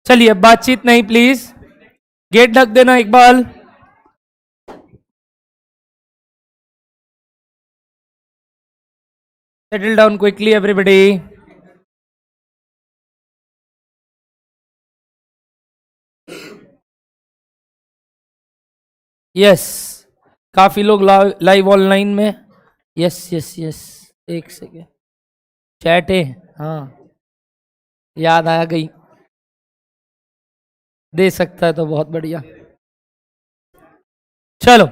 चलिए बातचीत नहीं प्लीज, गेट ढक देना Iqbal. Settle down quickly everybody. Yes, काफी लोग लाइव ऑनलाइन में। यस यस यस, एक सेकेंड, चैट है, हाँ याद आ गई, दे सकता है तो बहुत बढ़िया। चलो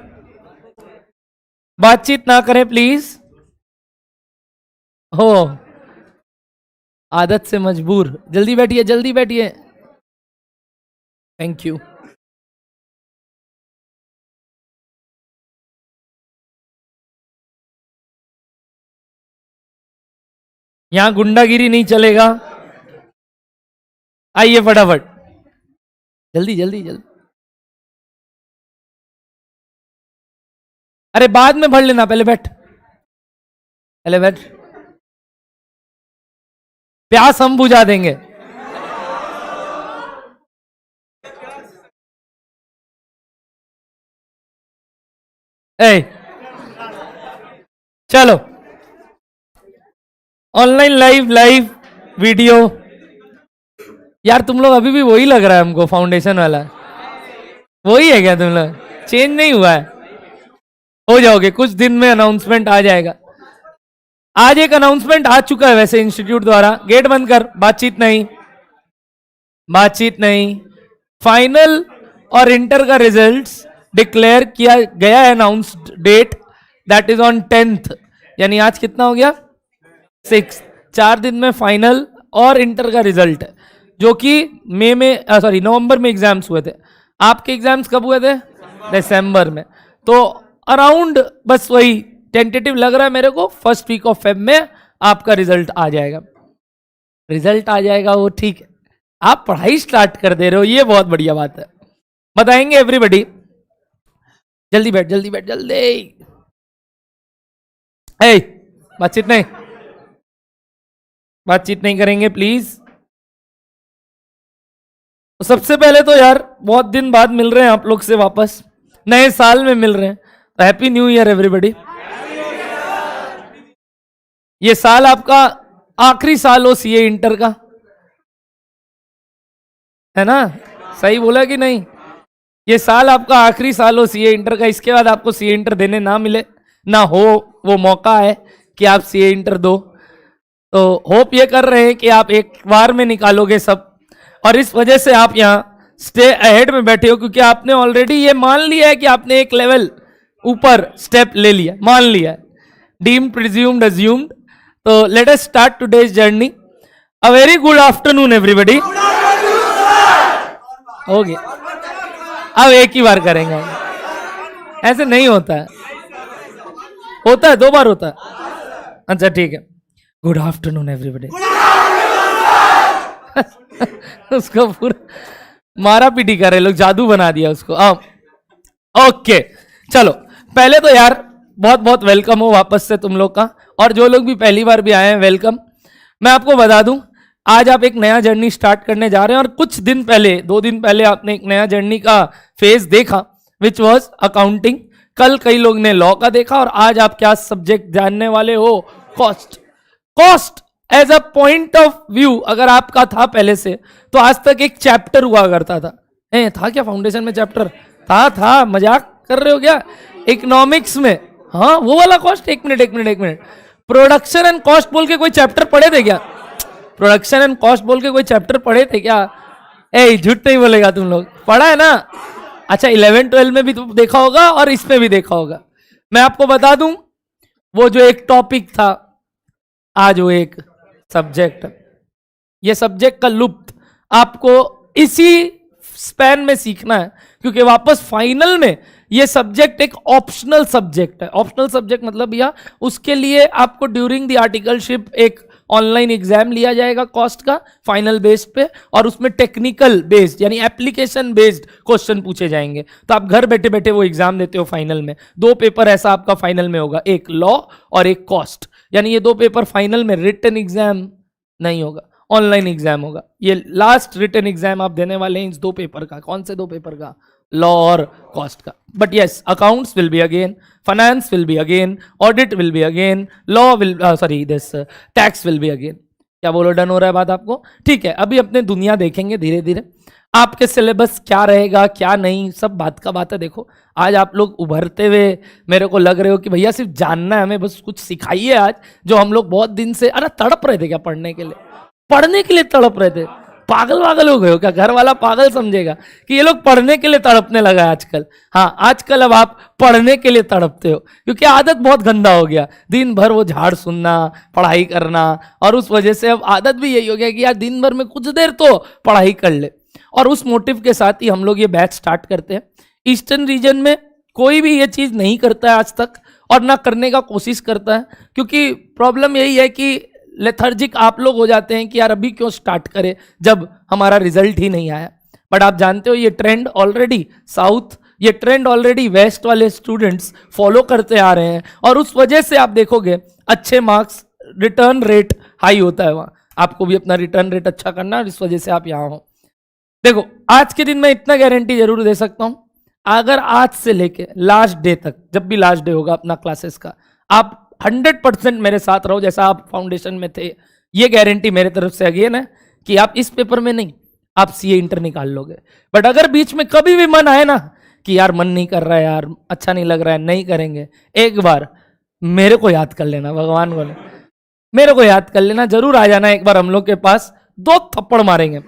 बातचीत ना करें प्लीज। हो आदत से मजबूर, जल्दी बैठिए जल्दी बैठिए। Thank you. यहां गुंडागिरी नहीं चलेगा। आइए फटाफट, जल्दी जल्दी जल्दी। अरे बाद में भर लेना, पहले बैठ, पहले बैठ, प्यास हम बुझा देंगे। ए चलो ऑनलाइन लाइव वीडियो। यार तुम लोग अभी भी वही लग रहा है हमको, फाउंडेशन वाला वही है क्या? तुम लोग चेंज नहीं हुआ है? हो जाओगे कुछ दिन में, अनाउंसमेंट आ जाएगा। आज एक अनाउंसमेंट आ चुका है वैसे इंस्टीट्यूट द्वारा। गेट बंद कर, बातचीत नहीं, बातचीत नहीं। फाइनल और इंटर का रिजल्ट्स डिक्लेयर किया गया है, announced date that is on 10th, यानी आज कितना हो गया? 6। 4 दिन में फाइनल और इंटर का रिजल्ट, जो कि मई में, सॉरी नवंबर में एग्जाम्स हुए थे। आपके एग्जाम्स कब हुए थे? दिसंबर में। तो अराउंड बस वही टेंटेटिव लग रहा है मेरे को, फर्स्ट वीक ऑफ फेब में आपका रिजल्ट आ जाएगा। रिजल्ट आ जाएगा वो ठीक है, आप पढ़ाई स्टार्ट कर दे रहे हो, ये बहुत बढ़िया बात है। बताएंगे एवरीबॉडी, जल्दी बैठ जल्दी बैठ जल्दी। ए बातचीत नहीं, बातचीत नहीं करेंगे प्लीज। तो सबसे पहले तो यार बहुत दिन बाद मिल रहे हैं आप लोग से, वापस नए साल में मिल रहे हैं, तो हैप्पी न्यू ईयर एवरीबॉडी। ये साल आपका आखिरी साल हो सीए इंटर का, है ना? सही बोला कि नहीं? ये साल आपका आखिरी साल हो सीए इंटर का, इसके बाद आपको सीए इंटर देने ना मिले ना हो वो मौका है कि आप सीए इंटर दो। तो होप ये कर रहे हैं कि आप एक बार में निकालोगे सब, और इस वजह से आप यहाँ स्टे अहेड में बैठे हो, क्योंकि आपने ऑलरेडी ये मान लिया है कि आपने एक लेवल ऊपर स्टेप ले लिया, मान लिया है, डीम्ड प्रिज्यूम्ड अज्यूम्ड। तो let us start today's journey. A very good afternoon everybody. हो गया, अब एक ही बार करेंगे, ऐसे नहीं होता है, होता है 2 बार होता है। अच्छा ठीक है, गुड आफ्टरनून एवरीबॉडी। उसको पूरा मारा पीटी कर रहे लोग, जादू बना दिया उसको। ओके चलो, पहले तो यार बहुत बहुत वेलकम हो वापस से तुम लोग का, और जो लोग भी पहली बार भी आए हैं वेलकम। मैं आपको बता दूं, आज आप एक नया जर्नी स्टार्ट करने जा रहे हैं, और कुछ दिन पहले 2 दिन पहले आपने एक नया जर्नी का फेज देखा, विच वॉज अकाउंटिंग। कल कई लोग ने लॉ का देखा, और आज आप क्या सब्जेक्ट जानने वाले हो? Cost. Cost as a point of view अगर आपका था पहले से, तो आज तक एक चैप्टर हुआ करता था। था क्या फाउंडेशन में चैप्टर? था मजाक कर रहे हो क्या? इकोनॉमिक्स में, हाँ वो वाला कॉस्ट। एक मिनट, प्रोडक्शन एंड कॉस्ट बोल के कोई चैप्टर पढ़े थे क्या? प्रोडक्शन एंड कॉस्ट बोल के कोई चैप्टर पढ़े थे क्या? झूठ नहीं बोलेगा, तुम लोग पढ़ा है ना? अच्छा 11-12 में भी तो देखा होगा, और इसमें भी देखा होगा। मैं आपको बता दूं, वो जो एक टॉपिक था, आज वो एक सब्जेक्ट, ये सब्जेक्ट का लुप्त आपको इसी स्पैन में सीखना है, क्योंकि वापस फाइनल में ये सब्जेक्ट एक ऑप्शनल सब्जेक्ट है। ऑप्शनल सब्जेक्ट मतलब भैया उसके लिए आपको ड्यूरिंग द आर्टिकलशिप एक ऑनलाइन एग्जाम लिया जाएगा कॉस्ट का फाइनल बेस्ड पे, और उसमें टेक्निकल बेस्ड यानी एप्लीकेशन बेस्ड क्वेश्चन पूछे जाएंगे। तो आप घर बैठे बैठे वो एग्जाम देते हो फाइनल में। 2 पेपर ऐसा आपका फाइनल में होगा, एक लॉ और एक कॉस्ट, यानी ये 2 पेपर फाइनल में रिटन एग्जाम नहीं होगा, ऑनलाइन एग्जाम होगा। ये लास्ट रिटन एग्जाम आप देने वाले हैं इस 2 पेपर का। कौन से 2 पेपर का? लॉ और कॉस्ट का। But yes, accounts will be again, finance will be again, audit will be again, law will this tax will be again. क्या बोलो, डन हो रहा है बात आपको? ठीक है, अभी अपने दुनिया देखेंगे धीरे धीरे। आपके सिलेबस क्या रहेगा क्या नहीं, सब बात का बात है। देखो आज आप लोग उभरते हुए मेरे को लग रहे हो कि भैया सिर्फ जानना है हमें, बस कुछ सिखाइए आज, जो हम लोग बहुत दिन से अरे तड़प रहे थे क्या पढ़ने के लिए, पढ़ने के लिए तड़प रहे थे। पागल वागल हो गए हो क्या? घर वाला पागल समझेगा कि ये लोग पढ़ने के लिए तड़पने लगा है आजकल। हाँ, आजकल अब आप पढ़ने के लिए तड़पते हो, क्योंकि आदत बहुत गंदा हो गया। दिन भर वो झाड़ सुनना, पढ़ाई करना, और उस वजह से अब आदत भी यही हो गया कि यार दिन भर में कुछ देर तो पढ़ाई कर ले। और उस मोटिव के साथ ही हम लोग ये बैच स्टार्ट करते हैं। ईस्टर्न रीजन में कोई भी ये चीज़ नहीं करता है आज तक, और ना करने का कोशिश करता है, क्योंकि प्रॉब्लम यही है कि लेथर्जिक आप लोग हो जाते हैं कि यार अभी क्यों स्टार्ट करें जब हमारा रिजल्ट ही नहीं आया। बट आप जानते हो ये ट्रेंड ऑलरेडी साउथ, ये ट्रेंड ऑलरेडी वेस्ट वाले स्टूडेंट्स फॉलो करते आ रहे हैं, और उस वजह से आप देखोगे अच्छे मार्क्स, रिटर्न रेट हाई होता है वहाँ। आपको भी अपना रिटर्न रेट अच्छा करना है, इस वजह से आप यहाँ हो। देखो आज के दिन मैं इतना गारंटी जरूर दे सकता हूँ, अगर आज से लेके लास्ट डे तक, जब भी लास्ट डे होगा अपना क्लासेस का, आप 100% मेरे साथ रहो जैसा आप फाउंडेशन में थे। ये गारंटी मेरे तरफ से अगेन है कि आप इस पेपर में नहीं, आप सीए इंटर निकाल लोगे। बट अगर बीच में कभी भी मन आए ना कि यार मन नहीं कर रहा है, यार अच्छा नहीं लग रहा है, नहीं करेंगे, एक बार मेरे को याद कर लेना, भगवान को नहीं, मेरे को याद कर लेना, जरूर आ जाना एक बार हम लोग के पास। 2 थप्पड़ मारेंगे,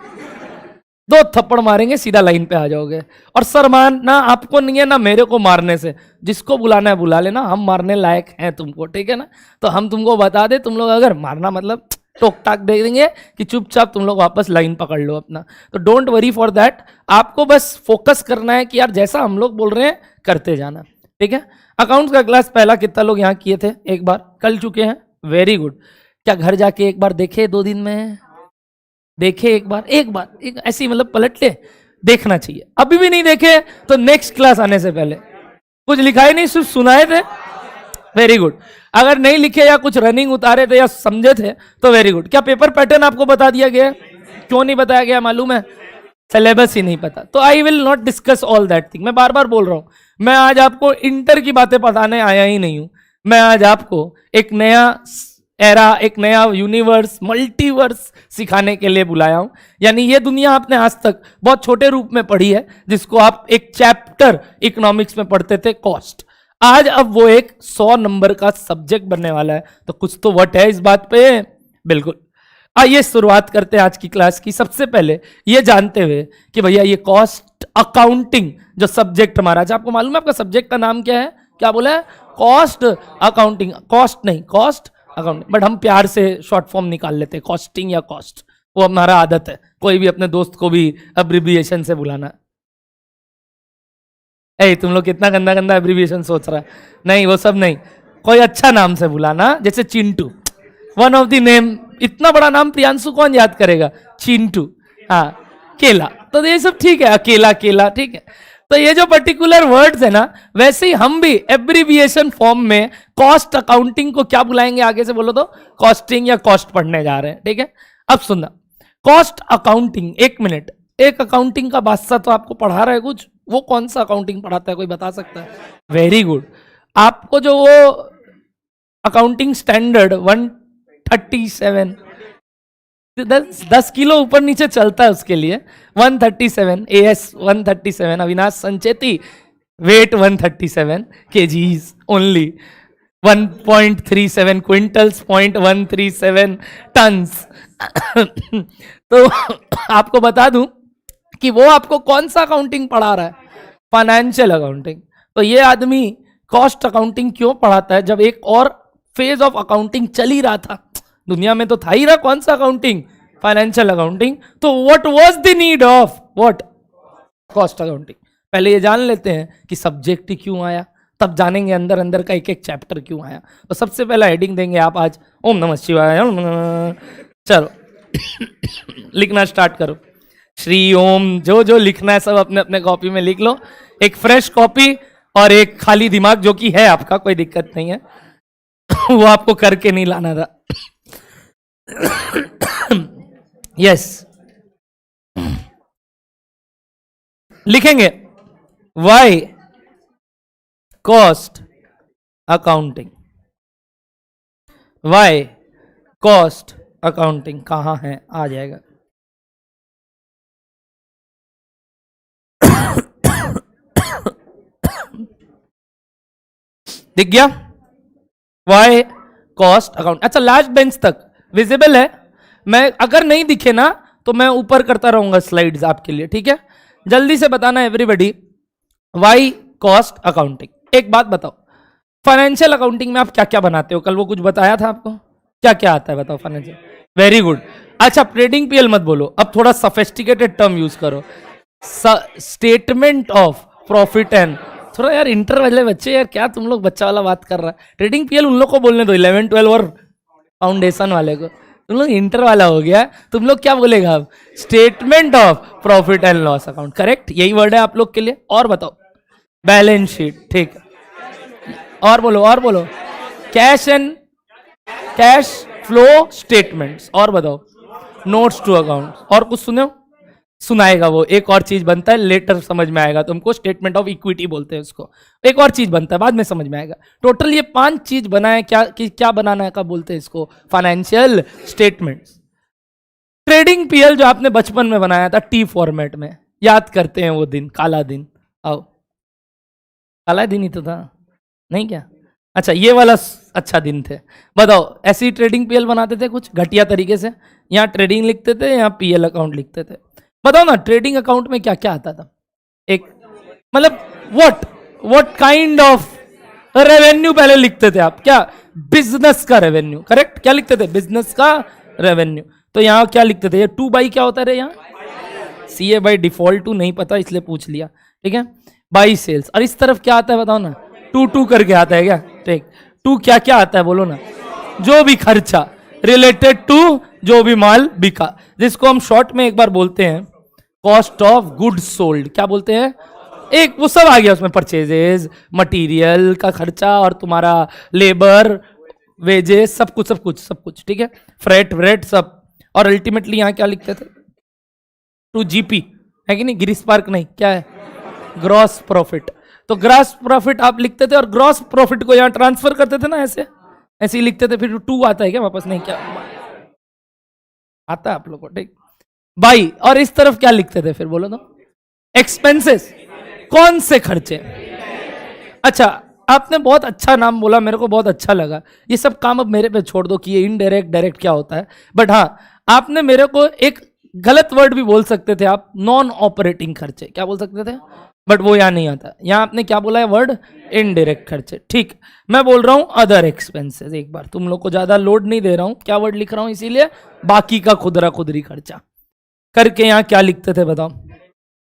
2 थप्पड़ मारेंगे, सीधा लाइन पे आ जाओगे। और सर मारना आपको नहीं है ना मेरे को मारने से, जिसको बुलाना है बुला लेना, हम मारने लायक हैं तुमको, ठीक है ना। तो हम तुमको बता दे, तुम लोग अगर मारना मतलब टोक टाक दे देंगे कि चुपचाप तुम लोग वापस लाइन पकड़ लो अपना। तो डोंट वरी फॉर दैट, आपको बस फोकस करना है कि यार जैसा हम लोग बोल रहे हैं करते जाना, ठीक है। अकाउंट्स का क्लास पहला कितना लोग यहाँ किए थे? एक बार कल चुके हैं, वेरी गुड। क्या घर जाके एक बार देखे 2 दिन में? देखे एक बार एक ऐसी मतलब पलट ले, देखना चाहिए। अभी भी नहीं देखे तो नेक्स्ट क्लास आने से पहले, कुछ लिखा ही नहीं सिर्फ सुनाए थे, वेरी गुड। अगर नहीं लिखे या कुछ रनिंग उतारे थे या समझे थे तो वेरी गुड। क्या पेपर पैटर्न आपको बता दिया गया? क्यों नहीं बताया गया मालूम है? सिलेबस ही नहीं पता। तो I will not discuss all that thing. मैं बार बार बोल रहा हूं, मैं आज आपको इंटर की बातें बताने आया ही नहीं हूं। मैं आज आपको एक नया एरा, एक नया यूनिवर्स, मल्टीवर्स सिखाने के लिए बुलाया हूं। यानी ये दुनिया आपने आज तक बहुत छोटे रूप में पढ़ी है, जिसको आप एक चैप्टर इकोनॉमिक्स में पढ़ते थे, कॉस्ट। आज अब वो एक 100 नंबर का सब्जेक्ट बनने वाला है। तो कुछ तो वट है इस बात पे, बिल्कुल। आइए शुरुआत करते हैं आज की क्लास की। सबसे पहले ये जानते हुए कि भैया ये कॉस्ट अकाउंटिंग जो सब्जेक्ट हमारा, अच्छा आपको मालूम है आपका सब्जेक्ट का नाम क्या है? क्या बोला है? Cost accounting. कॉस्ट नहीं, कॉस्ट अकाउंटिंग, बट हम प्यार से शॉर्ट फॉर्म निकाल लेते हैं, कॉस्टिंग या कॉस्ट। वो हमारा आदत है, कोई भी अपने दोस्त को भी अब्रिविएशन से बुलाना। ए तुम लोग कितना गंदा गंदा एब्रिविएशन सोच रहा है। नहीं, वो सब नहीं, कोई अच्छा नाम से बुलाना, जैसे Chintu, one of the name. इतना बड़ा नाम प्रियांशु कौन याद करेगा? चिंटू, हाँ, केला, तो ये सब ठीक है, अकेला केला, ठीक है। तो ये जो पर्टिकुलर वर्ड्स है ना, वैसे ही हम भी एब्रिविएशन फॉर्म में कॉस्ट अकाउंटिंग को क्या बुलाएंगे? आगे से बोलो तो कॉस्टिंग या कॉस्ट पढ़ने जा रहे हैं, ठीक है। अब सुनना, कॉस्ट अकाउंटिंग, 1 मिनट, एक अकाउंटिंग का बादशाह तो आपको पढ़ा रहा है कुछ, वो कौन सा अकाउंटिंग पढ़ाता है, कोई बता सकता है? Very good. आपको जो वो अकाउंटिंग स्टैंडर्ड 137, 10 किलो ऊपर नीचे चलता है उसके लिए, 137 AS 137, Avinash Sancheti weight 137 kgs only, 1.37 quintals, 0.137 tons. तो आपको बता दूं कि वो आपको कौन सा अकाउंटिंग पढ़ा रहा है? Financial accounting. तो ये आदमी कॉस्ट अकाउंटिंग क्यों पढ़ाता है जब एक और फेज ऑफ अकाउंटिंग चल ही रहा था दुनिया में? तो था ही रहा कौन सा अकाउंटिंग? Financial accounting. तो what was the need of what? Cost accounting. पहले ये जान लेते हैं कि सब्जेक्ट क्यों आया, तब जानेंगे अंदर अंदर का एक एक चैप्टर क्यों आया। तो सबसे पहला हेडिंग देंगे आप आज, ओम नमः शिवाय। चलो लिखना स्टार्ट करो। श्री ओम, जो जो लिखना है सब अपने अपने कॉपी में लिख लो। एक फ्रेश कॉपी और एक खाली दिमाग, जो कि है आपका, कोई दिक्कत नहीं है। वो आपको करके नहीं लाना था। यस, लिखेंगे why cost accounting. Why cost accounting कहां है, आ जाएगा। दिख गया? Why cost account. अच्छा, लास्ट बेंच तक विजिबल है? मैं अगर नहीं दिखे ना तो मैं ऊपर करता रहूंगा स्लाइड्स आपके लिए, ठीक है? जल्दी से बताना एवरीबॉडी, वाई कॉस्ट अकाउंटिंग। एक बात बताओ, फाइनेंशियल अकाउंटिंग में आप क्या क्या बनाते हो? कल वो कुछ बताया था आपको, क्या क्या आता है बताओ फाइनेंशियल? Very good. अच्छा, ट्रेडिंग पीएल मत बोलो, अब थोड़ा सोफिस्टिकेटेड टर्म यूज करो। स्टेटमेंट ऑफ प्रॉफिट एंड, थोड़ा यार इंटर वाले बच्चे, यार क्या तुम लोग बच्चा वाला बात कर रहा है। ट्रेडिंग पीएल उन लोग को बोलने दो, 11 12 और फाउंडेशन वाले को। तुम लोग इंटर वाला हो गया, तुम लोग क्या बोलेगा अब? Statement of profit and loss account. Correct, यही वर्ड है आप लोग के लिए। और बताओ, बैलेंस शीट, ठीक है। और बोलो, और बोलो, cash and cash flow statements. और बताओ, नोट्स टू अकाउंट। और कुछ सुनो, सुनाएगा वो। एक और चीज बनता है, लेटर समझ में आएगा तुमको, स्टेटमेंट ऑफ इक्विटी बोलते हैं उसको। एक और चीज बनता है, बाद में समझ में आएगा। टोटल ये 5 चीज बनाए, क्या बनाना है, क्या बोलते हैं इसको? Financial statements. ट्रेडिंग पीएल जो आपने बचपन में बनाया था टी फॉर्मेट में, याद करते हैं वो दिन, काला दिन। आओ, काला दिन ही तो था, नहीं क्या? अच्छा, ये वाला अच्छा दिन थे। बताओ, ऐसी ट्रेडिंग पीएल बनाते थे कुछ घटिया तरीके से? यहाँ ट्रेडिंग लिखते थे, यहाँ पीएल अकाउंट लिखते थे। बताओ ना, ट्रेडिंग अकाउंट में क्या क्या आता था? एक मतलब व्हाट काइंड ऑफ रेवेन्यू पहले लिखते थे आप? क्या? बिजनेस का रेवेन्यू। करेक्ट, क्या लिखते थे? बिजनेस का रेवेन्यू। तो यहाँ क्या लिखते थे? ये 2 बाई क्या होता है रे? यहाँ सीए बाई डिफॉल्ट 2 नहीं पता इसलिए पूछ लिया, ठीक है? By sales. और इस तरफ क्या आता है बताओ ना? 2 करके आता है क्या? ठीक, 2 क्या क्या आता है बोलो ना? जो भी खर्चा रिलेटेड टू जो भी माल बिका, जिसको हम शॉर्ट में एक बार बोलते हैं कॉस्ट ऑफ गुड्स सोल्ड। क्या बोलते हैं? एक वो सब आ गया उसमें, परचेजेस, मटेरियल का खर्चा और तुम्हारा लेबर, वेजेस, सब कुछ सब कुछ सब कुछ, ठीक है? फ्रेट व्रेट सब। और अल्टीमेटली यहाँ क्या लिखते थे? टू जीपी, है कि नहीं? ग्रीस पार्क नहीं, क्या है? Gross profit. तो ग्रॉस प्रॉफिट आप लिखते थे और ग्रॉस प्रॉफिट को यहाँ ट्रांसफर करते थे ना, ऐसे ऐसे ही लिखते थे। फिर 2 आता है क्या वापस? नहीं, क्या आता है आप लोग को? ठीक, बाई। और इस तरफ क्या लिखते थे फिर बोलो तो? एक्सपेंसेस। कौन से खर्चे? अच्छा, आपने बहुत अच्छा नाम बोला, मेरे को बहुत अच्छा लगा। ये सब काम अब मेरे पे छोड़ दो कि ये इनडायरेक्ट डायरेक्ट क्या होता है। बट हाँ, आपने मेरे को एक गलत वर्ड भी बोल सकते थे आप, नॉन ऑपरेटिंग खर्चे। क्या बोल सकते थे? बट वो यहाँ नहीं आता। यहाँ आपने क्या बोला है वर्ड? इनडायरेक्ट खर्चे। ठीक, मैं बोल रहा हूं अदर एक्सपेंसेस। एक बार तुम लोग को ज्यादा लोड नहीं दे रहा हूं, क्या वर्ड लिख रहा हूं, इसीलिए बाकी का खुदरा खुदरी खर्चा करके यहाँ क्या लिखते थे बताओ?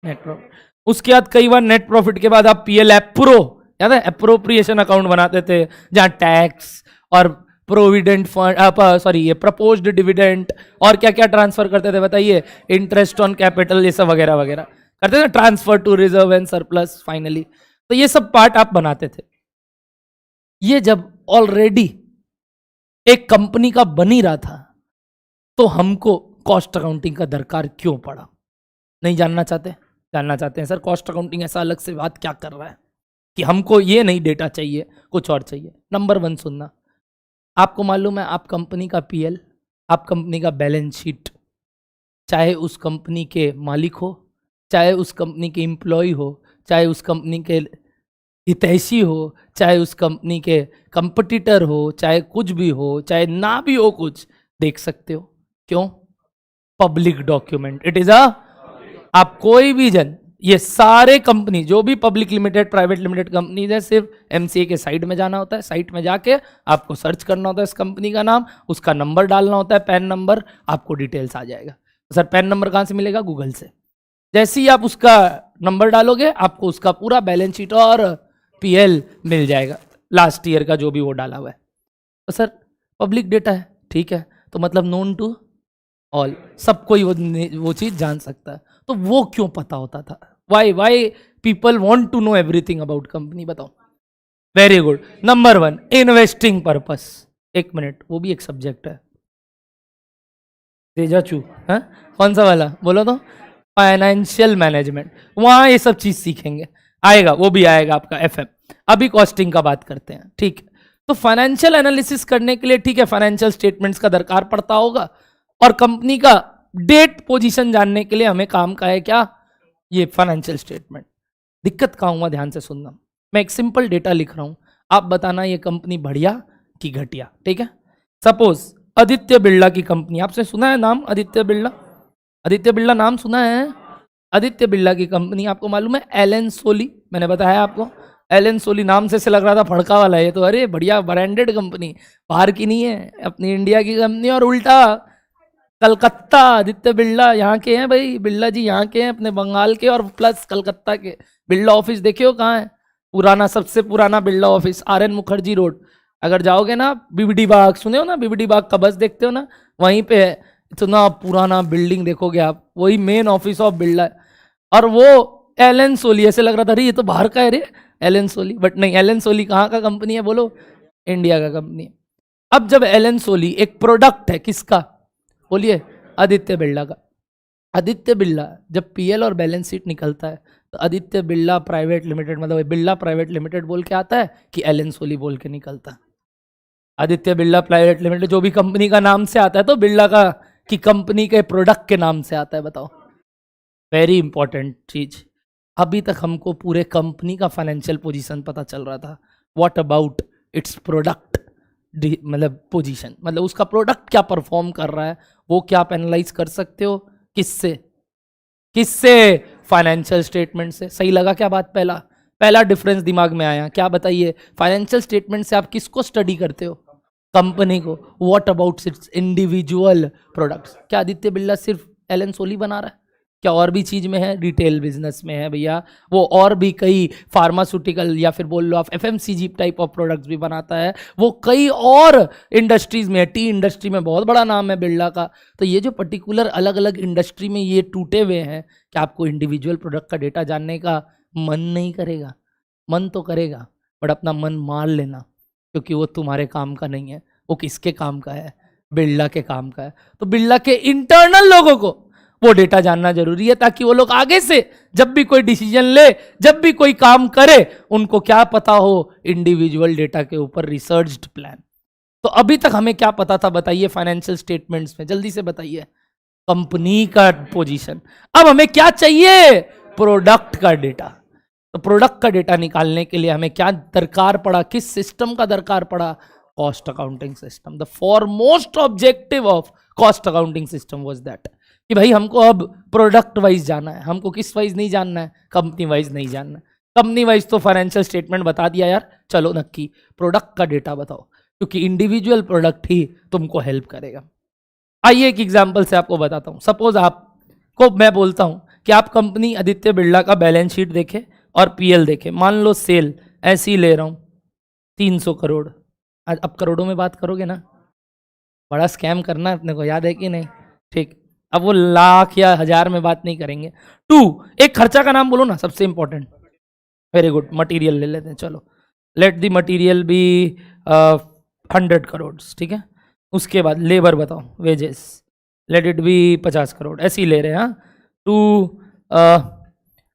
Net profit. उसके बाद कई बार नेट प्रॉफिट के बाद आप पीएल एप्रो, याद है? एप्रोप्रिएशन अकाउंट बनाते थे, जहां टैक्स और प्रोविडेंट फंड, सॉरी ये प्रपोज्ड डिविडेंड और क्या क्या ट्रांसफर करते थे बताइए? इंटरेस्ट ऑन कैपिटल, ये सब वगैरह वगैरह करते थे, transfer to reserve and surplus finally. तो ये सब पार्ट आप बनाते थे। ये जब ऑलरेडी एक कंपनी का बन ही रहा था तो हमको कॉस्ट अकाउंटिंग का दरकार क्यों पड़ा? नहीं जानना चाहते? जानना चाहते हैं सर कॉस्ट अकाउंटिंग ऐसा अलग से बात क्या कर रहा है कि हमको ये नहीं डेटा चाहिए, कुछ और चाहिए। नंबर 1 सुनना, आपको मालूम है आप कंपनी का पीएल, आप कंपनी का बैलेंस शीट, चाहे उस कंपनी के मालिक हो, चाहे उस कंपनी के एम्प्लॉय हो, चाहे उस कंपनी के हितैषी हो, चाहे उस कंपनी के कंपटीटर हो, चाहे कुछ भी हो, चाहे ना भी हो, कुछ देख सकते हो। क्यों? पब्लिक डॉक्यूमेंट, इट इज अ, आप कोई भी जन, ये सारे कंपनी जो भी public limited private limited companies है, सिर्फ एमसीए के साइट में जाना होता है। साइट में जाके आपको सर्च करना होता है इस कंपनी का नाम, उसका नंबर डालना होता है, पैन नंबर, आपको डिटेल्स आ जाएगा। सर पैन नंबर कहाँ से मिलेगा? गूगल से। जैसे ही आप उसका नंबर डालोगे आपको उसका पूरा बैलेंस शीट और पीएल मिल जाएगा, लास्ट ईयर का जो भी वो डाला हुआ है। तो सर पब्लिक डेटा है, ठीक है, तो मतलब नोन टू ऑल, सब कोई वो चीज जान सकता है। तो वो क्यों पता होता था? Why people want to know everything about company, बताओ। Very good. Number 1 investing purpose. एक मिनट, वो भी एक सब्जेक्ट है। तेजाचू, हाँ कौन सा वाला बोलो तो? फाइनेंशियल मैनेजमेंट, वहां ये सब चीज सीखेंगे, आएगा, वो भी आएगा आपका एफएम। अभी कॉस्टिंग का बात करते हैं, ठीक है। तो फाइनेंशियल एनालिसिस करने के लिए, ठीक है, फाइनेंशियल स्टेटमेंट्स का दरकार पड़ता होगा, और कंपनी का डेट पोजीशन जानने के लिए हमें काम का है क्या? ये फाइनेंशियल स्टेटमेंट। दिक्कत कहाँ हुआ, ध्यान से सुनना। मैं एक सिंपल डेटा लिख रहा हूं, आप बताना ये कंपनी बढ़िया कि घटिया, ठीक है। सपोज आदित्य बिरला की कंपनी, आपने सुना है नाम आदित्य बिरला? आदित्य बिरला नाम सुना है? आदित्य बिरला की कंपनी आपको मालूम है एलन सोली, मैंने बताया आपको। एलन सोली नाम से लग रहा था फड़का वाला है, ये तो अरे बढ़िया ब्रांडेड कंपनी, बाहर की नहीं है, अपनी इंडिया की कंपनी। और उल्टा कलकत्ता, आदित्य बिरला यहाँ के हैं भाई, बिरला जी यहाँ के हैं, अपने बंगाल के, और प्लस कलकत्ता के। बिरला ऑफिस देखे हो कहाँ है? पुराना, सबसे पुराना Birla office RN. Mukherjee road, अगर जाओगे ना, बीबीडी बाग सुने हो ना, बीबीडी बाग का बस देखते हो ना, वहीं पे है। इतना पुराना बिल्डिंग देखोगे आप, वही मेन ऑफिस ऑफ बिरला है। और वो एलन सोली, ऐसे लग रहा था अरे ये तो बाहर का है रे एलन सोली, बट नहीं, एलन सोली कहाँ का कंपनी है बोलो? इंडिया का कंपनी है। अब जब एलन सोली एक प्रोडक्ट है किसका, बोलिए? आदित्य बिरला का। आदित्य बिरला जब पीएल और बैलेंस शीट निकलता है तो आदित्य बिरला प्राइवेट लिमिटेड, मतलब बिरला प्राइवेट लिमिटेड बोल के आता है कि एलन सोली बोल के निकलता है? आदित्य बिरला प्राइवेट लिमिटेड जो भी कंपनी का नाम से आता है, तो बिरला का कि कंपनी के प्रोडक्ट के नाम से आता है, बताओ। वेरी इंपॉर्टेंट चीज। अभी तक हमको पूरे कंपनी का फाइनेंशियल पोजीशन पता चल रहा था, व्हाट अबाउट इट्स प्रोडक्ट, मतलब पोजीशन, मतलब उसका प्रोडक्ट क्या परफॉर्म कर रहा है, वो क्या आप एनालाइज कर सकते हो? किससे? किससे? फाइनेंशियल स्टेटमेंट से। सही लगा क्या बात? पहला डिफरेंस दिमाग में आया क्या, बताइए? फाइनेंशियल स्टेटमेंट से आप किसको स्टडी करते हो? कंपनी को। What about it's individual products? क्या आदित्य बिरला सिर्फ एलन सोली बना रहा है? क्या और भी चीज में है? रिटेल बिजनेस में है भैया वो, और भी कई फार्मास्यूटिकल या फिर बोल लो आप एफएमसीजी टाइप ऑफ प्रोडक्ट्स भी बनाता है वो, कई और इंडस्ट्रीज में है। टी इंडस्ट्री में बहुत बड़ा नाम है बिरला का। तो ये जो पर्टिकुलर अलग अलग इंडस्ट्री में ये टूटे हुए हैं, क्या आपको इंडिविजुअल प्रोडक्ट का डेटा जानने का मन नहीं करेगा? मन तो करेगा, बट अपना मन मार लेना, क्योंकि वो तुम्हारे काम का नहीं है। वो किसके काम का है? बिरला के काम का है। तो बिरला के इंटरनल लोगों को वो डेटा जानना जरूरी है, ताकि वो लोग आगे से जब भी कोई डिसीजन ले, जब भी कोई काम करे, उनको क्या पता हो? इंडिविजुअल डेटा के ऊपर रिसर्च्ड प्लान। तो अभी तक हमें क्या पता था बताइए फाइनेंशियल स्टेटमेंट्स में? जल्दी से बताइए। कंपनी का पोजीशन। अब हमें क्या चाहिए? प्रोडक्ट का डेटा। तो प्रोडक्ट का डेटा निकालने के लिए हमें क्या दरकार पड़ा? किस सिस्टम का दरकार पड़ा? Cost accounting system. The foremost objective of cost accounting system was that कि भाई हमको अब प्रोडक्ट वाइज जाना है, हमको किस वाइज नहीं जानना है? कंपनी वाइज नहीं जानना है। कंपनी वाइज तो फाइनेंशियल स्टेटमेंट बता दिया यार, चलो नक्की प्रोडक्ट का डेटा बताओ, क्योंकि इंडिविजुअल प्रोडक्ट ही तुमको हेल्प करेगा। आइए एक एग्जांपल से आपको बताता हूँ। सपोज आपको मैं बोलता हूँ कि आप कंपनी आदित्य बिरला का बैलेंस शीट देखें और पीएल देखें। मान लो सेल ऐसे ही ले रहा हूँ 300 करोड़। आज अब करोड़ों में बात करोगे ना, बड़ा स्कैम करना है अपने को, याद है कि नहीं? ठीक, अब वो लाख या हजार में बात नहीं करेंगे। 2 एक खर्चा का नाम बोलो ना, सबसे इंपॉर्टेंट। वेरी गुड, मटेरियल ले लेते हैं, चलो let the material be 100 crore, ठीक है। उसके बाद लेबर बताओ, wages, let it be 50 crore, ऐसे ही ले रहे हैं। हाँ, 2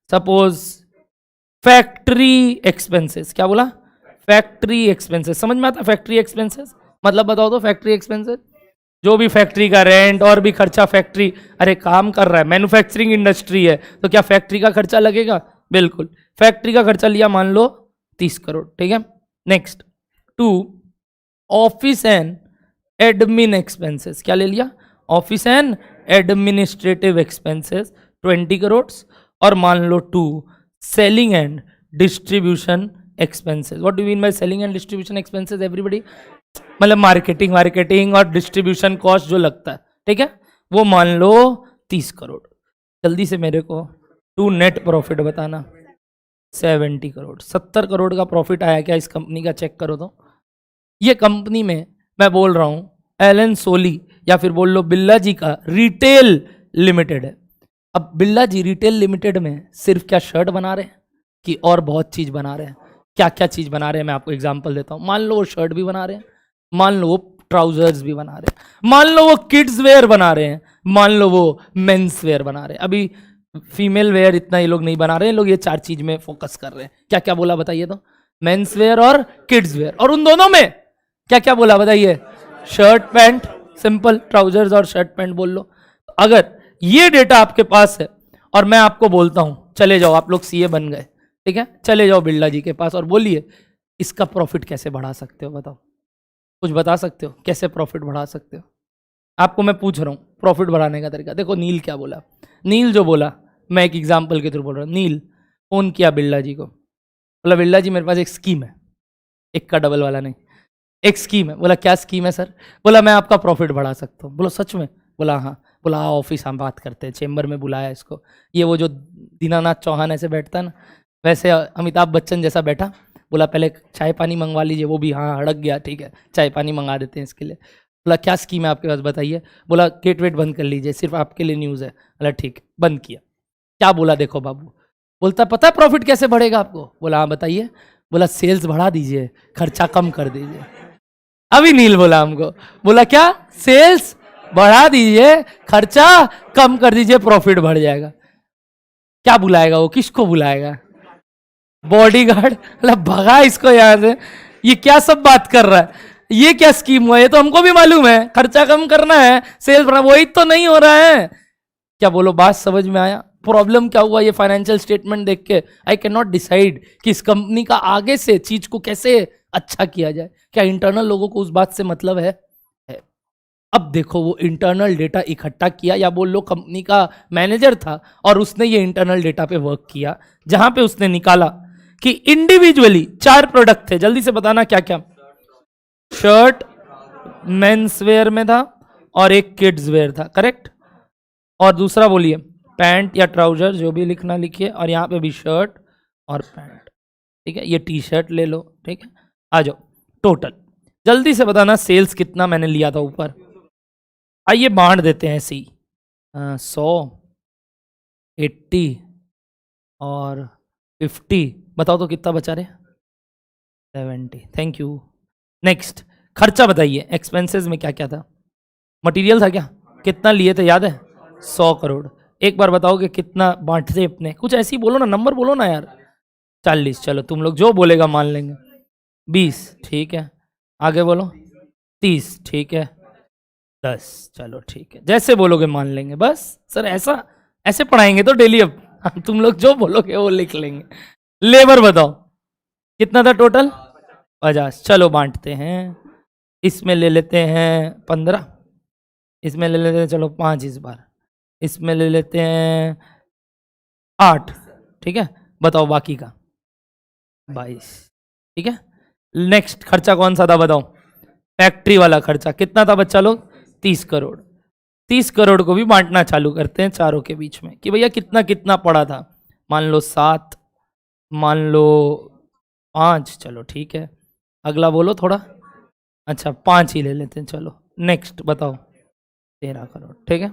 सपोज फैक्ट्री एक्सपेंसेस। क्या बोला? Factory expenses. समझ में आता? फैक्ट्री एक्सपेंसेस मतलब बताओ तो। फैक्ट्री एक्सपेंसेस जो भी फैक्ट्री का रेंट और भी खर्चा, फैक्ट्री अरे काम कर रहा है, मैन्युफैक्चरिंग इंडस्ट्री है, तो क्या फैक्ट्री का खर्चा लगेगा? बिल्कुल। फैक्ट्री का खर्चा लिया मान लो 30 करोड़, ठीक है। Next 2 office and admin expenses. क्या ले लिया? Office and administrative expenses 20 crore. और मान लो 2 selling and distribution expenses. What do you mean by selling and distribution expenses everybody? मतलब मार्केटिंग और डिस्ट्रीब्यूशन कॉस्ट जो लगता है, ठीक है, वो मान लो 30 करोड़। जल्दी से मेरे को टू नेट प्रॉफिट बताना 70 करोड़। 70 करोड़ का प्रॉफिट आया क्या इस कंपनी का, चेक करो तो। ये कंपनी में मैं बोल रहा हूं एलन सोली या फिर बोल लो बिल्ला जी का रिटेल लिमिटेड है। अब बिल्ला जी रिटेल लिमिटेड में सिर्फ क्या शर्ट बना रहे हैं कि और बहुत चीज बना रहे हैं? क्या क्या चीज बना रहे हैं मैं आपको एग्जांपल देता हूं। मान लो वो शर्ट भी बना रहे हैं, मान लो वो ट्राउजर्स भी बना रहे हैं, मान लो वो किड्स वेयर बना रहे हैं, मान लो वो मेंस वेयर बना रहे हैं। अभी फीमेल वेयर इतना ये लोग नहीं बना रहे हैं, लोग ये 4 चीज में फोकस कर रहे हैं। क्या क्या बोला बताइए तो? मेंस वेयर और किड्स वेयर, और उन दोनों में क्या क्या बोला बताइए? शर्ट पैंट, सिंपल ट्राउजर्स और शर्ट पैंट बोल लो। अगर ये डेटा आपके पास है और मैं आपको बोलता हूं चले जाओ, आप लोग सीए बन गए, ठीक है, चले जाओ बिरला जी के पास और बोलिए इसका प्रॉफिट कैसे बढ़ा सकते हो, बताओ। कुछ बता सकते हो कैसे प्रॉफिट बढ़ा सकते हो? आपको मैं पूछ रहा हूं प्रॉफिट बढ़ाने का तरीका। देखो नील क्या बोला, नील जो बोला मैं एक एग्जाम्पल के थ्रू बोल रहा हूँ। नील फोन किया बिरला जी को, बोला बिरला जी मेरे पास एक स्कीम है, एक का डबल वाला नहीं, एक स्कीम है। बोला क्या स्कीम है सर? बोला मैं आपका प्रॉफिट बढ़ा सकता हूँ। बोला सच में? बोला हाँ। बोला हाँ ऑफिस हम बात करते हैं, चेंबर में बुलाया इसको। ये वो जो दीनानाथ चौहान ऐसे बैठता है ना, वैसे अमिताभ बच्चन जैसा बैठा। बोला पहले चाय पानी मंगवा लीजिए, वो भी हाँ अड़क गया, ठीक है चाय पानी मंगा देते हैं इसके लिए। बोला क्या स्कीम है आपके पास बताइए? बोला गेट वेट बंद कर लीजिए, सिर्फ आपके लिए न्यूज़ है। बोला ठीक, बंद किया। क्या बोला देखो बाबू, बोलता पता प्रॉफिट कैसे बढ़ेगा आपको? बोला हाँ बताइए। बोला सेल्स बढ़ा दीजिए, खर्चा कम कर दीजिए। अभी नील बोला हमको, बोला क्या? सेल्स बढ़ा दीजिए, खर्चा कम कर दीजिए, प्रॉफिट बढ़ जाएगा। क्या बुलाएगा वो, किसको बुलाएगा? बॉडीगार्ड। मतलब भगा इसको यहां से, ये क्या सब बात कर रहा है, ये क्या स्कीम हुआ? ये तो हमको भी मालूम है खर्चा कम करना है, सेल्स बढ़ा, वही तो नहीं हो रहा है। क्या बोलो बात समझ में आया? प्रॉब्लम क्या हुआ ये फाइनेंशियल स्टेटमेंट देख के? आई कैन नॉट डिसाइड कि इस कंपनी का आगे से चीज को कैसे अच्छा किया जाए। क्या इंटरनल लोगों को उस बात से मतलब है? अब देखो वो इंटरनल डेटा इकट्ठा किया, या बोल लो कंपनी का मैनेजर था और उसने ये इंटरनल डेटा पे वर्क किया, जहां पे उसने निकाला कि इंडिविजुअली 4 प्रोडक्ट थे। जल्दी से बताना क्या क्या? शर्ट मेंस वेयर में था और एक किड्स वेयर था, करेक्ट। और दूसरा बोलिए पैंट या ट्राउजर, जो भी लिखना लिखिए, और यहाँ पे भी शर्ट और पैंट, ठीक है। ये टी शर्ट ले लो, ठीक है। आ जाओ टोटल, जल्दी से बताना सेल्स कितना मैंने लिया था ऊपर। आइए बांट देते हैं ऐसे ही, 100, 80 और 50, बताओ तो कितना बचा रहे? 70। Thank you. नेक्स्ट खर्चा बताइए, एक्सपेंसेस में क्या क्या था? मटेरियल था क्या? कितना लिए थे याद है? 100 करोड़। एक बार बताओगे कितना बांटते अपने? कुछ ऐसे ही बोलो ना, नंबर बोलो ना यार। 40, चलो तुम लोग जो बोलेगा मान लेंगे। 20, ठीक है। आगे बोलो। 30, ठीक है। 10, चलो ठीक है, जैसे बोलोगे मान लेंगे। बस सर ऐसा ऐसे पढ़ाएंगे तो डेली अब तुम लोग जो बोलोगे वो लिख लेंगे। लेबर बताओ कितना था टोटल? 50। चलो बांटते हैं, इसमें ले लेते हैं 15, इसमें ले लेते हैं चलो 5 इस बार, इसमें ले लेते हैं 8, ठीक है। बताओ बाकी का 22, ठीक है। नेक्स्ट खर्चा कौन सा था बताओ? फैक्ट्री वाला खर्चा कितना था बच्चा लोग? 30 करोड़। 30 करोड़ को भी बांटना चालू करते हैं चारों के बीच में कि भैया कितना कितना पड़ा था। मान लो 7, मान लो 5, चलो ठीक है। अगला बोलो थोड़ा, अच्छा 5 ही ले लेते हैं चलो। नेक्स्ट बताओ 13 करोड़, ठीक है।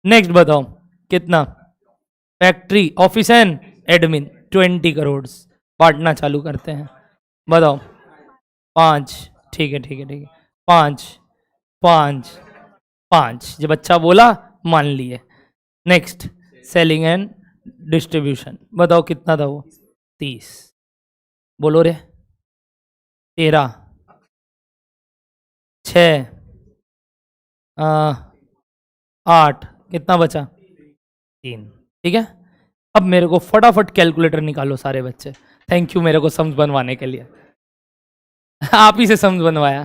नेक्स्ट बताओ कितना? Factory office and admin 20 crore, बांटना चालू करते हैं। बताओ 5, ठीक है ठीक है ठीक है। 5 5 5, जब बच्चा बोला मान लिए। नेक्स्ट सेलिंग एंड डिस्ट्रीब्यूशन, बताओ कितना था वो? 30, बोलो रे। 13, 6, 8, कितना बचा? 3, ठीक है। अब मेरे को फटाफट कैलकुलेटर निकालो सारे बच्चे। थैंक यू मेरे को समझ बनवाने के लिए आप ही से समझ बनवाया।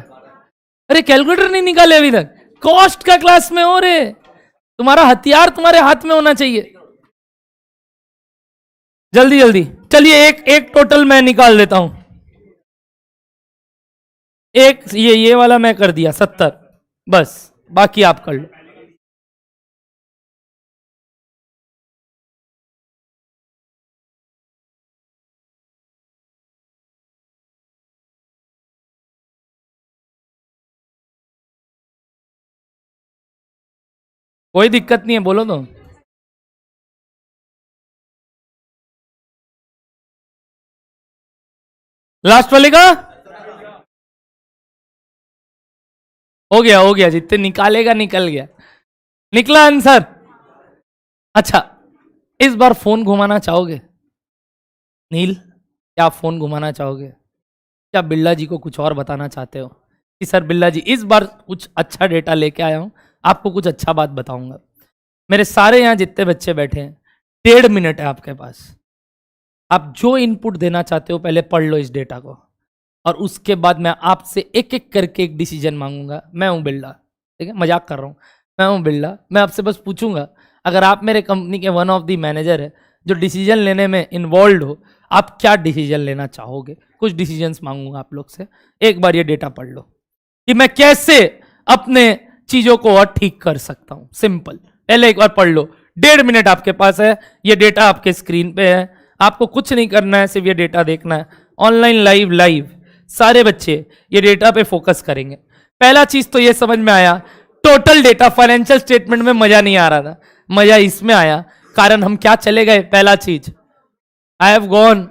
अरे कैलकुलेटर नहीं निकाले अभी तक? कॉस्ट का क्लास में हो रे, तुम्हारा हथियार तुम्हारे हाथ में होना चाहिए। जल्दी जल्दी चलिए, एक एक टोटल मैं निकाल देता हूं। एक ये वाला मैं कर दिया 70, बस बाकी आप कर लो। कोई दिक्कत नहीं है, बोलो तो। लास्ट वाले का हो गया जितने निकालेगा निकल गया, निकला आंसर। अच्छा, इस बार फोन घुमाना चाहोगे नील? क्या आप फोन घुमाना चाहोगे? क्या बिल्ला जी को कुछ और बताना चाहते हो कि सर बिल्ला जी इस बार कुछ अच्छा डेटा लेके आया हूं, आपको कुछ अच्छा बात बताऊंगा? मेरे सारे यहां जितने बच्चे बैठे हैं, 1.5 मिनट है आपके पास। आप जो इनपुट देना चाहते हो पहले पढ़ लो इस डेटा को, और उसके बाद मैं आपसे एक एक करके एक डिसीजन मांगूंगा। मैं हूं बिल्ला, ठीक है, मजाक कर रहा हूं, मैं हूं बिल्ला। मैं आपसे बस पूछूंगा, अगर आप मेरे कंपनी के वन ऑफ द मैनेजर है जो डिसीजन लेने में इन्वॉल्व हो, आप क्या डिसीजन लेना चाहोगे? कुछ डिसीजंस मांगूंगा आप लोग से। एक बार ये डेटा पढ़ लो कि मैं कैसे अपने चीजों को और ठीक कर सकता हूं। सिंपल, पहले एक बार पढ़ लो। 1.5 मिनट आपके पास है, ये डेटा आपके स्क्रीन पे है, आपको कुछ नहीं करना है, सिर्फ ये डेटा देखना है। ऑनलाइन लाइव सारे बच्चे ये डेटा पे फोकस करेंगे। पहला चीज तो ये समझ में आया, टोटल डेटा फाइनेंशियल स्टेटमेंट में मजा नहीं आ रहा था, मजा इसमें आया, कारण हम क्या चले गए। पहला चीज, आई हैव गॉन,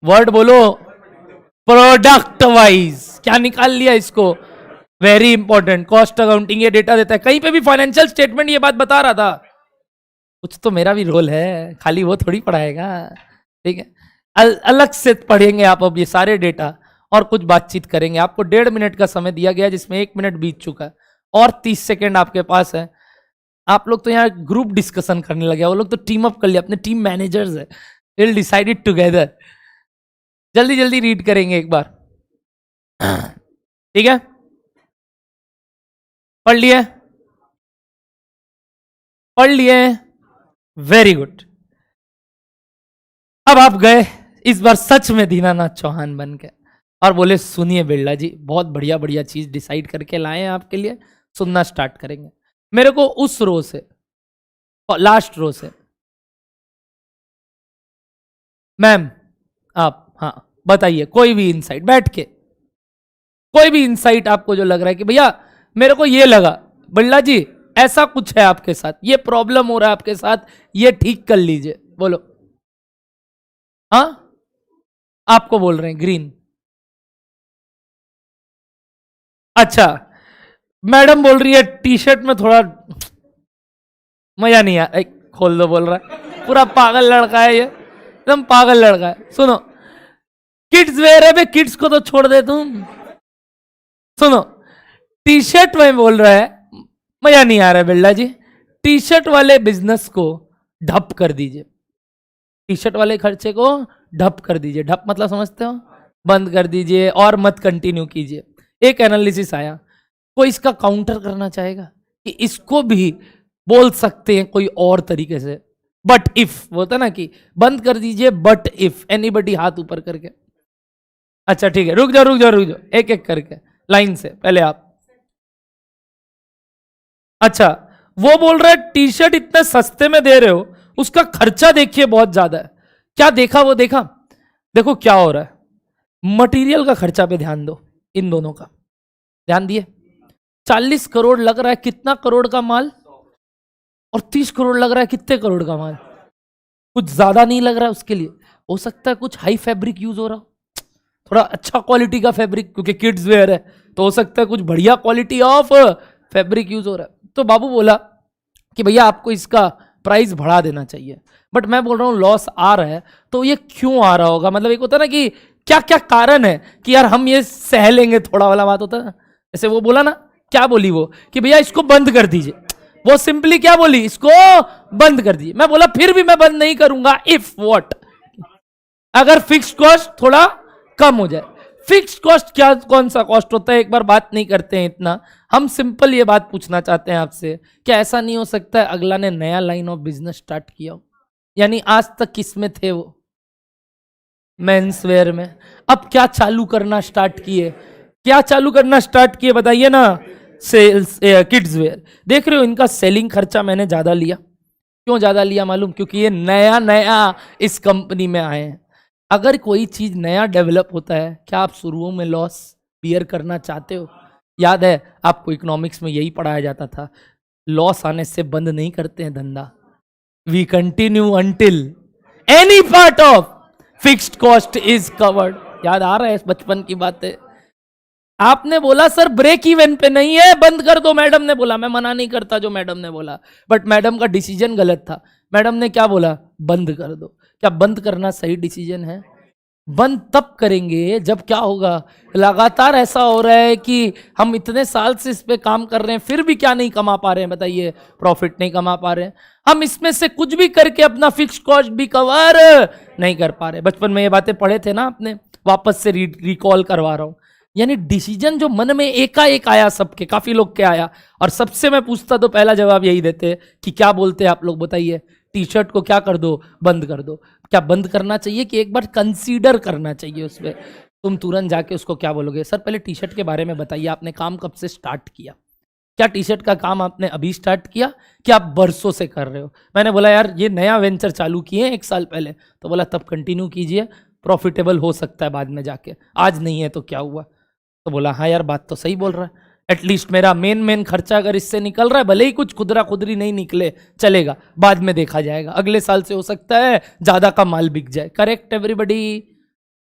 वर्ड बोलो, प्रोडक्ट वाइज। क्या निकाल लिया इसको? वेरी इंपॉर्टेंट, कॉस्ट अकाउंटिंग ये डेटा देता है। कहीं पे भी फाइनेंशियल स्टेटमेंट ये बात बता रहा था, कुछ तो मेरा भी रोल है, खाली वो थोड़ी पढ़ाएगा, ठीक है। अलग से पढ़ेंगे आप अब ये सारे डेटा और कुछ बातचीत करेंगे। आपको 1.5 मिनट का समय दिया गया, जिसमें 1 मिनट बीत चुका है और 30 सेकेंड आपके पास है। आप लोग तो यहाँ ग्रुप डिस्कशन करने लगे, वो लोग तो टीम अप कर लिया, अपने टीम मैनेजर्स है, विल डिसाइड इट टुगेदर। जल्दी जल्दी रीड करेंगे एक बार, ठीक है? पढ़ लिए? पढ़ लिए? Very good. अब आप गए इस बार सच में दीनानाथ चौहान बन के और बोले सुनिए बिरला जी, बहुत बढ़िया बढ़िया चीज डिसाइड करके लाए हैं आपके लिए, सुनना स्टार्ट करेंगे। मेरे को उस रो से, लास्ट रो से, मैम आप हाँ बताइए, कोई भी इंसाइट बैठ के, कोई भी इंसाइट आपको जो लग रहा है कि भैया मेरे को ये लगा बिरला जी ऐसा कुछ है आपके साथ, ये प्रॉब्लम हो रहा है आपके साथ, ये ठीक कर लीजिए, बोलो। हाँ, आपको बोल रहे हैं ग्रीन। अच्छा, मैडम बोल रही है टी शर्ट में थोड़ा मजा नहीं आया, खोल दो बोल रहा है, पूरा पागल लड़का है ये, एकदम पागल लड़का है। सुनो, किड्स वेयर है बे, किड्स को तो छोड़ दे तुम। सुनो, टी शर्ट में बोल रहा है मजा नहीं आ रहा है बिरला जी, टी शर्ट वाले बिजनेस को ढप कर दीजिए, टी शर्ट वाले खर्चे को ढप कर दीजिए। ढप मतलब समझते हो? बंद कर दीजिए और मत कंटिन्यू कीजिए। एक एनालिसिस आया, कोई इसका काउंटर करना चाहेगा कि इसको भी बोल सकते हैं कोई और तरीके से, बट इफ होता ना कि बंद कर दीजिए, बट इफ, एनीबडी हाथ ऊपर करके। अच्छा ठीक है, रुक जाओ रुक जाओ रुक जाओ, एक एक करके लाइन से, पहले आप। अच्छा, वो बोल रहा है टी शर्ट इतने सस्ते में दे रहे हो, उसका खर्चा देखिए बहुत ज्यादा है। क्या देखा? वो देखा, देखो क्या हो रहा है, मटेरियल का खर्चा पे ध्यान दो, इन दोनों का ध्यान दिए। 40 करोड़ लग रहा है कितना करोड़ का माल, और 30 करोड़ लग रहा है कितने करोड़ का माल। कुछ ज्यादा नहीं लग रहा है उसके लिए, हो सकता है कुछ हाई फैब्रिक यूज हो रहा हो, थोड़ा अच्छा क्वालिटी का फैब्रिक, क्योंकि किड्स वेयर है तो हो सकता है कुछ बढ़िया क्वालिटी ऑफ फैब्रिक यूज हो रहा है। तो बाबू बोला कि भैया आपको इसका प्राइस बढ़ा देना चाहिए, बट मैं बोल रहा हूँ लॉस आ रहा है, तो ये क्यों आ रहा होगा? मतलब एक होता है ना कि क्या क्या कारण है कि यार हम ये सह लेंगे, थोड़ा वाला बात होता है ना। जैसे वो बोला ना, क्या बोली वो कि भैया इसको बंद कर दीजिए, वो सिंपली क्या बोली, इसको बंद कर दीजिए। मैं बोला फिर भी मैं बंद नहीं करूंगा, इफ व्हाट, अगर फिक्स कॉस्ट थोड़ा कम हो जाए। फिक्स कॉस्ट क्या, कौन सा कॉस्ट होता है, एक बार बात नहीं करते हैं इतना। हम सिंपल ये बात पूछना चाहते हैं आपसे, क्या ऐसा नहीं हो सकता है अगला ने नया लाइन ऑफ बिजनेस स्टार्ट किया हो, यानी आज तक किस में थे वो, मेंस वेयर में, अब क्या चालू करना स्टार्ट किए, क्या चालू करना स्टार्ट किए बताइए ना, सेल्स किड्स वेयर। देख रहे हो इनका सेलिंग खर्चा मैंने ज्यादा लिया, क्यों ज्यादा लिया मालूम? क्योंकि ये नया नया इस कंपनी में आए हैं। अगर कोई चीज नया डेवलप होता है, क्या आप शुरुओं में लॉस बियर करना चाहते हो? याद है आपको इकोनॉमिक्स में यही पढ़ाया जाता था, लॉस आने से बंद नहीं करते हैं धंधा. We continue until any part of fixed cost is covered. याद आ रहा है बचपन की बातें. आपने बोला सर ब्रेक इवन पे नहीं है, बंद कर दो. मैडम ने बोला, मैं मना नहीं करता जो मैडम ने बोला, बट मैडम का डिसीजन गलत था. मैडम ने क्या बोला? बंद कर दो. क्या बंद करना सही डिसीजन है? बंद तब करेंगे जब क्या होगा? लगातार ऐसा हो रहा है कि हम इतने साल से इस पे काम कर रहे हैं, फिर भी क्या नहीं कमा पा रहे हैं? बताइए, प्रॉफिट नहीं कमा पा रहे हैं. हम इसमें से कुछ भी करके अपना फिक्स कॉस्ट भी कवर नहीं कर पा रहे. बचपन में ये बातें पढ़े थे ना आपने, वापस से रिकॉल करवा रहा हूं. यानी डिसीजन जो मन में एकाएक आया, सबके, काफी लोग के आया, और सबसे मैं पूछता तो पहला जवाब यही देते कि क्या बोलते हैं आप लोग, बताइए. टी शर्ट को क्या कर दो? बंद कर दो. क्या बंद करना चाहिए कि एक बार कंसीडर करना चाहिए उसमें? तुम तुरंत जाके उसको क्या बोलोगे? सर पहले टी शर्ट के बारे में बताइए, आपने काम कब से स्टार्ट किया? क्या टी शर्ट का काम आपने अभी स्टार्ट किया कि आप बरसों से कर रहे हो? मैंने बोला यार ये नया वेंचर चालू किए हैं 1 साल पहले. तो बोला तब कंटिन्यू कीजिए, प्रॉफिटेबल हो सकता है बाद में जाके, आज नहीं है तो क्या हुआ? तो बोला हाँ यार बात तो सही बोल रहा है. एटलीस्ट मेरा मेन खर्चा अगर इससे निकल रहा है, भले ही कुछ खुदरा खुदरी नहीं निकले चलेगा, बाद में देखा जाएगा, अगले साल से हो सकता है ज्यादा का माल बिक जाए. Correct everybody?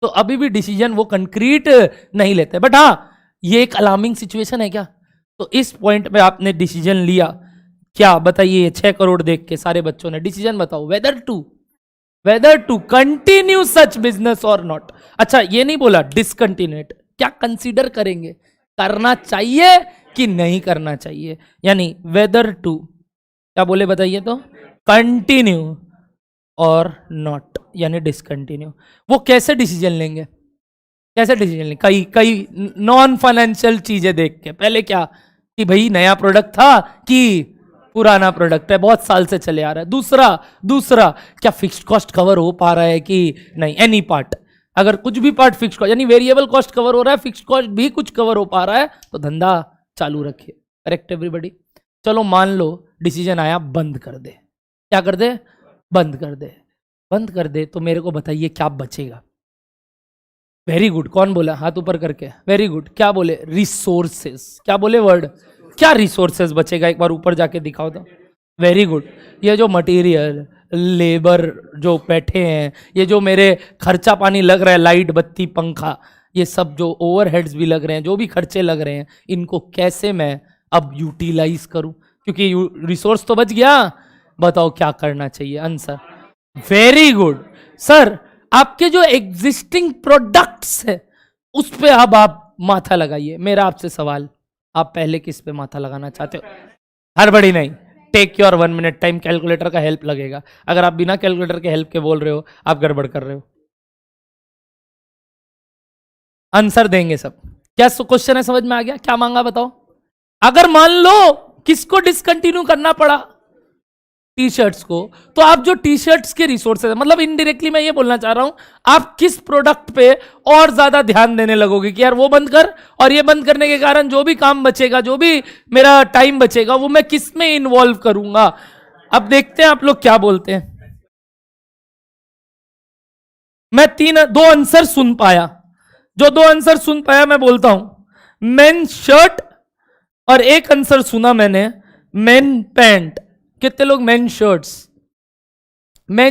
तो अभी भी डिसीजन वो कंक्रीट नहीं लेते. बट हाँ, ये एक अलार्मिंग सिचुएशन है क्या? तो इस पॉइंट पे आपने डिसीजन लिया क्या? बताइए. 6 करोड़ देख के सारे बच्चों ने डिसीजन बताओ, whether to continue such business और नॉट. अच्छा ये नहीं बोला डिसकंटिन्यूट, क्या कंसीडर करेंगे, करना चाहिए कि नहीं करना चाहिए. यानी वेदर टू, क्या बोले बताइए तो, कंटिन्यू और नॉट यानी डिसकंटिन्यू. वो कैसे डिसीजन लेंगे? कैसे डिसीजन लेंगे? कई नॉन फाइनेंशियल चीजें देख के. पहले क्या कि भाई नया प्रोडक्ट था कि पुराना प्रोडक्ट है, बहुत साल से चले आ रहा है. दूसरा क्या फिक्स्ड कॉस्ट कवर हो पा रहा है कि नहीं? एनी पार्ट, अगर कुछ भी पार्ट फिक्स्ड कॉस्ट यानी वेरिएबल कॉस्ट कवर हो रहा है, फिक्स्ड कॉस्ट भी कुछ कवर हो पा रहा है, तो धंधा चालू रखिए. Correct everybody? चलो मान लो डिसीजन आया बंद कर दे. क्या कर दे? बंद कर दे. बंद कर दे तो मेरे को बताइए क्या बचेगा? Very good. कौन बोला? हाथ ऊपर करके. Very good. क्या बोले? रिसोर्सेस. क्या बोले वर्ड? क्या रिसोर्सेस बचेगा? एक बार ऊपर जाके दिखाओ तो. Very good. ये जो मटेरियल, लेबर जो बैठे हैं, ये जो मेरे खर्चा पानी लग रहा है, लाइट बत्ती पंखा, ये सब जो ओवरहेड्स भी लग रहे हैं, जो भी खर्चे लग रहे हैं, इनको कैसे मैं अब यूटिलाइज करूं? क्योंकि रिसोर्स तो बच गया. बताओ क्या करना चाहिए? आंसर. Very good sir. आपके जो एग्जिस्टिंग प्रोडक्ट्स है उस पे अब आप माथा लगाइए. मेरा आपसे सवाल, आप पहले किस पे माथा लगाना चाहते हो? हड़बड़ी नहीं, take your 1 minute time. Calculator का हेल्प लगेगा. अगर आप बिना कैलकुलेटर के हेल्प के बोल रहे हो, आप गड़बड़ कर रहे हो. आंसर देंगे सब. क्या क्वेश्चन है? समझ में आ गया? क्या मांगा बताओ. अगर मान लो किसको डिसकंटिन्यू करना पड़ा? टी शर्ट्स को. तो आप जो टी शर्ट्स के रिसोर्सेज, मतलब इनडायरेक्टली मैं ये बोलना चाह रहा हूं, आप किस प्रोडक्ट पे और ज्यादा ध्यान देने लगोगे कि यार वो बंद कर, और ये बंद करने के कारण जो भी काम बचेगा, जो भी मेरा टाइम बचेगा, वो मैं किस में इन्वॉल्व करूंगा? अब देखते हैं आप लोग क्या बोलते हैं. मैं 2 आंसर सुन पाया. जो 2 आंसर सुन पाया मैं बोलता हूं, मेन शर्ट, और एक आंसर सुना मैंने मेन पैंट. कितने लोग मेन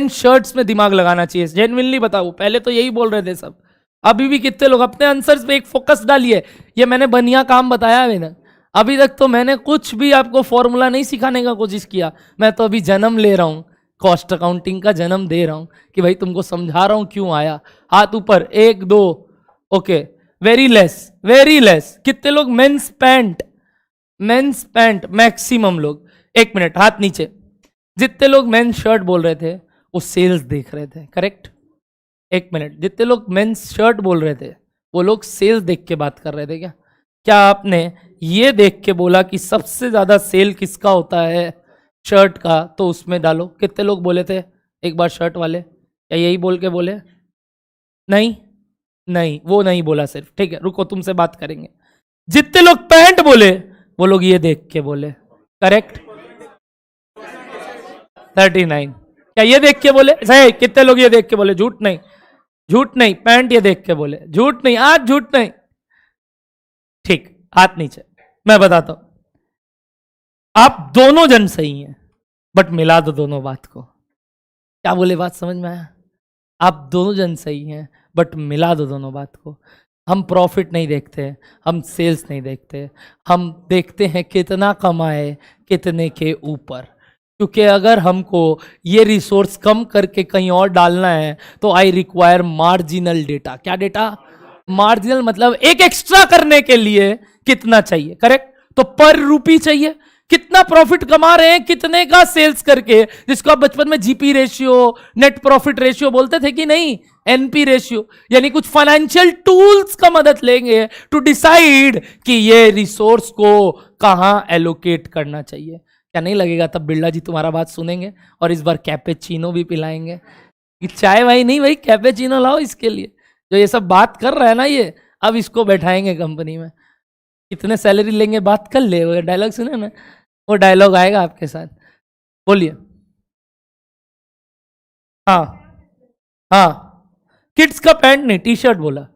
शर्ट्स में दिमाग लगाना चाहिए? जेन्युइनली बताओ. पहले तो यही बोल रहे थे सब, अभी भी कितने लोग अपने आंसर्स पे एक फोकस डालिए. ये मैंने बढ़िया काम बताया है ना. अभी तक तो मैंने कुछ भी आपको फॉर्मूला नहीं सिखाने का कोशिश किया. मैं तो अभी जन्म ले रहा हूं, कॉस्ट अकाउंटिंग का जन्म दे रहा हूं कि भाई तुमको समझा रहा हूं क्यों आया. हाथ ऊपर. 1 2. ओके. Very less. कितने लोग मेंस पैंट? मैक्सिमम लोग. 1 मिनट, हाथ नीचे. जितने लोग मेन शर्ट बोल रहे थे वो सेल्स देख रहे थे. करेक्ट? 1 मिनट. जितने लोग मेन शर्ट बोल रहे थे वो लोग सेल्स देख के बात कर रहे थे. क्या आपने ये देख के बोला कि सबसे ज्यादा सेल किसका होता है? शर्ट का. तो उसमें डालो. कितने लोग बोले थे एक बार शर्ट वाले? क्या यही बोल के बोले? नहीं, वो नहीं बोला सिर्फ. ठीक है, रुको, तुमसे बात करेंगे. जितने लोग पैंट बोले वो लोग ये देख के बोले. करेक्ट? 39. क्या ये देख के बोले? सही. कितने लोग ये देख के बोले? झूठ नहीं. पैंट ये देख के बोले. झूठ नहीं, आज झूठ नहीं. ठीक, हाथ नीचे. मैं बताता हूं. आप दोनों जन सही हैं, बट मिला दो दोनों बात को। क्या बोले, बात समझ में आया? आप दोनों जन सही हैं, बट मिला दो दोनों बात को। हम प्रॉफिट नहीं देखते, हम सेल्स नहीं देखते, हम देखते हैं कितना कमाए कितने के ऊपर। क्योंकि अगर हमको ये रिसोर्स कम करके कहीं और डालना है तो आई रिक्वायर मार्जिनल डेटा। क्या डेटा? मार्जिनल मतलब एक एक्स्ट्रा करने के लिए कितना चाहिए, करेक्ट? तो पर रूपी चाहिए, कितना प्रॉफिट कमा रहे हैं कितने का सेल्स करके, जिसको आप बचपन में GP ratio, net profit ratio बोलते थे कि नहीं, एनपी रेशियो। यानी कुछ फाइनेंशियल टूल्स का मदद लेंगे टू डिसाइड कि ये रिसोर्स को कहां एलोकेट करना चाहिए। क्या नहीं लगेगा तब बिरला जी तुम्हारा बात सुनेंगे और इस बार कैपेचिनो भी पिलाएंगे? कि चाय भाई नहीं भाई, कैपेचिनो लाओ इसके लिए। जो ये सब बात कर रहा है ना ये, अब इसको बैठाएंगे कंपनी में। कितने सैलरी लेंगे बात कर ले, वो डायलॉग सुने ना, वो डायलॉग आएगा आपके साथ। बोलिए। हाँ हाँ, किड्स का पैंट नहीं, टी शर्ट बोला।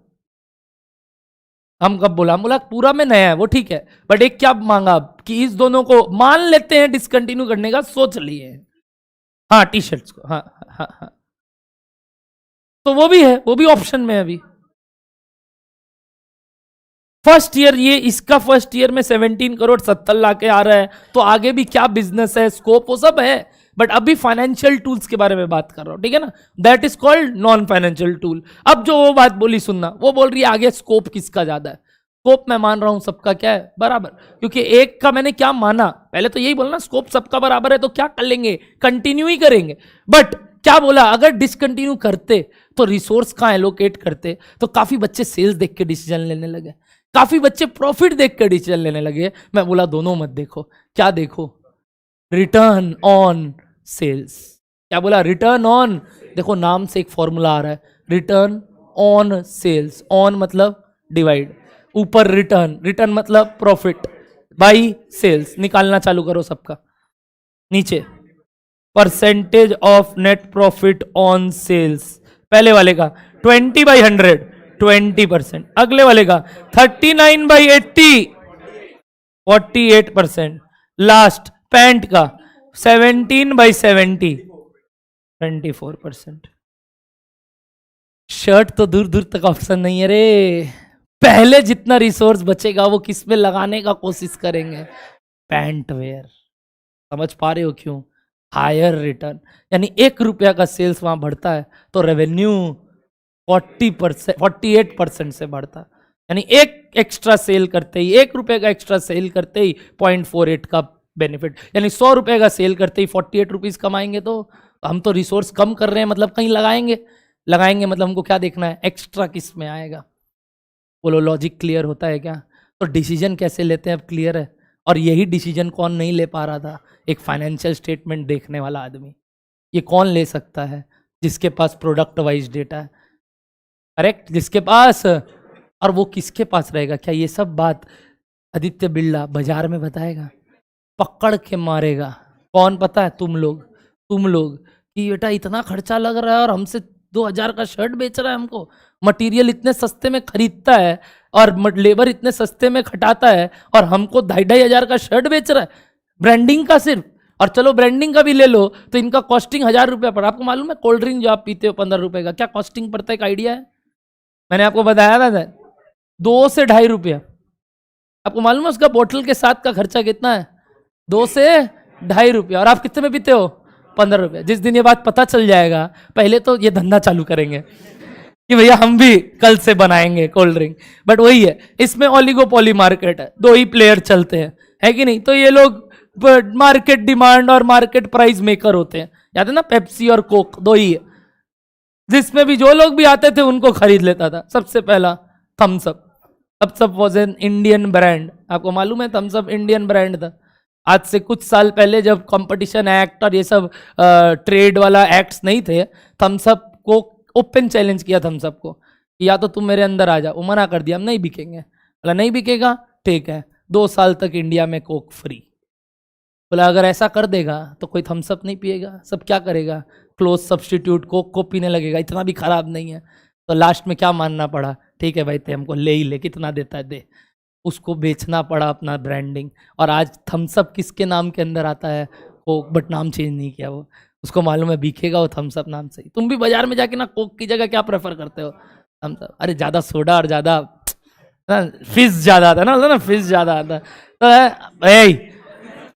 हम कब बोला? हम बोला पूरा में नया है वो, ठीक है, बट एक क्या मांगा कि इस दोनों को मान लेते हैं डिसकंटिन्यू करने का सोच लिए। हाँ, टी शर्ट्स को, हाँ हाँ हाँ, तो वो भी है, वो भी ऑप्शन में है अभी। फर्स्ट ईयर, ये इसका फर्स्ट ईयर में 17 करोड़ 70 लाख के आ रहा है, तो आगे भी क्या बिजनेस है, स्कोप, वो सब है। बट अभी फाइनेंशियल टूल्स के बारे में बात कर रहा हूं, ठीक है ना? That is called non financial tool. अब जो वो बात बोली सुनना, वो बोल रही है आगे स्कोप किसका ज्यादा है। स्कोप मैं मान रहा हूं सबका क्या है, बराबर। क्योंकि एक का मैंने क्या माना, पहले तो यही बोलना स्कोप सबका बराबर है, तो क्या कर लेंगे, कंटिन्यू ही करेंगे। बट क्या बोला, अगर डिसकंटिन्यू करते तो रिसोर्स कहां एलोकेट करते, तो काफी बच्चे सेल्स देख के डिसीजन लेने लगे, काफी बच्चे प्रॉफिट देख कर डिसीजन लेने लगे। मैं बोला दोनों मत देखो, क्या देखो, रिटर्न ऑन सेल्स। क्या बोला? Return on. देखो नाम से एक फॉर्मूला आ रहा है, रिटर्न ऑन सेल्स। ऑन मतलब डिवाइड, ऊपर रिटर्न, रिटर्न मतलब प्रॉफिट, बाई सेल्स। निकालना चालू करो सबका। नीचे percentage of net profit on sales, पहले वाले का 20/100 20%, अगले वाले का 39/80 48%, लास्ट पैंट का 17/70 24%। शर्ट तो दूर दूर तक ऑप्शन नहीं है रे। पहले जितना रिसोर्स बचेगा वो किस में लगाने का कोशिश करेंगे, पैंट वेयर। समझ पा रहे हो क्यों? हायर रिटर्न, यानी 1 रुपया का सेल्स वहां बढ़ता है तो रेवेन्यू 40% 48% से बढ़ता है। यानी एक एक्स्ट्रा सेल करते ही, 1 रुपये का एक्स्ट्रा सेल करते ही 0.48 का बेनिफिट, यानी 100 रुपये का सेल करते ही 48 रुपीज कमाएंगे। तो हम तो रिसोर्स कम कर रहे हैं, मतलब कहीं लगाएंगे, लगाएंगे मतलब हमको क्या देखना है, एक्स्ट्रा किस में आएगा। बोलो लॉजिक क्लियर होता है क्या? तो डिसीजन कैसे लेते हैं अब क्लियर है। और यही डिसीजन कौन नहीं ले पा रहा था? एक फाइनेंशियल स्टेटमेंट देखने वाला आदमी। ये कौन ले सकता है? जिसके पास प्रोडक्ट वाइज डेटा है, करेक्ट, जिसके पास। और वो किसके पास रहेगा? क्या ये सब बात आदित्य बिरला बाजार में बताएगा? पकड़ के मारेगा कौन पता है? तुम लोग कि बेटा इतना खर्चा लग रहा है और हमसे 2000 का शर्ट बेच रहा है, हमको मटेरियल इतने सस्ते में खरीदता है और लेबर इतने सस्ते में खटाता है, और हमको 2,500 का शर्ट बेच रहा है ब्रांडिंग का सिर्फ। और चलो ब्रांडिंग का भी ले लो तो इनका कॉस्टिंग 1000 रुपया पड़ा। आपको मालूम है कोल्ड ड्रिंक जो आप पीते हो 15 रुपए का, क्या कॉस्टिंग पड़ता है, एक आइडिया है? मैंने आपको बताया था 2 से 2.5 रुपया। आपको मालूम है उसका बोतल के साथ का खर्चा कितना है? 2 से 2.5 रुपया। और आप कितने में पीते हो? 15 रुपया। जिस दिन ये बात पता चल जाएगा, पहले तो ये धंधा चालू करेंगे कि भैया हम भी कल से बनाएंगे कोल्ड ड्रिंक। बट वही है, इसमें ओलिगोपोली मार्केट है, 2 ही प्लेयर चलते हैं, है कि नहीं? तो ये लोग मार्केट डिमांड और मार्केट प्राइस मेकर होते हैं। याद है ना, पेप्सी और कोक 2 ही है, जिसमें भी जो लोग भी आते थे उनको खरीद लेता था। सबसे पहला Thums Up. Thums Up was an Indian brand. आपको मालूम है थम्स अप इंडियन ब्रांड था। आज से कुछ साल पहले जब कंपटीशन एक्ट और ये सब ट्रेड वाला एक्ट्स नहीं थे, थम्स अप को ओपन चैलेंज किया थम्स अप को, या तो तुम मेरे अंदर आ जाओ। वो मना कर दिया, हम नहीं बिकेंगे। बोला नहीं बिकेगा, ठीक है, 2 साल तक इंडिया में कोक फ्री। बोला अगर ऐसा कर देगा तो कोई थम्स अप नहीं पिएगा, सब क्या करेगा, क्लोज सब्सटीट्यूट कोक को पीने लगेगा। इतना भी खराब नहीं है। तो लास्ट में क्या मानना पड़ा, ठीक है भाई ते हमको ले ही ले, कितना देता है दे। उसको बेचना पड़ा अपना ब्रांडिंग, और आज थम्स अप किसके नाम के अंदर आता है, कोक, बट नाम चेंज नहीं किया वो, उसको मालूम है बिकेगा वो थम्स अप नाम से ही। तुम भी बाजार में जाके ना कोक की जगह क्या प्रेफर करते हो, थम्स अप। अरे ज़्यादा सोडा और ज़्यादा फिज ज़्यादा आता है ना, फिज ज़्यादा आता है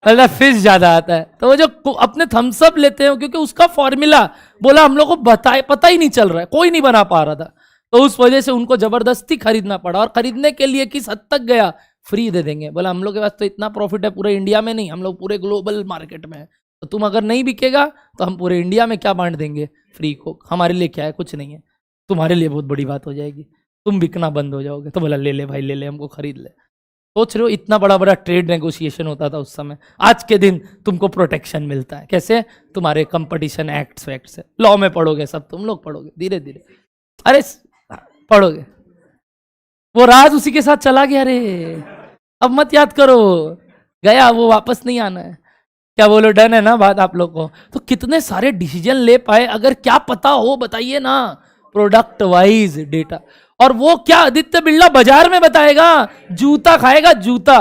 तो फिज ज़्यादा आता है, तो वो जो अपने थम्स अप लेते हैं क्योंकि उसका फॉर्मूला बोला हम लोग को पता ही नहीं चल रहा है, कोई नहीं बना पा रहा था, तो उस वजह से उनको जबरदस्ती खरीदना पड़ा। और खरीदने के लिए किस हद तक गया, फ्री दे देंगे, बोला हम लोग के पास तो इतना प्रॉफिट है पूरे इंडिया में नहीं, हम लोग पूरे ग्लोबल मार्केट में है, तो तुम अगर नहीं बिकेगा तो हम पूरे इंडिया में क्या बांट देंगे, फ्री कोक। हमारे लिए क्या है, कुछ नहीं है, तुम्हारे लिए बहुत बड़ी बात हो जाएगी, तुम बिकना बंद हो जाओगे। तो बोला ले ले भाई ले ले, हमको खरीद ले। सोच रहे हो इतना बड़ा बड़ा ट्रेड नेगोशिएशन होता था उस समय, आज के दिन तुमको प्रोटेक्शन मिलता है कैसे, तुम्हारे कंपटीशन एक्ट्स वैक्ट्स है, लॉ में पढ़ोगे सब, तुम लोग पढ़ोगे धीरे धीरे, अरे पढ़ोगे। वो राज उसी के साथ चला गया रे, अब मत याद करो, गया वो, वापस नहीं आना है। क्या बोलो, डन है ना बात आप लोग को? तो कितने सारे डिसीजन ले पाए, अगर क्या पता हो बताइए ना, प्रोडक्ट वाइज डेटा। और वो क्या आदित्य बिरला बाजार में बताएगा, जूता खाएगा जूता।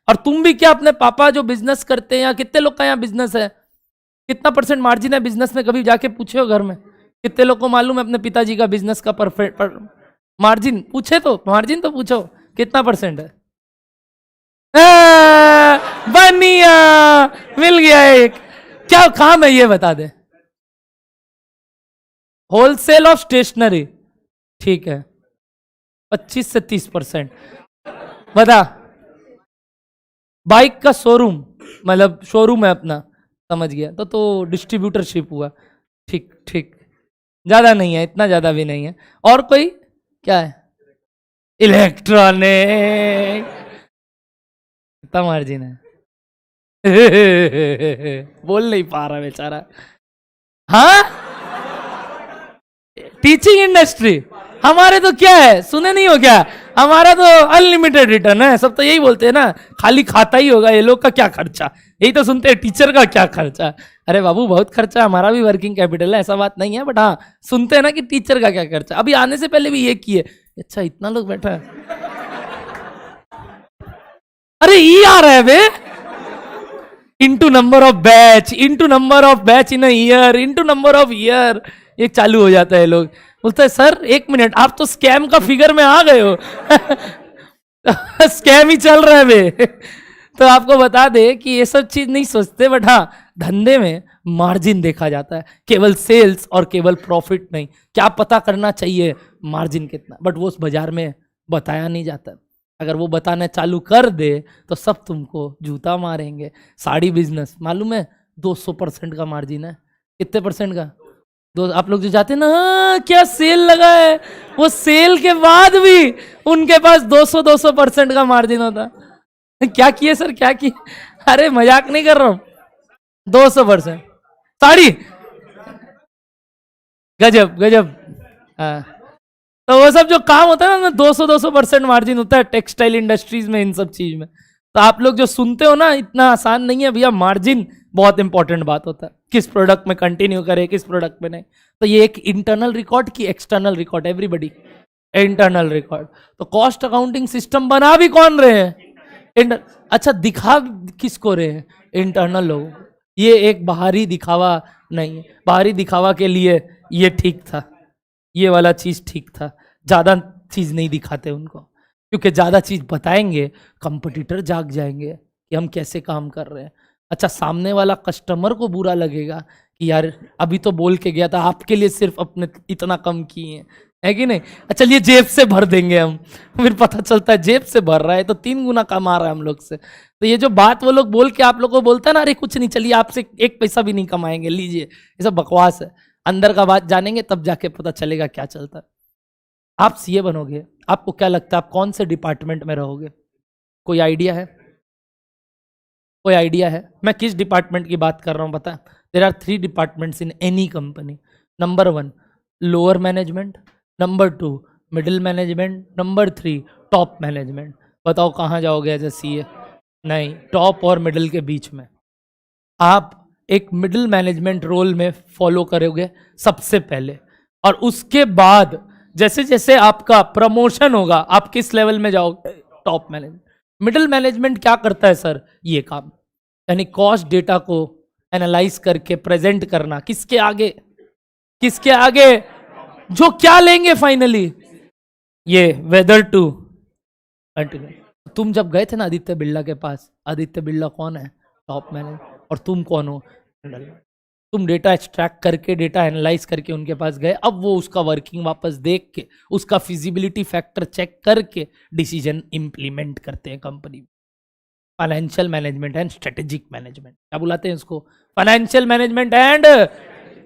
और तुम भी क्या, अपने पापा जो बिजनेस करते हैं, या कितने लोग का यहाँ बिजनेस है, कितना % मार्जिन है बिजनेस में, कभी जाके पूछे हो घर में? कितने लोग को मालूम है अपने पिताजी का बिजनेस का परफेक्ट मार्जिन? पूछे तो मार्जिन तो पूछो कितना % है। बनिया मिल गया एक, क्या काम है ये बता दे। होलसेल ऑफ स्टेशनरी, ठीक है, 25 से 30%। बता, बाइक का शोरूम, मतलब शोरूम है अपना, समझ गया, तो डिस्ट्रीब्यूटरशिप हुआ, ठीक ठीक, ज्यादा नहीं है, इतना ज्यादा भी नहीं है। और कोई क्या है, इलेक्ट्रॉनिक, कितना मार्जिन है? बोल नहीं पा रहा बेचारा। हाँ, टीचिंग इंडस्ट्री, हमारे तो क्या है, सुने नहीं हो क्या, हमारा तो अनलिमिटेड रिटर्न है, सब तो यही बोलते हैं ना, खाली खाता ही होगा ये लोग का क्या खर्चा, यही तो सुनते हैं, टीचर का क्या खर्चा। अरे बाबू बहुत खर्चा, हमारा भी वर्किंग कैपिटल है, ऐसा बात नहीं है, बट हाँ सुनते हैं ना कि टीचर का क्या खर्चा। अभी आने से पहले भी ये किए, अच्छा इतना लोग बैठा है, अरे ई आ रहा है बे, into number of batch, into number of batch in year, into number of year, ये चालू हो जाता है। लोग बोलते हैं सर 1 मिनट, आप तो स्कैम का फिगर में आ गए हो। स्कैम ही चल रहा है बे। तो आपको बता दे कि ये सब चीज नहीं सोचते, बट हाँ धंधे में मार्जिन देखा जाता है, केवल सेल्स और केवल प्रॉफिट नहीं, क्या पता करना चाहिए मार्जिन कितना, बट वो उस बाजार में बताया नहीं जाता। अगर वो बताना चालू कर दे तो सब तुमको जूता मारेंगे। साड़ी बिजनेस मालूम है 200% का मार्जिन है, कितने % का? आप लोग जो जाते हैं ना, क्या सेल लगा है, वो सेल के बाद भी उनके पास 200% का मार्जिन होता। क्या किए सर, क्या किए? अरे मजाक नहीं कर रहा हूं, 200% साड़ी, गजब गजब। हाँ, तो वो सब जो काम होता है ना, 200% मार्जिन होता है टेक्सटाइल इंडस्ट्रीज में, इन सब चीज में। तो आप लोग जो सुनते हो ना, इतना आसान नहीं है भैया, मार्जिन बहुत इंपॉर्टेंट बात होता है, किस प्रोडक्ट में कंटिन्यू करे, किस प्रोडक्ट में नहीं। तो ये एक इंटरनल रिकॉर्ड की external record, everybody internal record. तो कॉस्ट अकाउंटिंग सिस्टम बना भी कौन रहे हैं, अच्छा दिखा किसको रहे हैं, इंटरनल लोगों। ये एक बाहरी दिखावा नहीं है, बाहरी दिखावा के लिए ये ठीक था, ये वाला चीज ठीक था, ज्यादा चीज नहीं दिखाते उनको, क्योंकि ज्यादा चीज बताएंगे कंपटीटर जाग जाएंगे कि हम कैसे काम कर रहे हैं। अच्छा, सामने वाला कस्टमर को बुरा लगेगा कि यार अभी तो बोल के गया था, आपके लिए सिर्फ अपने इतना कम किए हैं, है कि नहीं? अच्छा चलिए जेब से भर देंगे हम, फिर पता चलता है जेब से भर रहा है तो 3 गुना कमा रहा है हम लोग से। तो ये जो बात वो लोग बोल के आप लोग को बोलता है ना, अरे कुछ नहीं चलिए आपसे 1 पैसा भी नहीं कमाएंगे, लीजिए, ये सब बकवास है। अंदर का बात जानेंगे तब जाके पता चलेगा क्या चलता है। आप सीए बनोगे, आपको क्या लगता है आप कौन से डिपार्टमेंट में रहोगे? कोई आइडिया है? कोई आइडिया है मैं किस डिपार्टमेंट की बात कर रहा हूँ? पता है, there are 3 departments in any company. Number 1 lower management, number 2 middle management, number 3 top management. बताओ कहाँ जाओगे एज ए सीए? नहीं, टॉप और मिडिल के बीच में। आप एक मिडिल मैनेजमेंट रोल में फॉलो करोगे सबसे पहले, और उसके बाद जैसे जैसे आपका प्रमोशन होगा आप किस लेवल में जाओगे? Top management. मिडिल मैनेजमेंट क्या करता है सर? ये काम, यानी कॉस्ट डेटा को एनालाइज करके प्रेजेंट करना किसके आगे? किसके आगे? जो क्या लेंगे फाइनली, ये वेदर टू कंटिन्यू। तुम जब गए थे ना आदित्य बिरला के पास, आदित्य बिरला कौन है? Top manager. और तुम कौन हो? तुम डेटा एक्सट्रैक्ट करके, डेटा एनालाइज करके उनके पास गए। अब वो उसका वर्किंग वापस देख के, उसका फिजिबिलिटी फैक्टर चेक करके डिसीजन इंप्लीमेंट करते हैं कंपनी में। Financial management and strategic management, क्या बुलाते हैं उसको? फाइनेंशियल मैनेजमेंट एंड,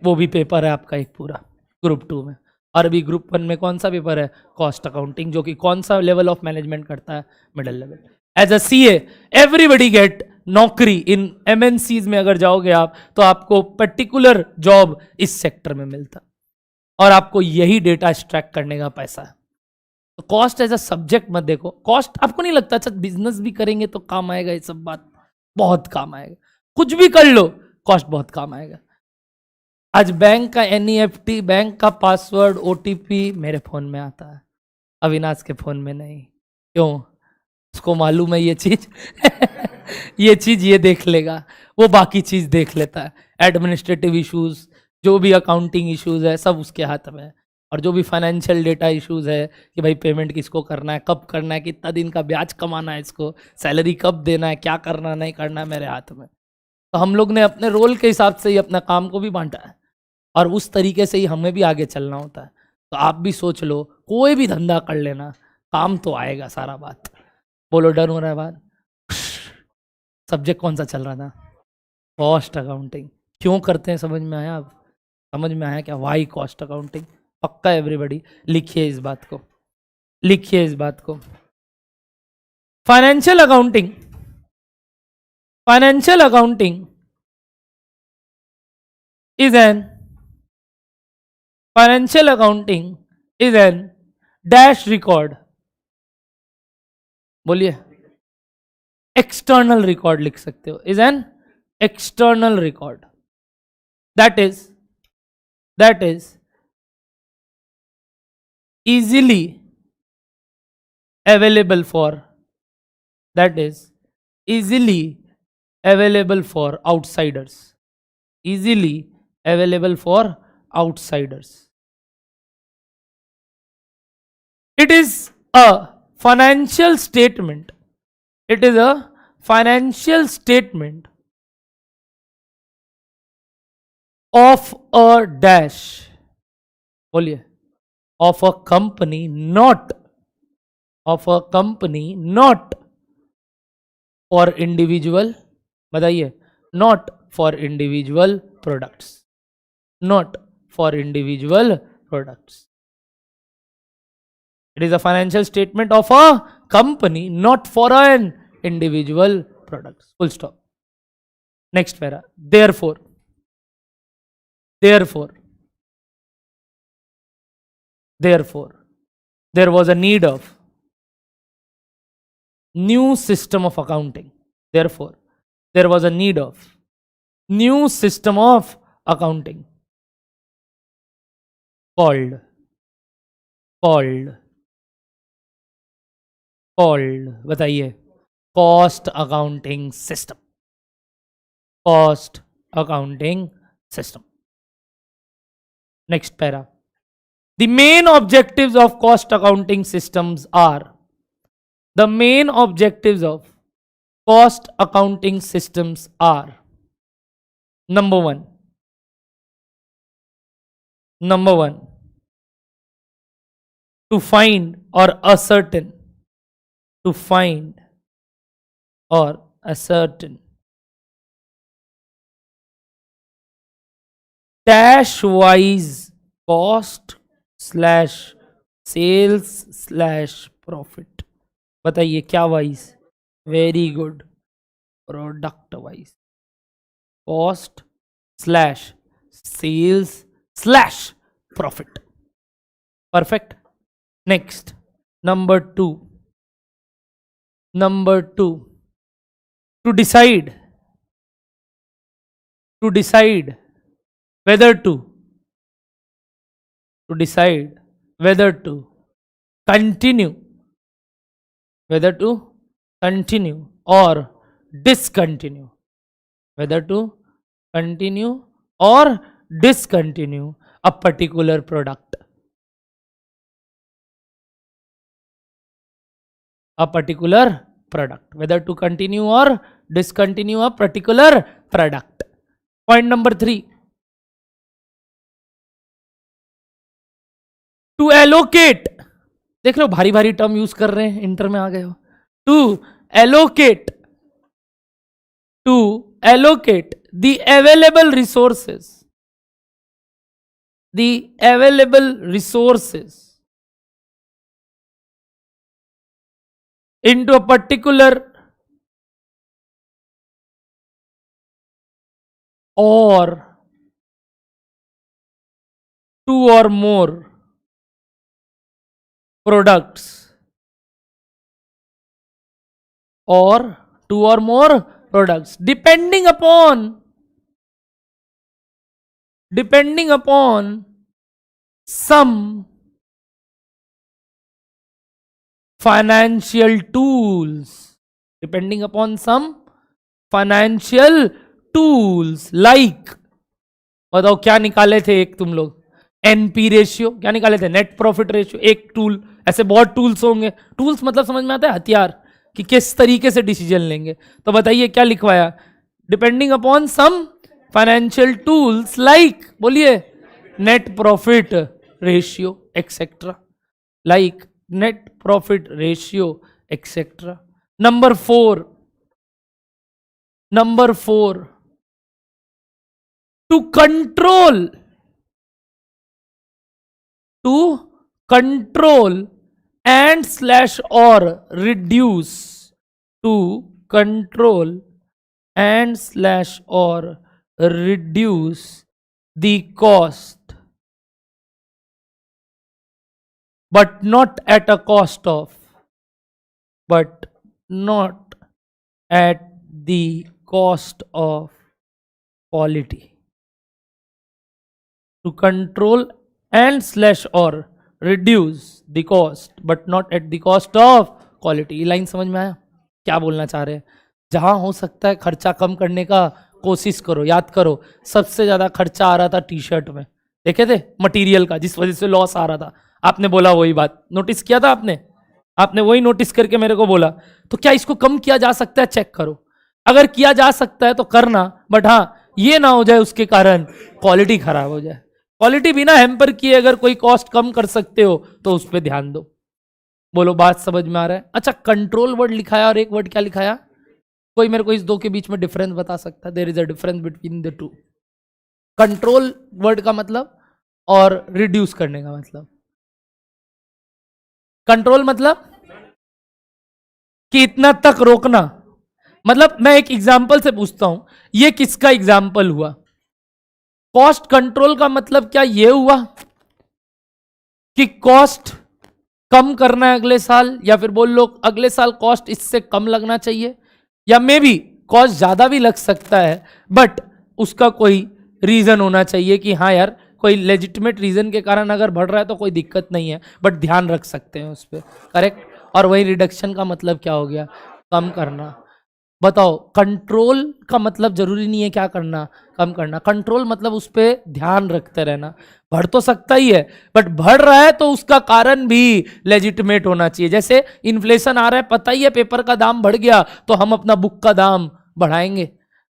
वो भी पेपर है आपका एक पूरा ग्रुप 2 में। और अभी ग्रुप 1 में कौन सा पेपर है? कॉस्ट अकाउंटिंग, जो कि कौन सा लेवल ऑफ मैनेजमेंट करता है? Middle level. As a CA everybody get नौकरी इन एमएनसीज में अगर जाओगे आप, तो आपको पर्टिकुलर जॉब इस सेक्टर में मिलता, और आपको यही डेटा एक्सट्रैक्ट करने का पैसा है। तो कॉस्ट एज अ सब्जेक्ट मत देखो। कॉस्ट आपको नहीं लगता अच्छा बिजनेस भी करेंगे तो काम आएगा? ये सब बात बहुत काम आएगा। कुछ भी कर लो, कॉस्ट बहुत काम आएगा। आज बैंक का एनईएफटी, बैंक का पासवर्ड, ओटीपी मेरे फोन में आता है, अविनाश के फोन में नहीं। क्यों? उसको मालूम है ये चीज ये चीज ये देख लेगा, वो बाकी चीज देख लेता है। एडमिनिस्ट्रेटिव इश्यूज, जो भी अकाउंटिंग इश्यूज है, सब उसके हाथ में है। और जो भी फाइनेंशियल डेटा इश्यूज है कि भाई पेमेंट किसको करना है, कब करना है, कितना दिन का ब्याज कमाना है, इसको सैलरी कब देना है, क्या करना नहीं करना है, मेरे हाथ में। तो हम लोग ने अपने रोल के हिसाब से ही अपना काम को भी बांटा है, और उस तरीके से ही हमें भी आगे चलना होता है। तो आप भी सोच लो, कोई भी धंधा कर लेना, काम तो आएगा सारा बात। बोलो डर हो रहा है बात? सब्जेक्ट कौन सा चल रहा था? Cost accounting. क्यों करते हैं समझ में आया? अब समझ में आया क्या? Why cost accounting? पक्का एवरीबॉडी लिखिए इस बात को, लिखिए इस बात को। Financial accounting, financial accounting is an financial accounting is an dash record, बोलिए, एक्सटर्नल रिकॉर्ड लिख सकते हो, is an external record that is easily available for, that is easily available for outsiders, easily available for outsiders. It is a financial statement, it is a financial statement of a dash, बोलिए, of a company, not of a company, not for individual, बताइए, not for individual products, not for individual products. It is a financial statement of a company, not for an individual products. Full stop. Next para. Therefore, there was a need of new system of accounting. Therefore, there was a need of new system of accounting called बताइए, cost accounting system, cost accounting system. Next para. The main objectives of cost accounting systems are, the main objectives of cost accounting systems are, number one, to find or ascertain, to find or ascertain dash wise cost slash sales slash profit. बताइए क्या wise? Very good, product wise, cost slash sales slash profit. Perfect. Next, number two, to decide whether to continue, whether to continue or discontinue, whether to continue or discontinue a particular product, whether to continue or discontinue a particular product. Point number 3, to allocate, देख लो भारी भारी term use कर रहे हैं, inter में आ गए हो. To allocate the available resources into a particular or two or more products, depending upon some financial tools, like, बताओ क्या निकाले थे एक तुम लोग, एनपी रेशियो, क्या निकाले थे, नेट प्रॉफिट रेशियो, एक टूल. ऐसे बहुत टूल्स होंगे. टूल्स मतलब समझ में आता है हथियार, कि किस तरीके से डिसीजन लेंगे. तो बताइए क्या लिखवाया, depending upon some financial tools like, बोलिए, net profit ratio etcetera, like net profit ratio etcetera. Number 4, to control and slash or reduce, the cost, but not at the cost of quality. To control and slash or reduce the cost but not at the cost of quality. ये line समझ में आया क्या बोलना चाह रहे हैं. जहां हो सकता है खर्चा कम करने का कोशिश करो. याद करो सबसे ज्यादा खर्चा आ रहा था टी शर्ट में, देखे थे, मटेरियल का, जिस वजह से लॉस आ रहा था. आपने बोला वही बात, नोटिस किया था आपने वही नोटिस करके मेरे को बोला. तो क्या इसको कम किया जा सकता है, चेक करो. अगर किया जा सकता है तो करना, बट हाँ ये ना हो जाए उसके कारण क्वालिटी खराब हो जाए. क्वालिटी बिना हैम्पर किए अगर कोई कॉस्ट कम कर सकते हो तो उस पर ध्यान दो. बोलो बात समझ में आ रहा है. अच्छा, कंट्रोल वर्ड लिखाया और एक वर्ड क्या लिखाया, कोई मेरे को इस दो के बीच में डिफरेंस बता सकता है? There is a difference between the two. Control word का मतलब और रिड्यूस करने का मतलब. कंट्रोल मतलब कि इतना तक रोकना. मतलब मैं एक एग्जाम्पल से पूछता हूं, ये किसका एग्जाम्पल हुआ? कॉस्ट कंट्रोल का मतलब क्या ये हुआ कि कॉस्ट कम करना है अगले साल, या फिर बोल लो अगले साल कॉस्ट इससे कम लगना चाहिए, या मे बी कॉस्ट ज्यादा भी लग सकता है बट उसका कोई रीजन होना चाहिए कि हाँ यार कोई लेजिटिमेट रीजन के कारण अगर बढ़ रहा है तो कोई दिक्कत नहीं है, बट ध्यान रख सकते हैं उस पर. करेक्ट. और वही रिडक्शन का मतलब क्या हो गया, कम करना. बताओ, कंट्रोल का मतलब जरूरी नहीं है क्या करना, कम करना. कंट्रोल मतलब उस पर ध्यान रखते रहना. बढ़ तो सकता ही है बट बढ़ रहा है तो उसका कारण भी लेजिटिमेट होना चाहिए. जैसे इन्फ्लेशन आ रहा है, पता ही है पेपर का दाम बढ़ गया तो हम अपना बुक का दाम बढ़ाएंगे,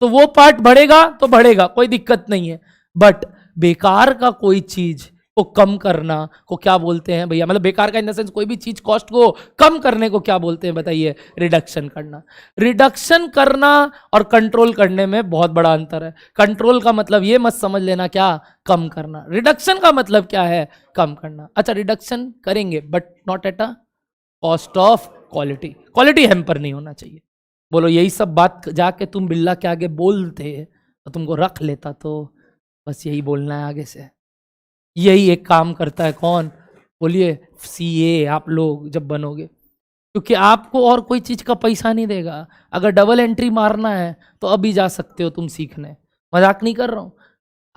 तो वो पार्ट बढ़ेगा तो बढ़ेगा, कोई दिक्कत नहीं है. बट बेकार का कोई चीज को कम करना को क्या बोलते हैं भैया? मतलब बेकार का इन द सेंस कोई भी चीज कॉस्ट को कम करने को क्या बोलते हैं बताइए? रिडक्शन करना. रिडक्शन करना और कंट्रोल करने में बहुत बड़ा अंतर है. कंट्रोल का मतलब ये मत समझ लेना क्या, कम करना. रिडक्शन का मतलब क्या है, कम करना. अच्छा, रिडक्शन करेंगे but not at a cost of quality. Quality hamper नहीं होना चाहिए. बोलो यही सब बात जाके तुम बिल्ला के आगे बोलते तो तुमको रख लेता. तो बस यही बोलना है आगे से. यही एक काम करता है कौन, बोलिए? सीए. आप लोग जब बनोगे, क्योंकि आपको और कोई चीज का पैसा नहीं देगा. अगर डबल एंट्री मारना है तो अभी जा सकते हो तुम सीखने, मजाक नहीं कर रहा हूं.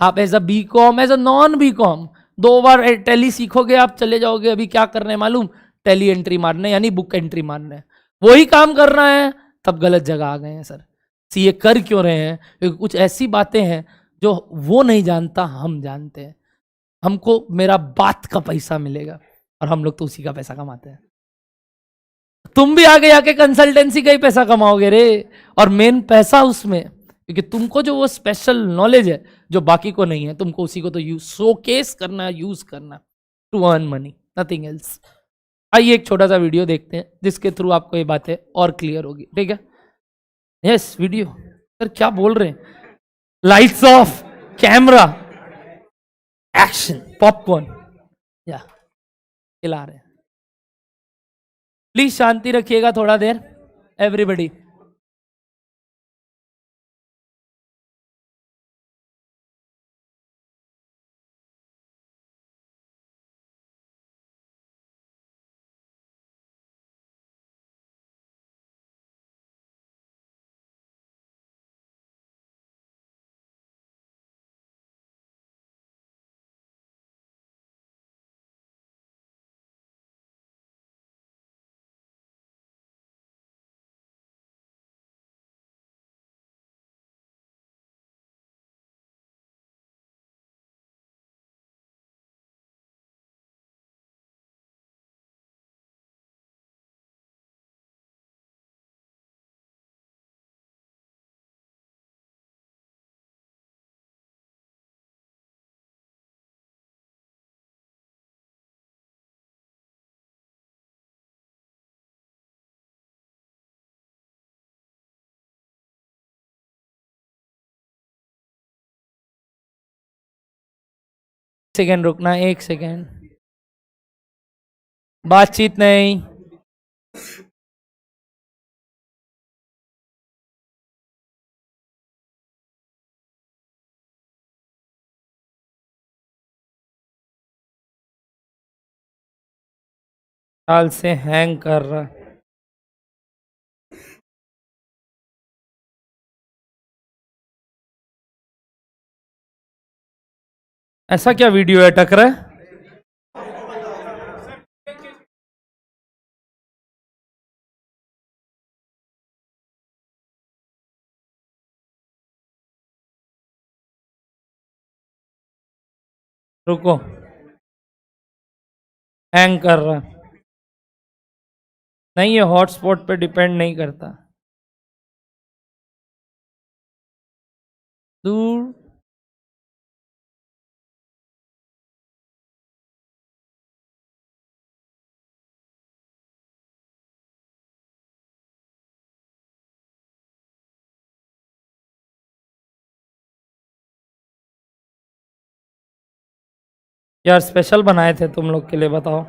आप as a B com, as a non B com 2 बार टैली सीखोगे, आप चले जाओगे. अभी क्या करना है मालूम? टैली एंट्री मारने यानी बुक एंट्री मारने. वही काम करना है, तब गलत जगह आ गए हैं सर। सीए कर क्यों रहे हैं? क्योंकि कुछ ऐसी बातें हैं जो वो नहीं जानता, हम जानते हैं। हमको मेरा बात का पैसा मिलेगा और हम लोग तो उसी का पैसा कमाते हैं। तुम भी आगे आके कंसल्टेंसी का ही पैसा कमाओगे रे, और मेन पैसा उसमें, क्योंकि तुमको जो वो स्पेशल नॉलेज है जो बाकी को नहीं है, तुमको उसी को तो यूज शोकेस करना, यूज करना to earn money, nothing else. आइए एक छोटा सा वीडियो देखते हैं जिसके थ्रू आपको ये बातें और क्लियर होगी, ठीक है? Yes video. सर क्या बोल रहे हैं? Lights off, camera, action, popcorn, या खिला रहे हैं। प्लीज शांति रखिएगा थोड़ा देर एवरीबडी। सेकेंड रुकना, एक सेकेंड, बातचीत नहीं। साल से हैंग कर रहा। ऐसा क्या वीडियो है अटक रहा है? रुको, हैंग कर रहा। नहीं, ये हॉटस्पॉट पे डिपेंड नहीं करता। दूर यार, स्पेशल बनाए थे तुम लोग के लिए, बताओ।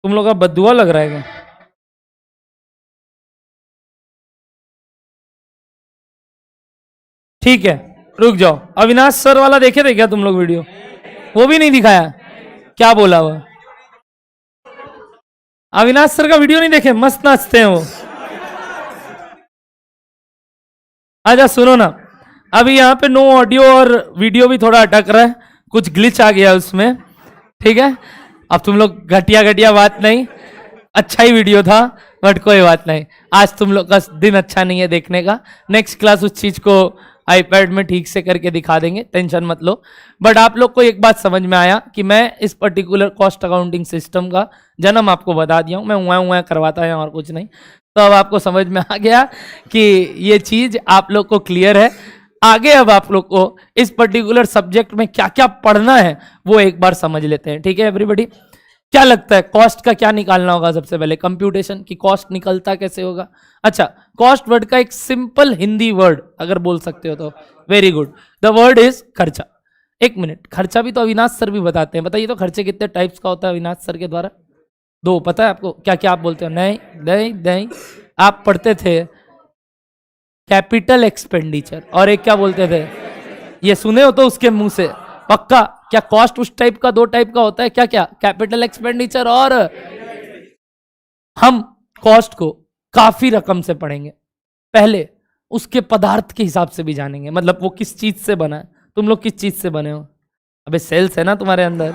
तुम लोग का बद्दुआ लग रहा है क्या? ठीक है, रुक जाओ। अविनाश सर वाला देखे थे क्या तुम लोग वीडियो? वो भी नहीं दिखाया? क्या बोला वो? अविनाश सर का वीडियो नहीं देखे? मस्त नाचते हैं वो। आजा सुनो ना, अभी यहाँ पे नो ऑडियो और वीडियो भी थोड़ा अटक रहा है, कुछ ग्लिच आ गया उसमें, ठीक है? अब तुम लोग घटिया घटिया बात नहीं, अच्छा ही वीडियो था, बट कोई बात नहीं। आज तुम लोग का दिन अच्छा नहीं है देखने का। नेक्स्ट क्लास उस चीज को आईपैड में ठीक से करके दिखा देंगे, टेंशन मत लो। बट आप लोग को एक बात समझ में आया कि मैं इस पर्टिकुलर कॉस्ट अकाउंटिंग सिस्टम का जन्म आपको बता दिया हूँ। मैं हुआ करवाता है और कुछ नहीं। तो अब आपको समझ में आ गया कि ये चीज आप लोग को क्लियर है। आगे अब आप लोग को इस पर्टिकुलर सब्जेक्ट में क्या क्या पढ़ना है वो एक बार समझ लेते हैं, ठीक है एवरीबॉडी? क्या लगता है कॉस्ट का क्या निकालना होगा? सबसे पहले कंप्यूटेशन की कॉस्ट निकलता कैसे होगा? अच्छा, कॉस्ट वर्ड का एक सिंपल हिंदी वर्ड अगर बोल सकते हो तो very good, the word is खर्चा। एक मिनट, खर्चा भी तो अविनाश सर भी बताते हैं। बताइए तो खर्चे कितने टाइप्स का होता है अविनाश सर के द्वारा? दो। पता है आपको क्या क्या आप बोलते हो? नहीं नहीं नहीं, आप पढ़ते थे कैपिटल एक्सपेंडिचर, और एक क्या बोलते थे? ये सुने हो तो उसके मुंह से पक्का? क्या कॉस्ट उस टाइप का, दो टाइप का होता है क्या? क्या कैपिटल एक्सपेंडिचर, और हम कॉस्ट को काफी रकम से पढ़ेंगे। पहले उसके पदार्थ के हिसाब से भी जानेंगे, मतलब वो किस चीज से बना है। तुम लोग किस चीज से बने हो? अबे सेल्स है ना तुम्हारे अंदर,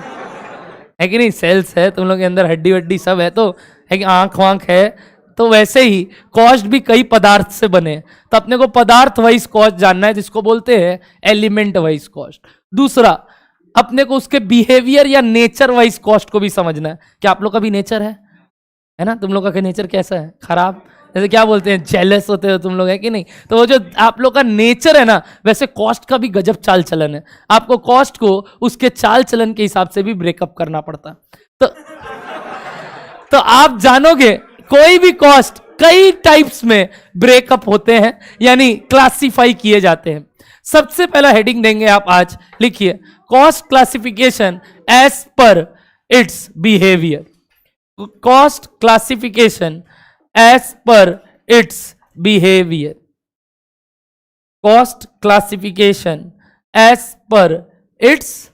है कि नहीं? सेल्स है तुम लोग के अंदर, हड्डी वड्डी सब है तो है कि? आंख वांख है, तो वैसे ही कॉस्ट भी कई पदार्थ से बने हैं, तो अपने को पदार्थ वाइज कॉस्ट जानना है, जिसको बोलते हैं एलिमेंट वाइज कॉस्ट। दूसरा, अपने को उसके बिहेवियर या नेचर वाइज कॉस्ट को भी समझना है। क्या आप लोग का भी नेचर है ना? तुम लोग का नेचर कैसा है? खराब? जैसे क्या बोलते हैं, जेलस होते हो तुम लोग, है कि नहीं? तो वो जो आप लोग का नेचर है ना, वैसे कॉस्ट का भी गजब चाल चलन है। आपको कॉस्ट को उसके चाल चलन के हिसाब से भी ब्रेकअप करना पड़ता है। तो आप जानोगे कोई भी कॉस्ट कई टाइप्स में ब्रेकअप होते हैं, यानी क्लासिफाई किए जाते हैं। सबसे पहला हेडिंग देंगे आप आज, लिखिए cost classification as per its behaviour. Cost classification as per its behaviour. Cost classification as per its,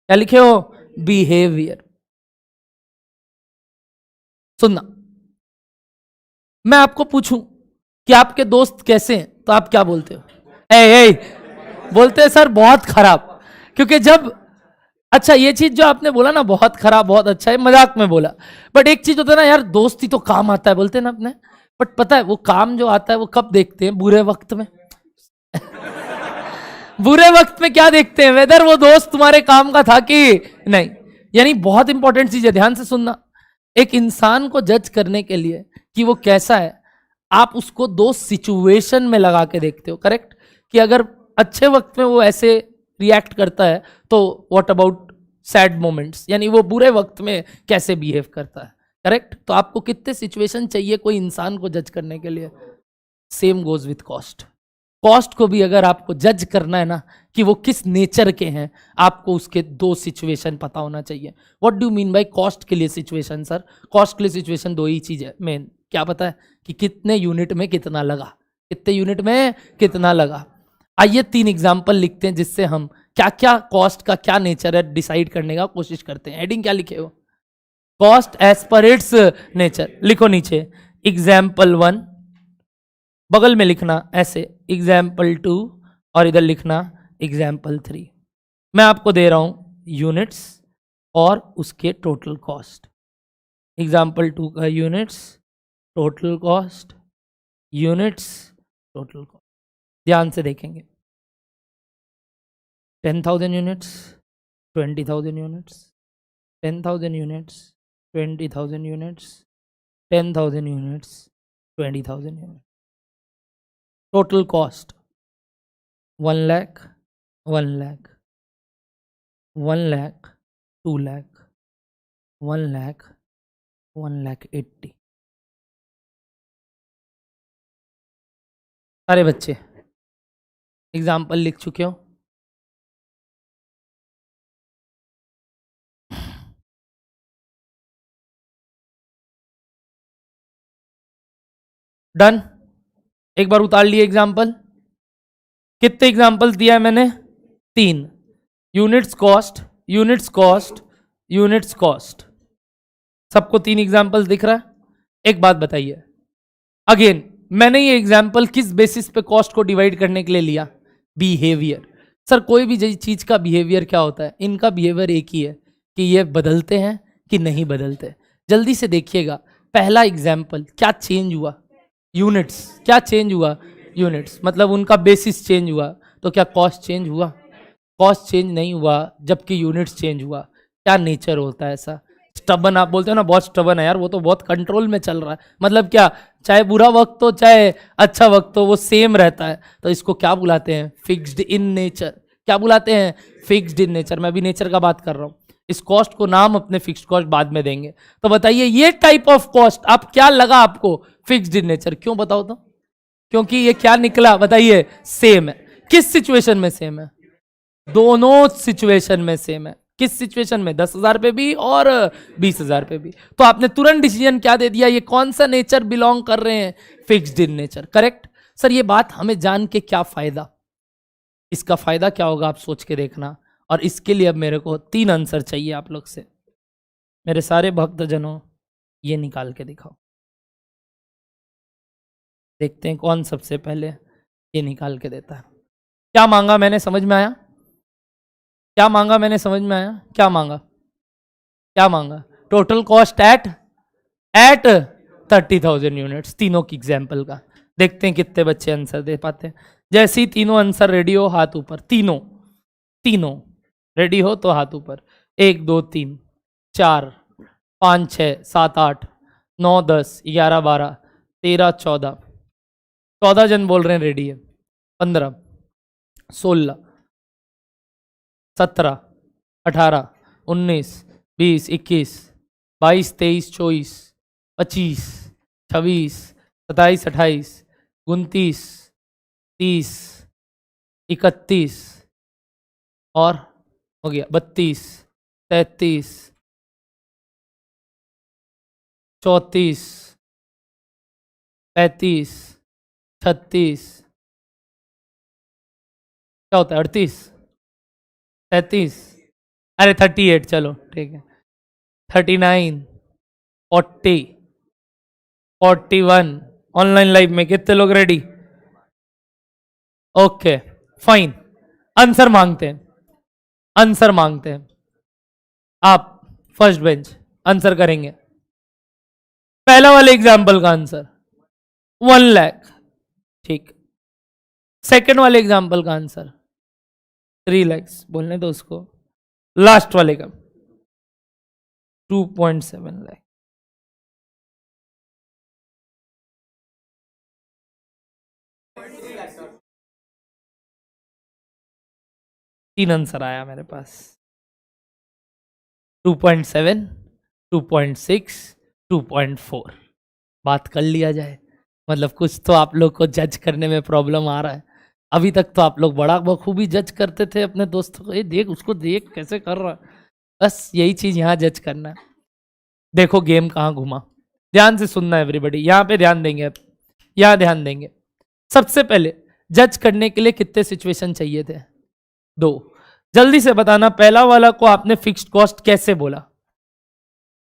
क्या लिखे हो? बिहेवियर। सुनना, मैं आपको पूछूं कि आपके दोस्त कैसे हैं, तो आप क्या बोलते हो? ए बोलते हैं सर बहुत खराब। क्योंकि जब, अच्छा ये चीज जो आपने बोला ना, बहुत खराब बहुत अच्छा है, मजाक में बोला, बट एक चीज होता है ना यार, दोस्ती तो काम आता है, बोलते हैं ना अपने, बट पता है वो काम जो आता है वो कब देखते हैं? बुरे वक्त में। बुरे वक्त में क्या देखते हैं? वेदर वो दोस्त तुम्हारे काम का था कि नहीं। यानी बहुत इंपॉर्टेंट चीज है, ध्यान से सुनना। एक इंसान को जज करने के लिए कि वो कैसा है, आप उसको दो सिचुएशन में लगा के देखते हो, करेक्ट? कि अगर अच्छे वक्त में वो ऐसे रिएक्ट करता है, तो व्हाट अबाउट सैड मोमेंट्स, यानी वो बुरे वक्त में कैसे बिहेव करता है, करेक्ट? तो आपको कितने सिचुएशन चाहिए कोई इंसान को जज करने के लिए? Same goes with cost. Cost को भी अगर आपको जज करना है ना कि वो किस नेचर के हैं, आपको उसके दो सिचुएशन पता होना चाहिए। What do mean by cost के लिए सिचुएशन? सर कॉस्ट के लिए सिचुएशन दो ही चीज है मेन। क्या पता है? कि कितने यूनिट में कितना लगा, कितने यूनिट में कितना लगा। आइए 3 एग्जाम्पल लिखते हैं, जिससे हम क्या क्या कॉस्ट का क्या नेचर है डिसाइड करने का कोशिश करते हैं। हेडिंग क्या लिखे हो? Cost as per its nature. लिखो नीचे एग्जाम्पल 1, बगल में लिखना ऐसे एग्जाम्पल 2, और इधर लिखना एग्जाम्पल 3। मैं आपको दे रहा हूं यूनिट्स और उसके टोटल कॉस्ट। एग्जाम्पल 2 का units, total cost, units, total cost. ध्यान से देखेंगे। 10,000 units, 20,000 units, 10,000 units, 20,000 units, 10,000 units, 20,000 units. Total cost 1 lakh, 1 lakh, 1 lakh, 2 lakh, 1 lakh, 1,80,000। सारे बच्चे एग्जाम्पल लिख चुके हो? डन? एक बार उतार लिए एग्जाम्पल। कितने एग्जाम्पल दिया है मैंने? 3। Units cost, units cost, units cost. सबको 3 एग्जाम्पल दिख रहा है? एक बात बताइए, अगेन मैंने ये एग्जाम्पल किस बेसिस पे कॉस्ट को डिवाइड करने के लिए लिया? बिहेवियर। सर कोई भी चीज का बिहेवियर क्या होता है? इनका बिहेवियर एक ही है कि ये बदलते हैं कि नहीं बदलते। जल्दी से देखिएगा, पहला एग्जाम्पल क्या चेंज हुआ? यूनिट्स। क्या चेंज हुआ? यूनिट्स। मतलब उनका बेसिस चेंज हुआ, तो क्या कॉस्ट चेंज हुआ? कॉस्ट चेंज नहीं हुआ, जबकि यूनिट्स चेंज हुआ। क्या नेचर होता है ऐसा? स्टबन, आप बोलते हो ना बहुत स्टबन है यार, वो तो बहुत कंट्रोल में चल रहा है। मतलब क्या, चाहे बुरा वक्त हो चाहे अच्छा वक्त हो, वो सेम रहता है। तो इसको क्या बुलाते हैं? Fixed in nature. क्या बुलाते हैं? Fixed in nature. मैं भी नेचर का बात कर रहा हूँ। इस कॉस्ट को नाम अपने फिक्स्ड कॉस्ट बाद में देंगे। तो बताइए ये टाइप ऑफ कॉस्ट आप क्या लगा आपको? Fixed in nature. क्यों बताओ तो? क्योंकि ये क्या निकला बताइए? सेम है। किस सिचुएशन में सेम है? दोनों सिचुएशन में सेम है। किस सिचुएशन में? 10,000 पे भी और 20,000 पे भी। तो आपने तुरंत डिसीजन क्या दे दिया? ये कौन सा नेचर बिलोंग कर रहे हैं? Fixed in nature. Correct? Sir ये बात हमें जान के क्या फायदा? इसका फायदा क्या होगा आप सोच के देखना। और इसके लिए अब मेरे को 3 आंसर चाहिए आप लोग से। मेरे सारे भक्तजनों ये निकाल के दिखाओ। देखते हैं कौन सबसे पहले ये निकाल के देता है। क्या मांगा मैंने, समझ में आया? क्या मांगा मैंने, समझ में आया? क्या मांगा? क्या मांगा? टोटल कॉस्ट एट 30,000 यूनिट्स, तीनों की एग्जाम्पल का। देखते हैं कितने बच्चे आंसर दे पाते हैं। जैसे ही तीनों आंसर रेडी हो, हाथ ऊपर। तीनों तीनों रेडी हो तो हाथ ऊपर। 1 2 3 4 5 6 7 8 9 10 11 12 13 14 14 जन बोल रहे हैं रेडी है। 15 16 17 18 19 20 21 22 23 24 25 26 27 28 29 30 31 और हो गया 32 33 34 35 36 क्या होता है 38 37 अरे 38 चलो ठीक है 39 40 41 ऑनलाइन लाइव में कितने लोग रेडी? Okay fine. आंसर मांगते हैं, आंसर मांगते हैं। आप फर्स्ट बेंच आंसर करेंगे। पहला वाले एग्जाम्पल का आंसर 1 लाख, ठीक। सेकंड वाले एग्जाम्पल का आंसर 3 लाख, बोलने दो उसको। लास्ट वाले का 2.7 लाख। तीन आंसर आया मेरे पास, 2.7, 2.6, 2.4। बात कर लिया जाए, मतलब कुछ तो आप लोग को जज करने में प्रॉब्लम आ रहा है। अभी तक तो आप लोग बड़ा बखूबी जज करते थे अपने दोस्तों को, ये देख उसको देख कैसे कर रहा है। बस यही चीज यहाँ जज करना है। देखो गेम कहाँ घुमा, ध्यान से सुनना है एवरीबॉडी, यहाँ पे ध्यान देंगे। अब यहाँ ध्यान देंगे। सबसे पहले जज करने के लिए कितने सिचुएशन चाहिए थे? 2। जल्दी से बताना, पहला वाला को आपने फिक्स्ड कॉस्ट कैसे बोला?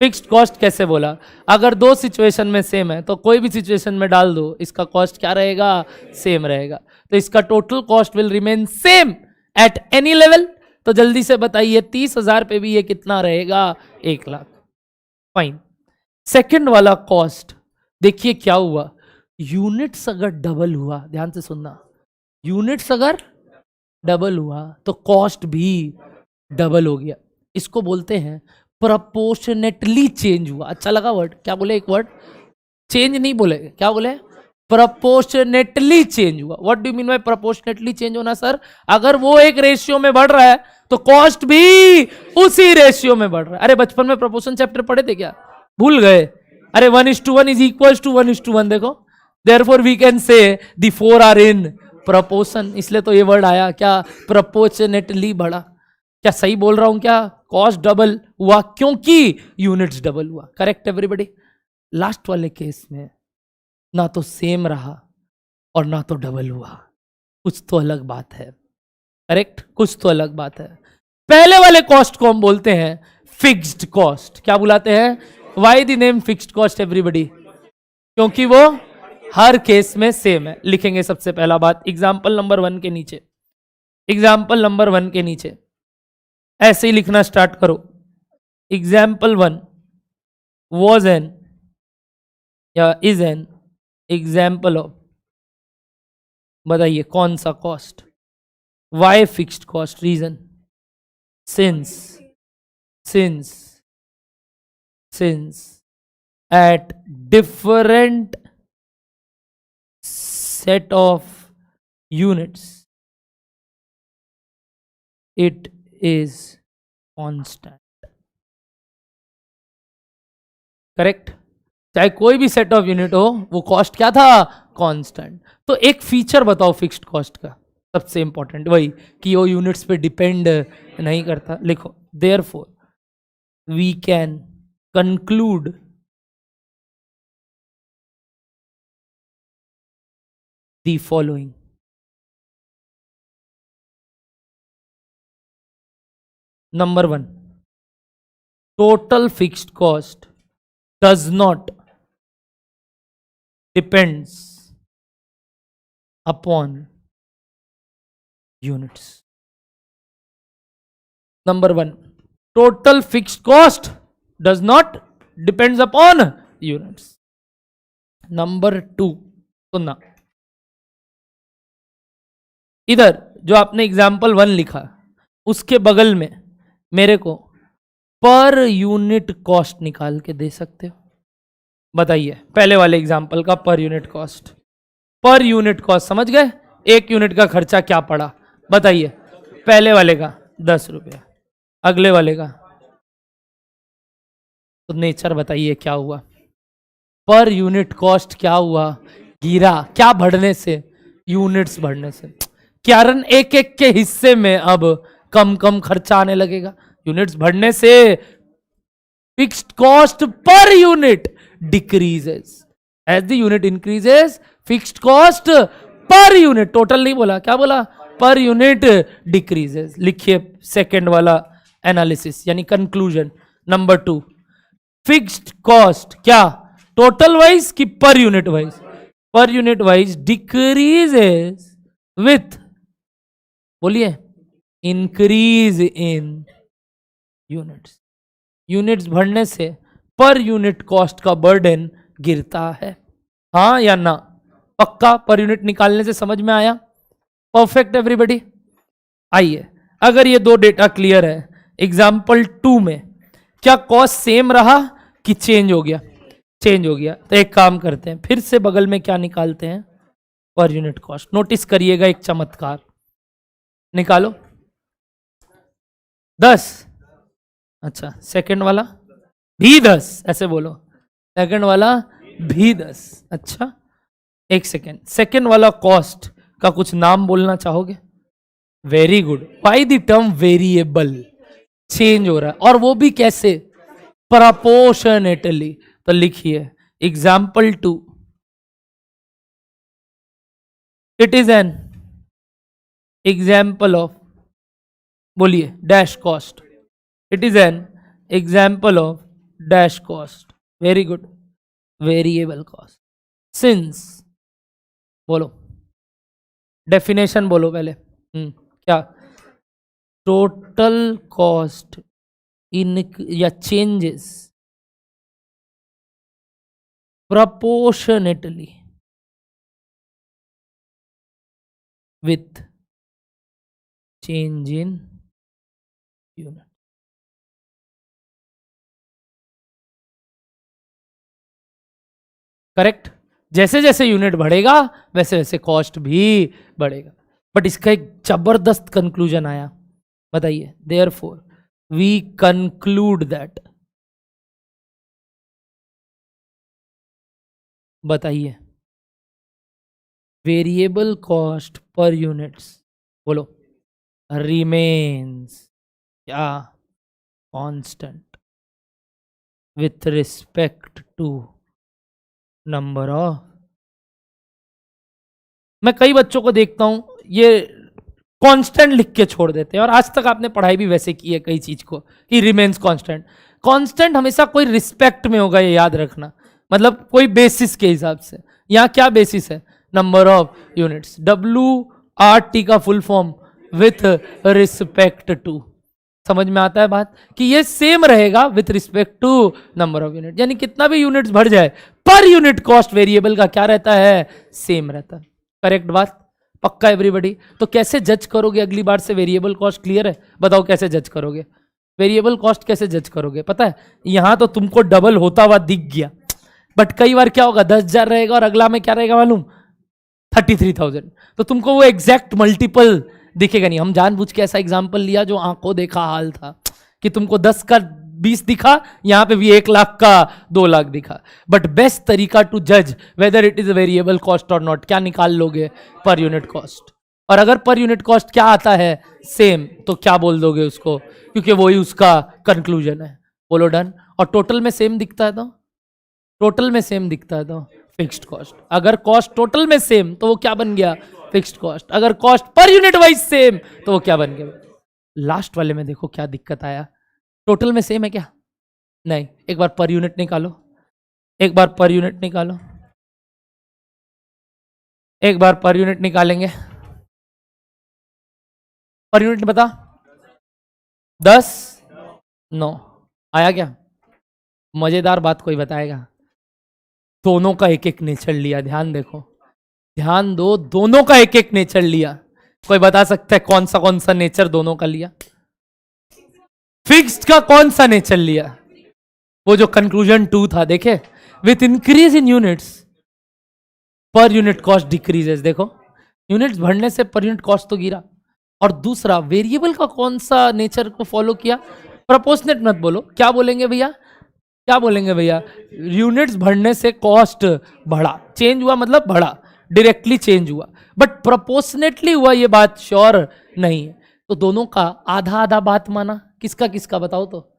फिक्स्ड कॉस्ट कैसे बोला? अगर 2 सिचुएशन में सेम है तो कोई भी सिचुएशन में डाल दो, इसका कॉस्ट क्या रहेगा? सेम रहेगा। तो इसका total cost will remain same at any level. तो जल्दी से बताइए 30,000 पे भी ये कितना रहेगा? 1 लाख। फाइन। सेकंड वाला कॉस्ट देखिए क्या हुआ, यूनिट्स अगर डबल हुआ, ध्यान से सुनना, यूनिट्स अगर डबल हुआ तो कॉस्ट भी डबल हो गया। इसको बोलते हैं प्रोपोर्शनेटली चेंज हुआ। अच्छा लगा वर्ड? क्या बोले? एक वर्ड चेंज नहीं बोले, क्या बोले? प्रोपोर्शनेटली चेंज हुआ। What do you mean by proportionately change होना सर? अगर वो एक रेशियो में बढ़ रहा है तो कॉस्ट भी उसी रेशियो में बढ़ रहा है। अरे बचपन में प्रोपोर्शन चैप्टर पढ़े थे क्या? भूल गए? अरे 1:1 इज इक्वल टू 1:1। देखो, therefore we can say the 4 are in proportion, इसलिए तो ये वर्ड आया। क्या? प्रोपोर्शनेटली बढ़ा। क्या सही बोल रहा हूं क्या? कॉस्ट डबल हुआ क्योंकि यूनिट्स डबल हुआ। Correct everybody? लास्ट वाले केस में ना तो सेम रहा और ना तो डबल हुआ, कुछ तो अलग बात है। करेक्ट? कुछ तो अलग बात है। पहले वाले कॉस्ट को हम बोलते हैं फिक्स्ड कॉस्ट। क्या बुलाते हैं? Why the name fixed cost everybody? क्योंकि वो हर केस में सेम है। लिखेंगे सबसे पहला बात एग्जाम्पल नंबर 1 के नीचे। एग्जाम्पल नंबर 1 के नीचे ऐसे ही लिखना स्टार्ट करो। एग्जाम्पल 1 वॉज एन या इज एन एग्जाम्पल ऑफ, बताइए कौन सा cost? Why fixed cost? Reason since at different set of units it is constant. Correct? चाहे कोई भी सेट ऑफ यूनिट हो, वो कॉस्ट क्या था? कांस्टेंट। तो एक फीचर बताओ फिक्स्ड कॉस्ट का, सबसे इंपॉर्टेंट वही कि वो यूनिट्स पे डिपेंड नहीं करता। लिखो, therefore we can conclude the following. Number 1, total fixed cost does not depends upon units. Number 1, total fixed cost does not depends upon units. Number 2 सुनना, इधर जो आपने एग्जाम्पल 1 लिखा उसके बगल में मेरे को पर यूनिट कॉस्ट निकाल के दे सकते हो? बताइए, पहले वाले एग्जाम्पल का per unit cost, per unit cost समझ गए? 1 यूनिट का खर्चा क्या पड़ा बताइए? पहले वाले का 10 रुपया, अगले वाले का तो नेचर बताइए क्या हुआ? पर यूनिट कॉस्ट क्या हुआ? गिरा। क्या बढ़ने से? यूनिट्स बढ़ने से। कारण एक एक के हिस्से में अब कम कम खर्चा आने लगेगा। यूनिट्स बढ़ने से fixed cost per unit decreases, as the unit increases fixed cost per unit, total नहीं बोला, क्या बोला? Per unit decreases. लिखिए सेकंड वाला एनालिसिस यानी कंक्लूजन नंबर 2, फिक्स्ड कॉस्ट क्या टोटल वाइज कि per unit wise? Per unit wise decreases with, बोलिए, इंक्रीज इन यूनिट्स। यूनिट्स बढ़ने से पर यूनिट कॉस्ट का बर्डन गिरता है, हाँ या ना? पक्का पर यूनिट निकालने से समझ में आया? Perfect everybody. आइए, अगर ये दो डेटा क्लियर है, एग्जाम्पल 2 में क्या कॉस्ट सेम रहा कि चेंज हो गया? चेंज हो गया। तो एक काम करते हैं, फिर से बगल में क्या निकालते हैं? Per unit cost. नोटिस करिएगा एक चमत्कार, निकालो 10, अच्छा सेकंड वाला भी 10, ऐसे बोलो, सेकंड वाला भी 10, अच्छा एक सेकंड, सेकंड वाला कॉस्ट का कुछ नाम बोलना चाहोगे? Very good, by the term variable, change हो रहा है, और वो भी कैसे? प्रोपोर्शनेटली। तो लिखिए example 2, it is an example of, बोलिए, dash cost. It is an example of dash cost, very good, variable cost. Since, बोलो डेफिनेशन बोलो पहले, क्या? टोटल कॉस्ट इन या changes proportionately with change in unit. Correct? जैसे जैसे unit बढ़ेगा वैसे वैसे कॉस्ट भी बढ़ेगा। बट इसका एक जबरदस्त कंक्लूजन आया, बताइए। देयरफॉर वी कंक्लूड दैट, बताइए, वेरिएबल कॉस्ट पर यूनिट्स, बोलो, रिमेन्स क्या? Constant with respect to number of. मैं कई बच्चों को देखता हूं ये कांस्टेंट लिख के छोड़ देते हैं, और आज तक आपने पढ़ाई भी वैसे की है कई चीज को कि रिमेन्स कांस्टेंट। कांस्टेंट हमेशा कोई रिस्पेक्ट में होगा, ये याद रखना, मतलब कोई बेसिस के हिसाब से। यहां क्या बेसिस है? नंबर ऑफ यूनिट्स, WRT का full form with respect to. समझ में आता है बात? कि ये सेम रहेगा with respect to number of unit, यानी कितना भी यूनिट्स बढ़ जाए पर यूनिट कॉस्ट वेरिएबल का क्या रहता है? सेम रहता है। करेक्ट बात? पक्का एवरीबॉडी? तो कैसे जज करोगे अगली बार से वेरिएबल कॉस्ट? क्लियर है? बताओ कैसे जज करोगे वेरिएबल कॉस्ट? कैसे जज करोगे? पता है, यहां तो तुमको डबल होता हुआ दिख गया, बट कई बार क्या होगा, 10,000 रहेगा और अगला में क्या रहेगा मालूम? 33,000। तो तुमको वो एग्जैक्ट मल्टीपल दिखेगा नहीं। हम जानबूझ के ऐसा एग्जाम्पल लिया जो आंखों देखा हाल था, कि तुमको 10 का 20 दिखा, यहां पे भी 1 लाख का 2 लाख दिखा। बट बेस्ट तरीका टू जज whether it is variable cost और नॉट, क्या निकाल लोगे? Per unit cost. और अगर पर यूनिट कॉस्ट क्या आता है? सेम, तो क्या बोल दोगे उसको? क्योंकि वही उसका कंक्लूजन है। बोलो डन। और टोटल में सेम दिखता है तो, टोटल में सेम दिखता है तो फिक्स्ड कॉस्ट। अगर कॉस्ट टोटल में सेम तो वो क्या बन गया? Fixed cost. अगर cost per unit wise same तो वो क्या बन गया? लास्ट वाले में देखो क्या दिक्कत आया, टोटल में सेम है क्या? नहीं। एक बार पर यूनिट निकालो, एक बार पर यूनिट निकालो, एक बार पर यूनिट निकालेंगे। पर यूनिट बता, 10, 9 आया क्या? मजेदार बात कोई बताएगा? दोनों का एक एक नेचर लिया, ध्यान देखो, ध्यान दो, दोनों का एक एक नेचर लिया। कोई बता सकता है कौन सा नेचर दोनों का लिया? फिक्स्ड का कौन सा नेचर लिया? वो जो कंक्लूजन 2 था, देखे, with increase in units per unit cost decreases. देखो, यूनिट्स बढ़ने से पर यूनिट कॉस्ट तो गिरा। और दूसरा, वेरिएबल का कौन सा नेचर को फॉलो किया? प्रोपोर्शनेट मत बोलो, क्या बोलेंगे भैया? क्या बोलेंगे भैया? यूनिट्स बढ़ने से कॉस्ट बढ़ा, चेंज हुआ मतलब बढ़ा, डायरेक्टली चेंज हुआ, बट प्रोपोर्शनेटली हुआ ये बात श्योर नहीं है। तो दोनों का आधा आधा बात माना। किसका किसका बताओ तो?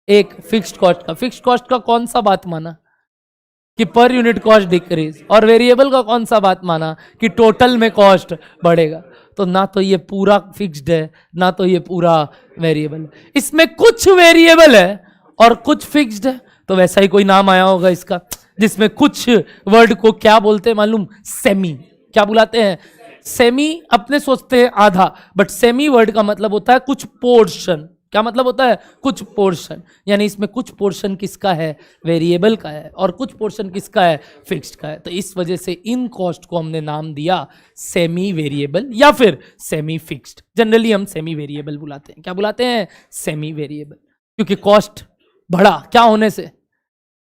एक फिक्स्ड कॉस्ट का, फिक्स्ड कॉस्ट का कौन सा बात माना कि पर यूनिट कॉस्ट डिक्रीज, और वेरिएबल का कौन सा बात माना कि टोटल में कॉस्ट बढ़ेगा। तो ना तो ये पूरा फिक्स्ड है, ना तो ये पूरा वेरिएबल है, इसमें कुछ वेरिएबल है और कुछ फिक्स्ड है। तो वैसा ही कोई नाम आया होगा इसका, जिसमें कुछ वर्ड को क्या बोलते हैं मालूम? सेमी। क्या बुलाते हैं? सेमी। अपने सोचते हैं आधा, बट सेमी वर्ड का मतलब होता है कुछ पोर्शन। क्या मतलब होता है? कुछ पोर्शन। यानी इसमें कुछ पोर्शन किसका है? वेरिएबल का है, और कुछ पोर्शन किसका है? फिक्स्ड का है। तो इस वजह से इन कॉस्ट को हमने नाम दिया सेमी वेरिएबल या फिर सेमी फिक्स्ड। जनरली हम सेमी वेरिएबल बुलाते हैं। क्या बुलाते हैं? Semi variable. क्योंकि कॉस्ट बढ़ा, क्या होने से?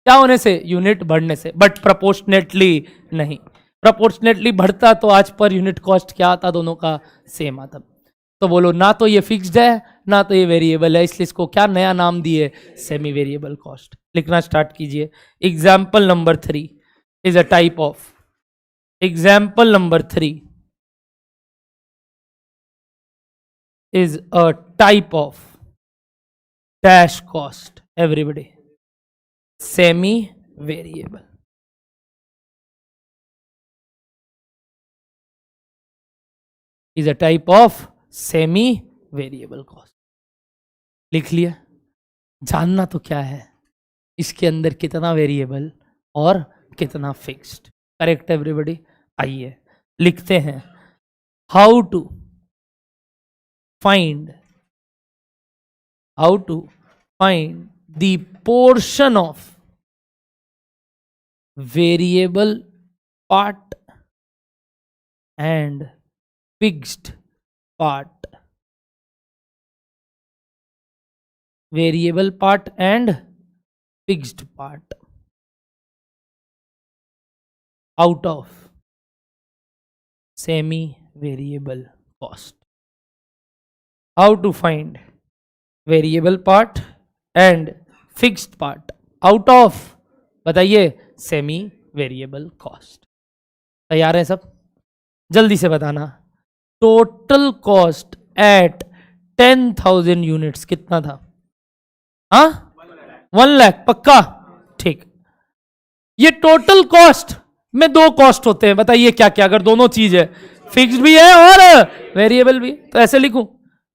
क्या होने से? यूनिट बढ़ने से, बट प्रोपोर्शनेटली नहीं। प्रोपोर्शनेटली बढ़ता तो आज पर यूनिट कॉस्ट क्या आता? दोनों का सेम आता। तो बोलो, ना तो ये फिक्स्ड है ना तो ये वेरिएबल है, इसलिए इसको क्या नया नाम दिए? Semi variable cost. लिखना स्टार्ट कीजिए। Example number 3 is a type of, example number 3 is a type of dash cost. Everybody, semi variable is a type of semi variable cost. लिख लिया? जानना तो क्या है, इसके अंदर कितना वेरिएबल और कितना फिक्स्ड। Correct everybody? आइए लिखते हैं। How to find the portion of variable part and fixed part, variable part and fixed part out of semi variable cost. How to find variable part and fixed part out of, बताइए, semi variable cost. तैयार है सब? जल्दी से बताना। Total cost at 10,000 units कितना था? हाँ, 1 लाख। पक्का? ठीक। ये टोटल कॉस्ट में 2 कॉस्ट होते हैं, बताइए क्या क्या? अगर दोनों चीज है, फिक्स्ड भी है और वेरिएबल भी, तो ऐसे लिखूं,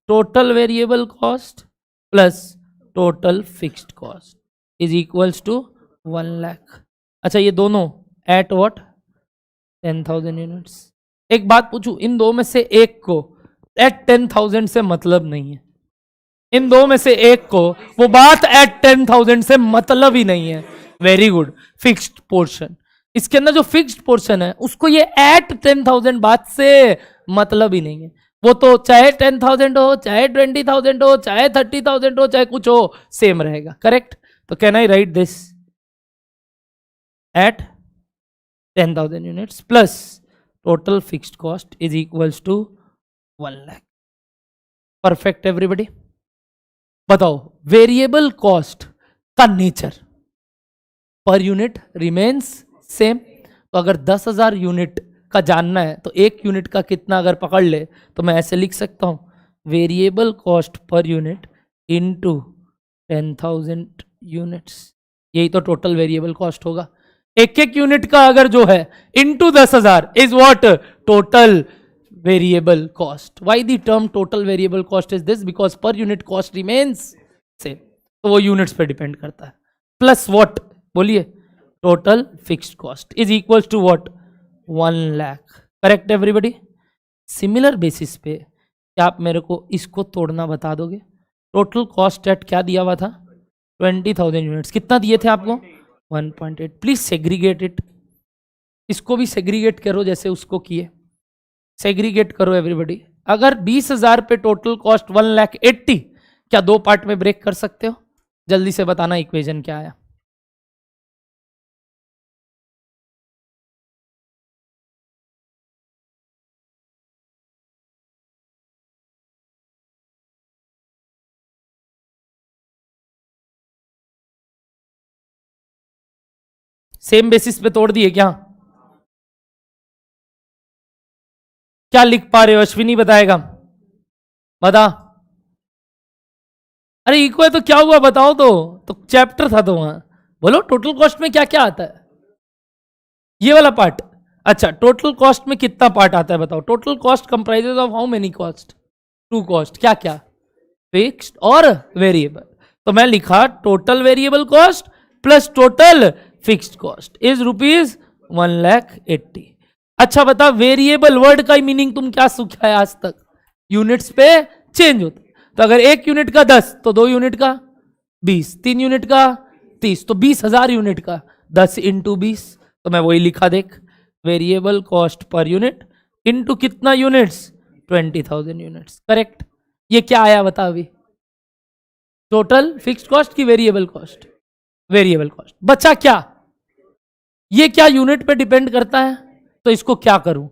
total variable cost plus total fixed cost is equals to 1 lakh. अच्छा, ये दोनों एट व्हाट? 10,000 यूनिट्स। एक बात पूछूं, इन दो में से एक को एट 10,000 से मतलब नहीं है। इन दो में से एक को वो बात एट 10,000 से मतलब ही नहीं है। Very good. फिक्स्ड पोर्शन, इसके अंदर जो फिक्स्ड पोर्शन है उसको ये एट 10,000 बात से मतलब ही नहीं है। वो तो चाहे 10,000 हो, चाहे 20,000 हो, चाहे 30,000 हो, चाहे कुछ हो, सेम रहेगा। करेक्ट? तो can I write this at 10,000 units plus total fixed cost is equals to 1 lakh. Perfect everybody? बताओ, वेरिएबल कॉस्ट का nature per unit remains same. तो अगर 10,000 यूनिट का जानना है तो एक यूनिट का कितना अगर पकड़ ले तो मैं ऐसे लिख सकता हूं, variable cost per unit into 10,000 units. यही तो टोटल वेरिएबल कॉस्ट होगा। एक एक यूनिट का अगर जो है into 10,000 is what? Total variable cost. Why the term total variable cost is this? Because per unit cost remains same. तो वो यूनिट्स पे डिपेंड करता है। Plus what? बोलिए, total fixed cost is equals to what? 1 lakh. Correct everybody? Similar basis पे क्या आप मेरे को इसको तोड़ना बता दोगे? टोटल कॉस्ट एट क्या दिया हुआ था? 20,000 यूनिट्स। कितना दिए थे आपको? 1.8। प्लीज सेग्रीगेट इट इसको भी सेग्रीगेट करो जैसे उसको किए, सेग्रीगेट करो एवरीबॉडी। अगर 20,000 पे टोटल कॉस्ट 1,80,000, क्या दो पार्ट में ब्रेक कर सकते हो? जल्दी से बताना इक्वेशन क्या आया। सेम बेसिस पे तोड़ दिए क्या? क्या लिख पा रहे हो? अश्विनी बताएगा, बता। अरे इक्वल तो क्या हुआ बताओ तो चैप्टर था तो वहां बोलो टोटल कॉस्ट में क्या क्या आता है, ये वाला पार्ट। अच्छा, टोटल कॉस्ट में कितना पार्ट आता है बताओ? Total cost comprises of how many cost? Two cost. क्या क्या? फिक्स्ड और वेरिएबल। तो मैं लिखा total variable cost plus total fixed cost is ₹1,80,000। अच्छा बता, वेरिएबल वर्ड का मीनिंग तुम क्या सीखा है आज तक? यूनिट्स पे चेंज होता। तो अगर 1 यूनिट का 10 तो 2 यूनिट का 20, 3 यूनिट का 30, तो 20,000 यूनिट का 10 इंटू 20। तो मैं वही लिखा देख, variable cost per unit into कितना यूनिट्स? 20,000 यूनिट्स। करेक्ट। ये क्या आया बता अभी? टोटल फिक्स्ड कॉस्ट की वेरिएबल कॉस्ट? Variable cost. बचा क्या? ये क्या यूनिट पे डिपेंड करता है, तो इसको क्या करूं?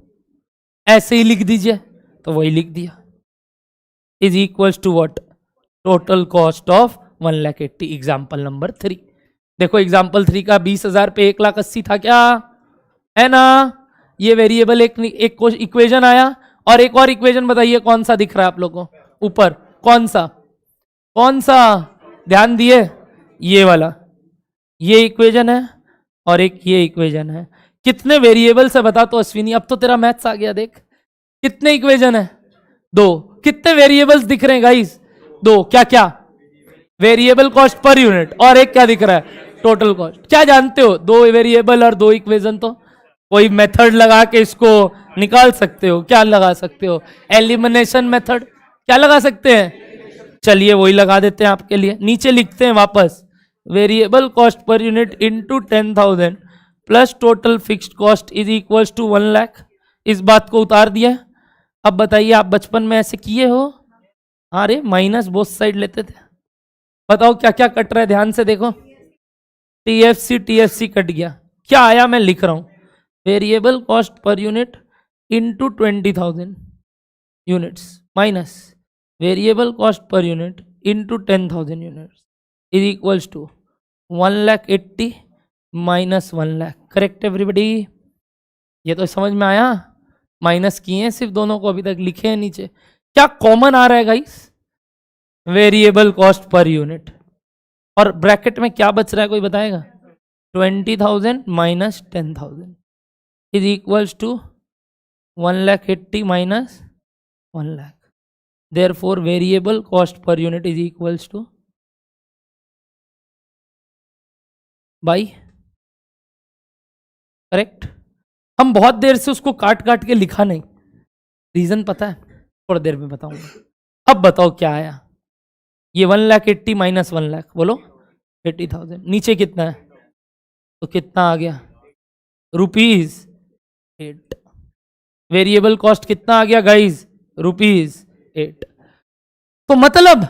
ऐसे ही लिख दीजिए, तो वही लिख दिया, is equals to what? Total cost of 1,80,000। Example number 3 देखो, एग्जाम्पल 3 का 20,000 पे 1,80,000 था क्या है ना? ये वेरिएबल एक इक्वेशन आया। और एक और इक्वेशन बताइए कौन सा दिख रहा है आप लोगों को ऊपर? कौन सा? कौन सा? ध्यान दिए, ये वाला, ये इक्वेशन है और एक ये इक्वेशन है। कितने वेरिएबल्स है बता तो अश्विनी? अब तो तेरा मैथ्स आ गया। देख कितने इक्वेशन है? 2। कितने वेरिएबल्स दिख रहे हैं गाइस? 2। क्या क्या? वेरिएबल कॉस्ट पर यूनिट और एक क्या दिख रहा है? Total cost. क्या जानते हो? 2 वेरिएबल और 2 इक्वेशन। तो कोई मेथड लगा के इसको निकाल सकते हो। क्या लगा सकते हो? Elimination method. क्या लगा सकते हैं? चलिए वही लगा देते हैं आपके लिए। नीचे लिखते हैं वापस, variable cost per unit into 10,000 plus total fixed cost is equals to 1,00,000। इस बात को उतार दिया। अब बताइए, आप बचपन में ऐसे किए हो? अरे माइनस बोथ साइड लेते थे। बताओ क्या क्या कट रहा है, ध्यान से देखो। टीएफसी कट गया। क्या आया? मैं लिख रहा हूं, variable cost per unit into 20,000 units minus variable cost per unit into 10,000 units is equals to 1,80,000 minus 1,00,000। Correct everybody? ये तो समझ में आया। माइनस किए हैं सिर्फ, दोनों को अभी तक लिखे हैं नीचे। क्या कॉमन आ रहा है guys? Variable cost per unit. और ब्रैकेट में क्या बच रहा है कोई बताएगा? 20,000 minus 10,000 is equals to 1,80,000 minus 1,00,000। Therefore variable cost per unit is equals to by. Correct. हम बहुत देर से उसको काट काट के लिखा नहीं, रीजन पता है? थोड़ी देर में बताऊंगा। अब बताओ क्या आया? ये 1,80,000 माइनस 1,00,000 बोलो 80,000। नीचे कितना है? तो कितना आ गया? ₹8। वेरिएबल कॉस्ट कितना आ गया गाइस? ₹8। तो मतलब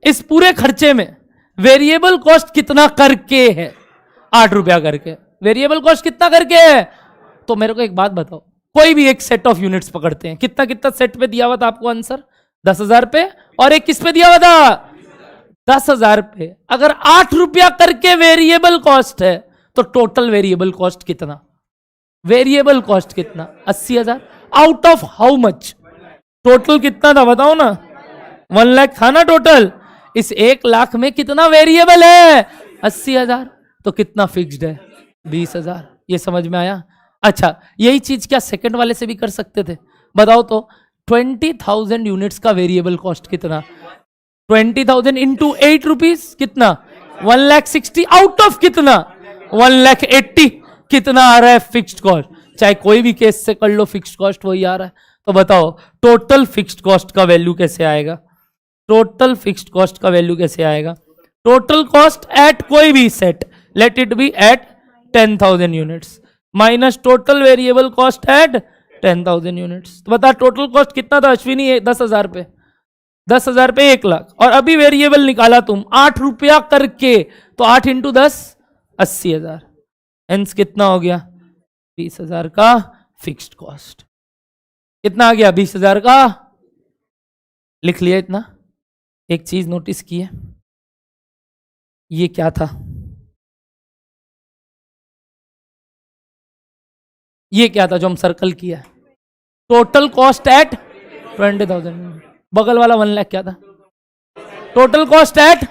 इस पूरे खर्चे में वेरिएबल कॉस्ट कितना करके है? ₹8 करके। वेरिएबल कॉस्ट कितना करके है? तो मेरे को एक बात बताओ, कोई भी एक सेट ऑफ यूनिट्स पकड़ते हैं, कितना कितना सेट पे दिया हुआ था आपको आंसर? 10,000 पे। और एक किस पे दिया हुआ था? 10,000 पे। अगर ₹8 करके वेरिएबल कॉस्ट है तो टोटल वेरिएबल कॉस्ट कितना? वेरिएबल कॉस्ट कितना? 80,000। Out of how much? Total कितना था बताओ ना? 1,00,000 था ना टोटल। इस 1,00,000 में कितना वेरिएबल है? 80,000। तो कितना फिक्स्ड है? 20,000। ये समझ में आया? अच्छा, यही चीज क्या सेकंड वाले से भी कर सकते थे? बताओ तो। 20,000 यूनिट्स का वेरिएबल कॉस्ट कितना? 20,000 इंटू ₹8 कितना? 1,60,000। आउट ऑफ कितना? 1,80,000। कितना आ रहा है फिक्स्ड कॉस्ट? चाहे कोई भी केस से कर लो, फिक्स्ड कॉस्ट वही आ रहा है। तो बताओ टोटल फिक्स्ड कॉस्ट का वैल्यू कैसे आएगा? टोटल फिक्स्ड कॉस्ट का वैल्यू कैसे आएगा? टोटल कॉस्ट एट कोई भी set, let it be at 10,000 units. Minus total variable cost at 10,000 units. तो बता टोटल कॉस्ट कितना था अश्विनी? 10,000 पे, 10,000 पे 1,00,000, और अभी वेरिएबल निकाला तुम 8 रुपया करके, तो 8 इंटू 10 80,000। हेंस कितना हो गया? 20,000 का फिक्स्ड कॉस्ट। कितना आ गया? 20,000 का। लिख लिया इतना। एक चीज नोटिस की है, ये क्या था? ये क्या था जो हम सर्कल किया? Total cost eight 20,000। बगल वाला 1,00,000 क्या था? टोटल कॉस्ट एट,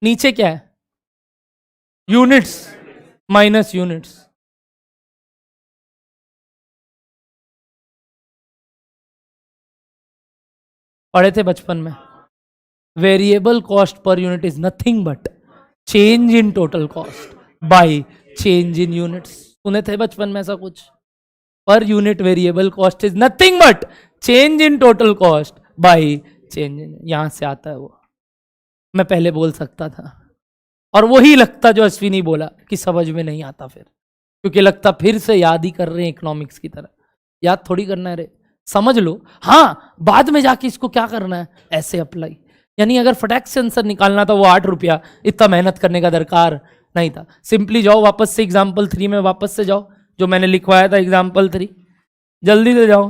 नीचे क्या है? Units minus units. पढ़े थे बचपन में, variable cost per unit is nothing but change in total cost by change in units. सुने थे बचपन में ऐसा कुछ? Per unit variable cost is nothing but change in total cost by change in, यहां से आता है वो। मैं पहले बोल सकता था, और वही लगता जो अश्विनी बोला कि समझ में नहीं आता फिर, क्योंकि लगता फिर से याद ही कर रहे हैं इकोनॉमिक्स की तरह। याद थोड़ी करना है रे, समझ लो। हाँ, बाद में जाके इसको क्या करना है, ऐसे अप्लाई। यानी अगर फटाक से आंसर निकालना था वो 8 रुपया, इतना मेहनत करने का दरकार नहीं था। सिंपली जाओ वापस से एग्जाम्पल 3 में, वापस से जाओ जो मैंने लिखवाया था एग्जाम्पल 3, जल्दी से जाओ।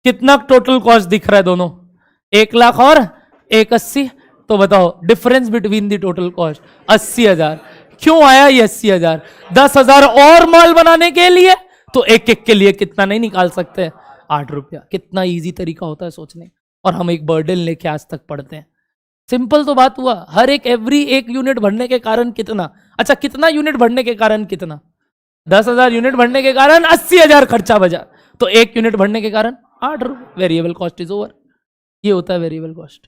कितना टोटल कॉस्ट दिख रहा है दोनों? 1,00,000 और 1,80,000। तो बताओ difference between the total cost 80,000। क्यों आया ये 80,000? 10,000 और माल बनाने के लिए, तो एक एक के लिए कितना नहीं निकाल सकते? 8 रुपया। कितना इजी तरीका होता है सोचने, और हम एक बर्डन लेके आज तक पढ़ते हैं। सिंपल तो बात हुआ। हर एक एवरी एक यूनिट बढ़ने के कारण कितना? अच्छा, कितना यूनिट बढ़ने के कारण कितना? 10,000 यूनिट बढ़ने के कारण 80,000 खर्चा बचा, तो एक यूनिट बढ़ने के कारण 8 रुपये। Variable cost is over. ये होता है वेरिएबल कॉस्ट।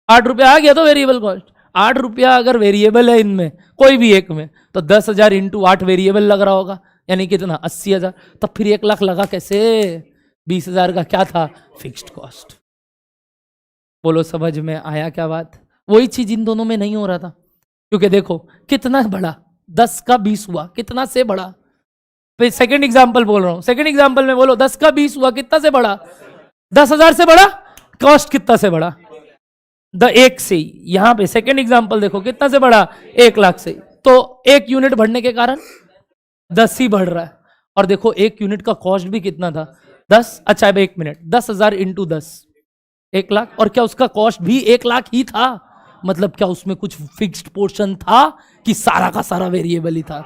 8 रुपया आ गया तो वेरिएबल कॉस्ट। 8 रुपया अगर वेरिएबल है इनमें कोई भी एक में, तो 10,000 इंटू 8 वेरिएबल लग रहा होगा, यानी कितना? 80,000। तब फिर 1,00,000 लगा कैसे? 20,000 का क्या था? Fixed cost. बोलो समझ में आया क्या बात? वही चीज इन दोनों में नहीं हो रहा था, क्योंकि देखो कितना बढ़ा, 10 का 20 हुआ, कितना से बढ़ा? फिर सेकंड एग्जांपल बोल रहा हूं, सेकंड एग्जांपल में बोलो 10 का 20 हुआ, कितना से बढ़ा? 10,000 से बढ़ा। कॉस्ट कितना से बढ़ा? 1 से ही। यहां पे सेकंड एग्जांपल देखो कितना से बढ़ा? 1,00,000 से ही। तो एक यूनिट बढ़ने के कारण 10 ही बढ़ रहा है। और देखो एक यूनिट का कॉस्ट भी कितना था? 10। अच्छा अब 1 मिनट, 10,000 इंटू 10 1,00,000, और क्या उसका कॉस्ट भी 1,00,000 ही था? मतलब क्या उसमें कुछ फिक्स्ड पोर्शन था कि सारा का सारा वेरिएबल ही था?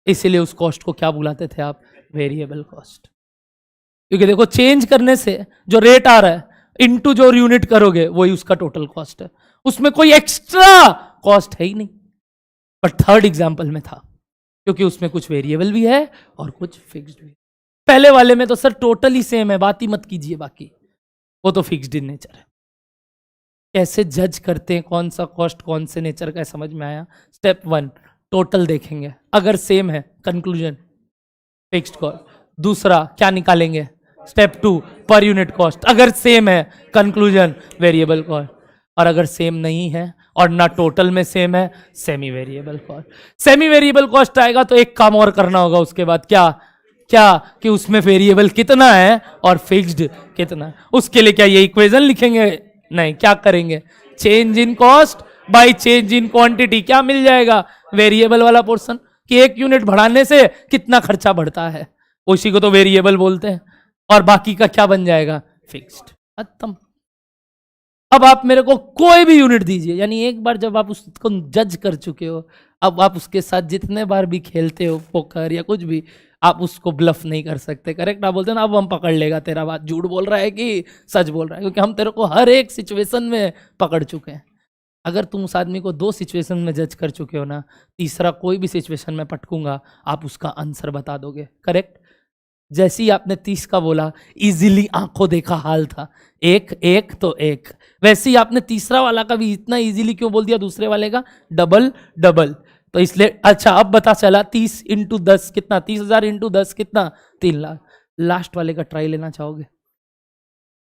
इसीलिए उस कॉस्ट को क्या बुलाते थे आप? Variable cost. क्योंकि देखो चेंज करने से जो रेट आ रहा है इनटू जो यूनिट करोगे वही उसका टोटल कॉस्ट है, उसमें कोई एक्स्ट्रा कॉस्ट है ही नहीं। पर थर्ड एग्जांपल में था, क्योंकि उसमें कुछ वेरिएबल भी है और कुछ फिक्स्ड भी। पहले वाले में तो सर टोटली सेम है, बात ही मत कीजिए, बाकी वो तो फिक्स्ड इन नेचर है। कैसे जज करते हैं कौन सा कॉस्ट कौन से नेचर का है, समझ में आया? स्टेप 1 टोटल देखेंगे, अगर सेम है कंक्लूजन फिक्स्ड कॉस्ट। दूसरा क्या निकालेंगे? स्टेप 2 पर यूनिट कॉस्ट, अगर सेम है कंक्लूजन वेरिएबल कॉस्ट, और अगर सेम नहीं है और ना टोटल में सेम है semi variable cost. Semi variable cost आएगा तो एक काम और करना होगा उसके बाद, क्या क्या कि उसमें वेरिएबल कितना है और फिक्स्ड कितना है। उसके लिए क्या ये इक्वेशन लिखेंगे? नहीं, क्या करेंगे? Change in cost by change in quantity. क्या मिल जाएगा? वेरिएबल वाला पोर्शन, कि एक यूनिट बढ़ाने से कितना खर्चा बढ़ता है, उसी को तो वेरिएबल बोलते हैं, और बाकी का क्या बन जाएगा? फिक्स्ड। खत्म। अब आप मेरे को कोई भी यूनिट दीजिए, यानी एक बार जब आप उसको जज कर चुके हो, अब आप उसके साथ जितने बार भी खेलते हो पोकर या कुछ भी, आप उसको ब्लफ नहीं कर सकते। करेक्ट? आप बोलते हैं ना, अब हम पकड़ लेगा तेरा बात झूठ बोल रहा है कि सच बोल रहा है, क्योंकि हम तेरे को हर एक सिचुएशन में पकड़ चुके हैं। अगर तुम उस आदमी को 2 सिचुएशन में जज कर चुके हो ना, तीसरा कोई भी सिचुएशन में पटकूंगा, आप उसका आंसर बता दोगे। करेक्ट? जैसे ही आपने 30 का बोला, इजीली आंखों देखा हाल था, एक एक तो एक, वैसे ही आपने तीसरा वाला का भी इतना इजीली क्यों बोल दिया दूसरे वाले का? Double double. तो इसलिए अच्छा अब पता चला 30 इंटू 10 कितना? 30,000 इंटू 10 कितना? 3,00,000। लास्ट वाले का ट्राई लेना चाहोगे?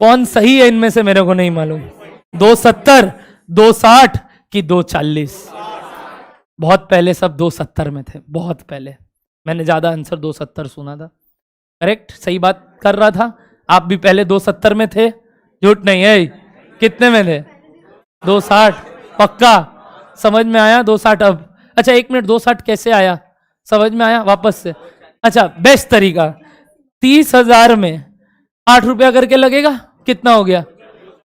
कौन सही है इनमें से मेरे को नहीं मालूम। 270, 260 कि 240? बहुत पहले सब 270 में थे, बहुत पहले। मैंने ज्यादा आंसर 270 सुना था। करेक्ट, सही बात कर रहा था। आप भी पहले 270 में थे, झूठ नहीं है। कितने में थे? 260 पक्का? समझ में आया 260? अब अच्छा 1 मिनट, 260 कैसे आया? समझ में आया वापस से? अच्छा बेस्ट तरीका, 30,000 में 8 रुपया करके लगेगा, कितना हो गया?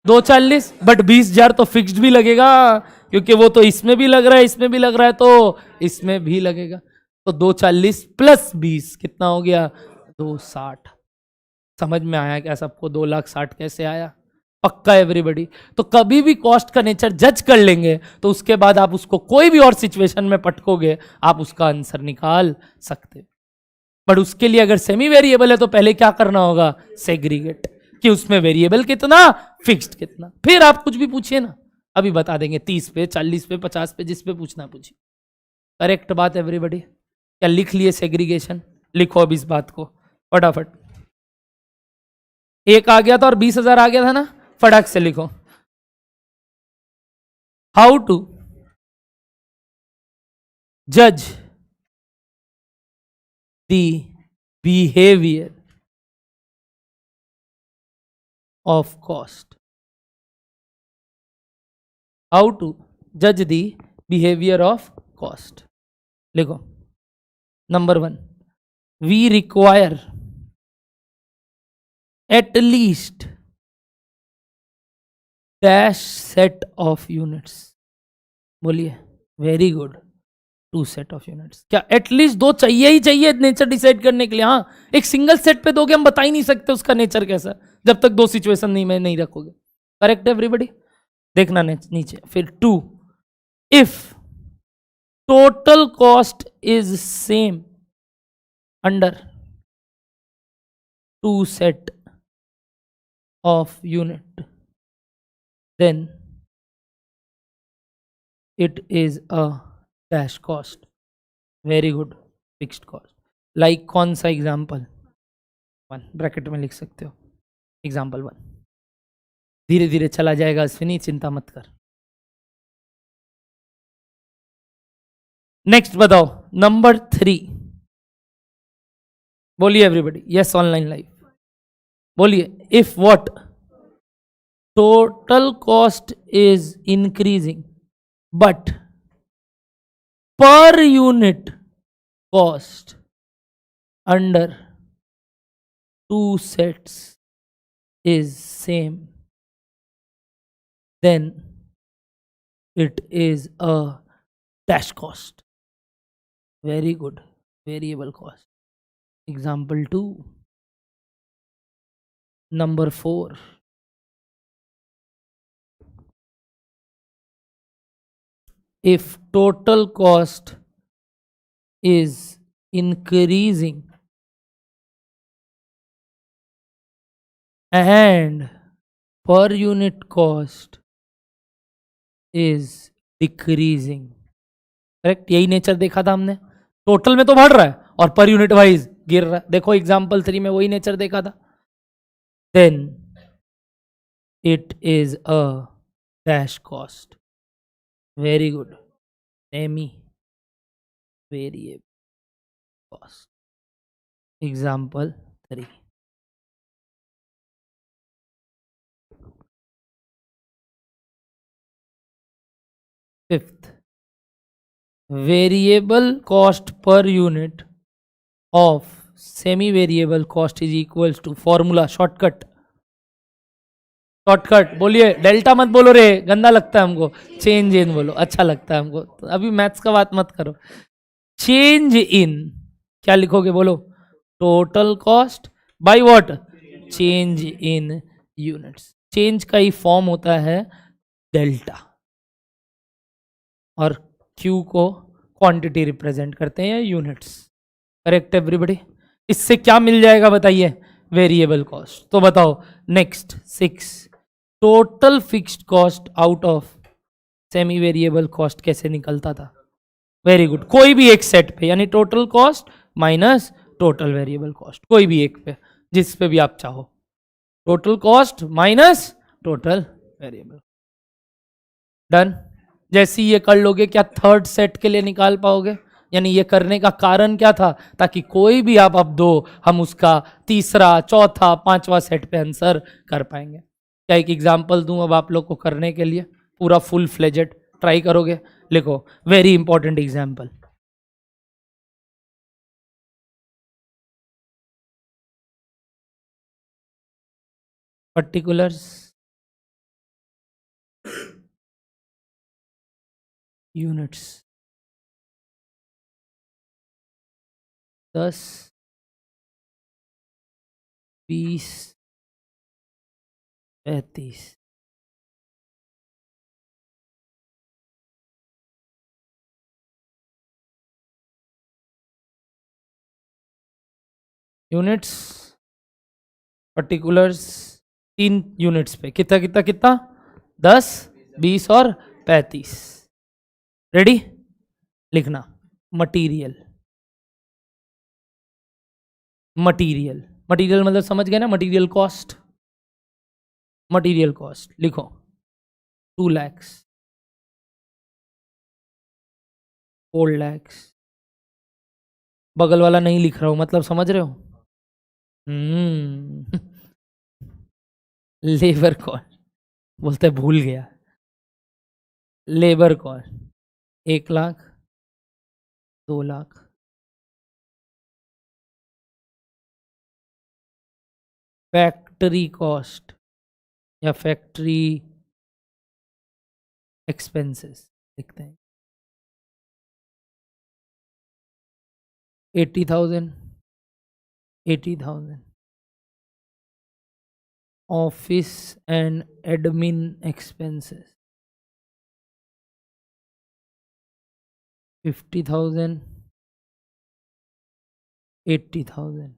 240। बट 20,000 तो फिक्स्ड भी लगेगा, क्योंकि वो तो इसमें भी लग रहा है, इसमें भी लग रहा है, तो इसमें भी लगेगा। तो 240 प्लस 20 कितना हो गया? 260। समझ में आया क्या सबको? 2,60,000 कैसे आया? पक्का एवरीबडी? तो कभी भी कॉस्ट का नेचर जज कर लेंगे तो उसके बाद आप उसको कोई भी और सिचुएशन में पटकोगे, आप उसका आंसर निकाल सकते। बट उसके लिए अगर सेमी वेरिएबल है तो पहले क्या करना होगा? सेग्रीगेट, कि उसमें वेरिएबल कितना, फिक्स्ड कितना। फिर आप कुछ भी पूछिए ना, अभी बता देंगे, 30 पे, 40 पे, 50 पे, जिस पे पूछना पूछिए। करेक्ट बात एवरीबडी? क्या लिख लिए सेग्रीगेशन? लिखो अब इस बात को फटाफट। एक आ गया था और 20,000 आ गया था ना, फटाक से लिखो। हाउ टू जज the behaviour of cost. How to जज द बिहेवियर ऑफ कॉस्ट। लिखो। Number 1, we require at least dash set of units. बोलिए। Very good, 2 set of units. क्या एटलीस्ट 2 चाहिए ही चाहिए नेचर डिसाइड करने के लिए? हाँ, एक सिंगल सेट पे दोगे हम बता ही नहीं सकते उसका नेचर कैसा, जब तक 2 सिचुएशन नहीं रखोगे। Correct everybody? देखना नीचे। फिर 2, if total cost is same under 2 set of unit, then it is a dash cost. Very good, fixed cost. Like कौन सा एग्जाम्पल? 1 ब्रैकेट में लिख सकते हो, एग्जाम्पल 1। धीरे धीरे चला जाएगा अश्विनी, चिंता मत कर। नेक्स्ट बताओ, नंबर 3। बोलिए एवरीबडी। Yes, online live. बोलिए। If what? total cost is increasing but per unit cost under 2 sets is same, then it is a dash cost. Very good, variable cost. Example 2. Number 4, if total cost is increasing and per unit cost is decreasing. Correct, यही nature देखा था हमने। Total में तो बढ़ रहा है और पर यूनिट वाइज गिर रहा है। देखो एग्जाम्पल 3 में वही नेचर देखा था। Then it is a dash cost. Very good, semi variable cost. Example 3। Fifth, variable cost per unit of semi variable cost is equals to, formula shortcut. Shortcut बोलिए, delta मत बोलो रे, गंदा लगता है हमको। चेंज इन बोलो, अच्छा लगता है हमको। तो अभी मैथ्स का बात मत करो। चेंज इन क्या लिखोगे? बोलो। Total cost by what? Change in units. Change का ही फॉर्म होता है डेल्टा, और क्यू को क्वांटिटी रिप्रेजेंट करते हैं यूनिट्स। Correct everybody? इससे क्या मिल जाएगा बताइए? Variable cost. तो बताओ next 6, total fixed cost out of semi variable cost कैसे निकलता था? वेरी गुड, कोई भी एक सेट पे, यानी total cost minus total variable cost, कोई भी एक पे, जिस पे भी आप चाहो। Total cost minus total variable. Done. जैसे ये कर लोगे, क्या थर्ड सेट के लिए निकाल पाओगे? यानी ये करने का कारण क्या था, ताकि कोई भी आप अब दो, हम उसका तीसरा, चौथा, पांचवा सेट पे आंसर कर पाएंगे। क्या एक एग्जांपल दूं अब आप लोग को करने के लिए, पूरा फुल फ्लेजेड ट्राई करोगे? लिखो, very important example. Particulars, units, 10, 20, 35। Units, particulars, 3 units पे कितना कितना कितना, 10, 20 और 35। रेडी? लिखना, मटीरियल, मटीरियल, मटीरियल मतलब समझ गए ना, मटीरियल कॉस्ट, मटीरियल कॉस्ट लिखो 2 lakhs, 4 lakhs। बगल वाला नहीं लिख रहा हूं, मतलब समझ रहे हो? लेबर कॉस्ट, बोलते भूल गया, labour cost 1 lakh, 2 lakh. Factory cost या फैक्ट्री एक्सपेंसेस लिखते हैं 80,000, 80,000। Office and admin expenses 50,000, 80,000।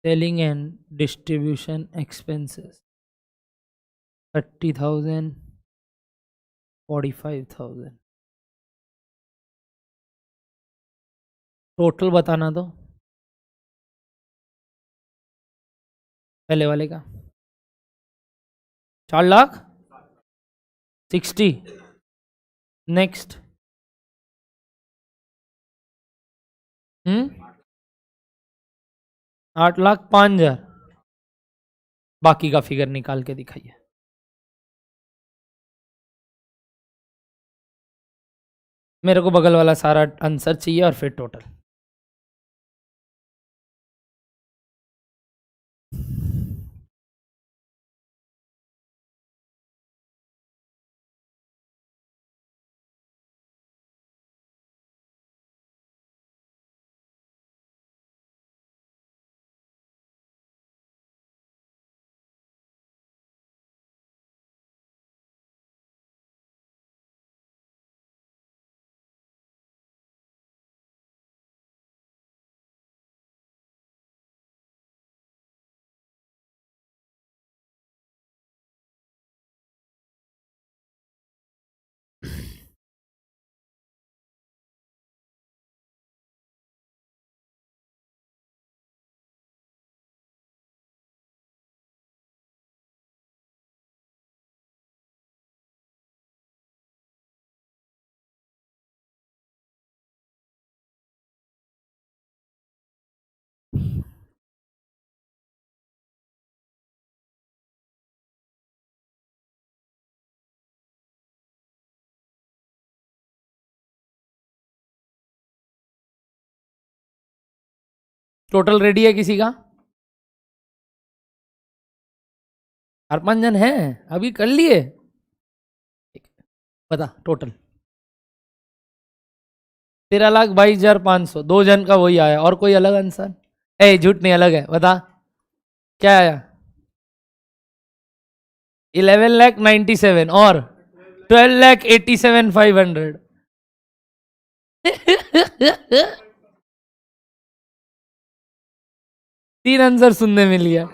Selling and distribution expenses 30,000, 45,000। Total बताना तो पहले वाले का 4 लाख 60। नेक्स्ट, 8,05,000। बाकी का फिगर निकाल के दिखाइए। मेरे को बगल वाला सारा आंसर चाहिए और फिर टोटल। टोटल रेडी है किसी का? 4-5 जन है, अभी कर लिए? बता टोटल। 13,22,500। 2 जन का वही आया, और कोई अलग आंसर? ए झूठ नहीं, अलग है, बता क्या आया? 11,97,000 और 12,87,500। तीन आंसर सुनने में लिया।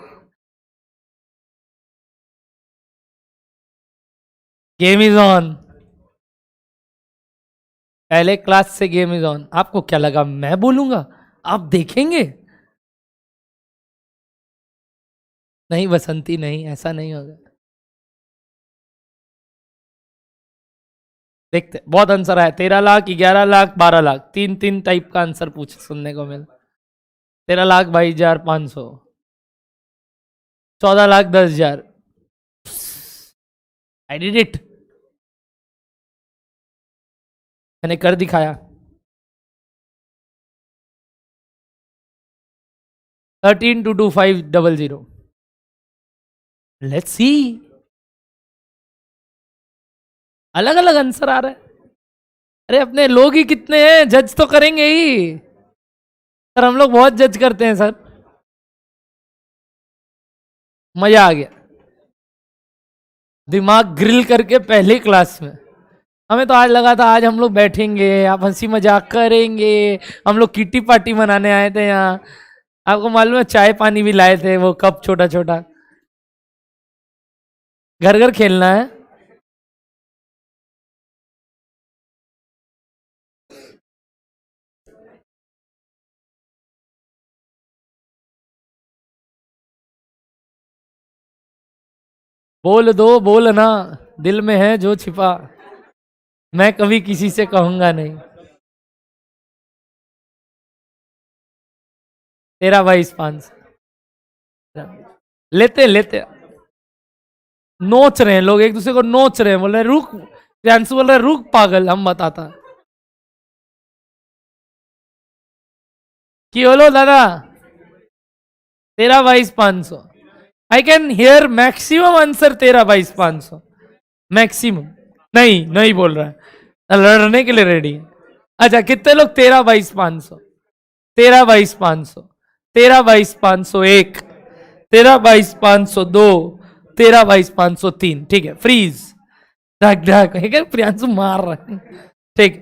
गेम इज ऑन, पहले क्लास से गेम इज ऑन। आपको क्या लगा मैं बोलूंगा? आप देखेंगे? नहीं बसंती, नहीं, ऐसा नहीं होगा। देखते बहुत आंसर आया। 13 लाख, 11 लाख, 12 लाख, तीन तीन टाइप का आंसर पूछ सुनने को मिला। 13,22,500, 14,10,000। आई डिड इट, मैंने कर दिखाया। 13,225,00। लेट्स सी, अलग अलग आंसर आ रहा है। अरे अपने लोग ही कितने हैं, जज तो करेंगे ही सर, हम लोग बहुत जज करते हैं सर। मजा आ गया, दिमाग ग्रिल करके पहले क्लास में। हमें तो आज लगा था आज हम लोग बैठेंगे, आप हंसी मजाक करेंगे, हम लोग किटी पार्टी मनाने आए थे यहाँ। आपको मालूम है चाय पानी भी लाए थे, वो कप छोटा छोटा। घर घर खेलना है। बोल दो, बोलना दिल में है जो छिपा, मैं कभी किसी से कहूंगा नहीं। 13,22,500 लेते लेते। नोच रहे हैं लोग, एक दूसरे को नोच रहे हैं, बोल रहे रुक, प्रियांशु बोल रहे रुक पागल, हम बताता कि बोलो दादा। 13,22,500, I can hear maximum answer 13,22,500 maximum. नहीं नहीं बोल रहा है, लड़ने के लिए रेडी है। अच्छा कितने लोग 13,22,500, 13,22,500, 13,22,501, 13,22,502, 13,22,503। ठीक है, फ्रीज। ढक ढक है क्या, प्रियांशु मार रहे हैं। ठीक,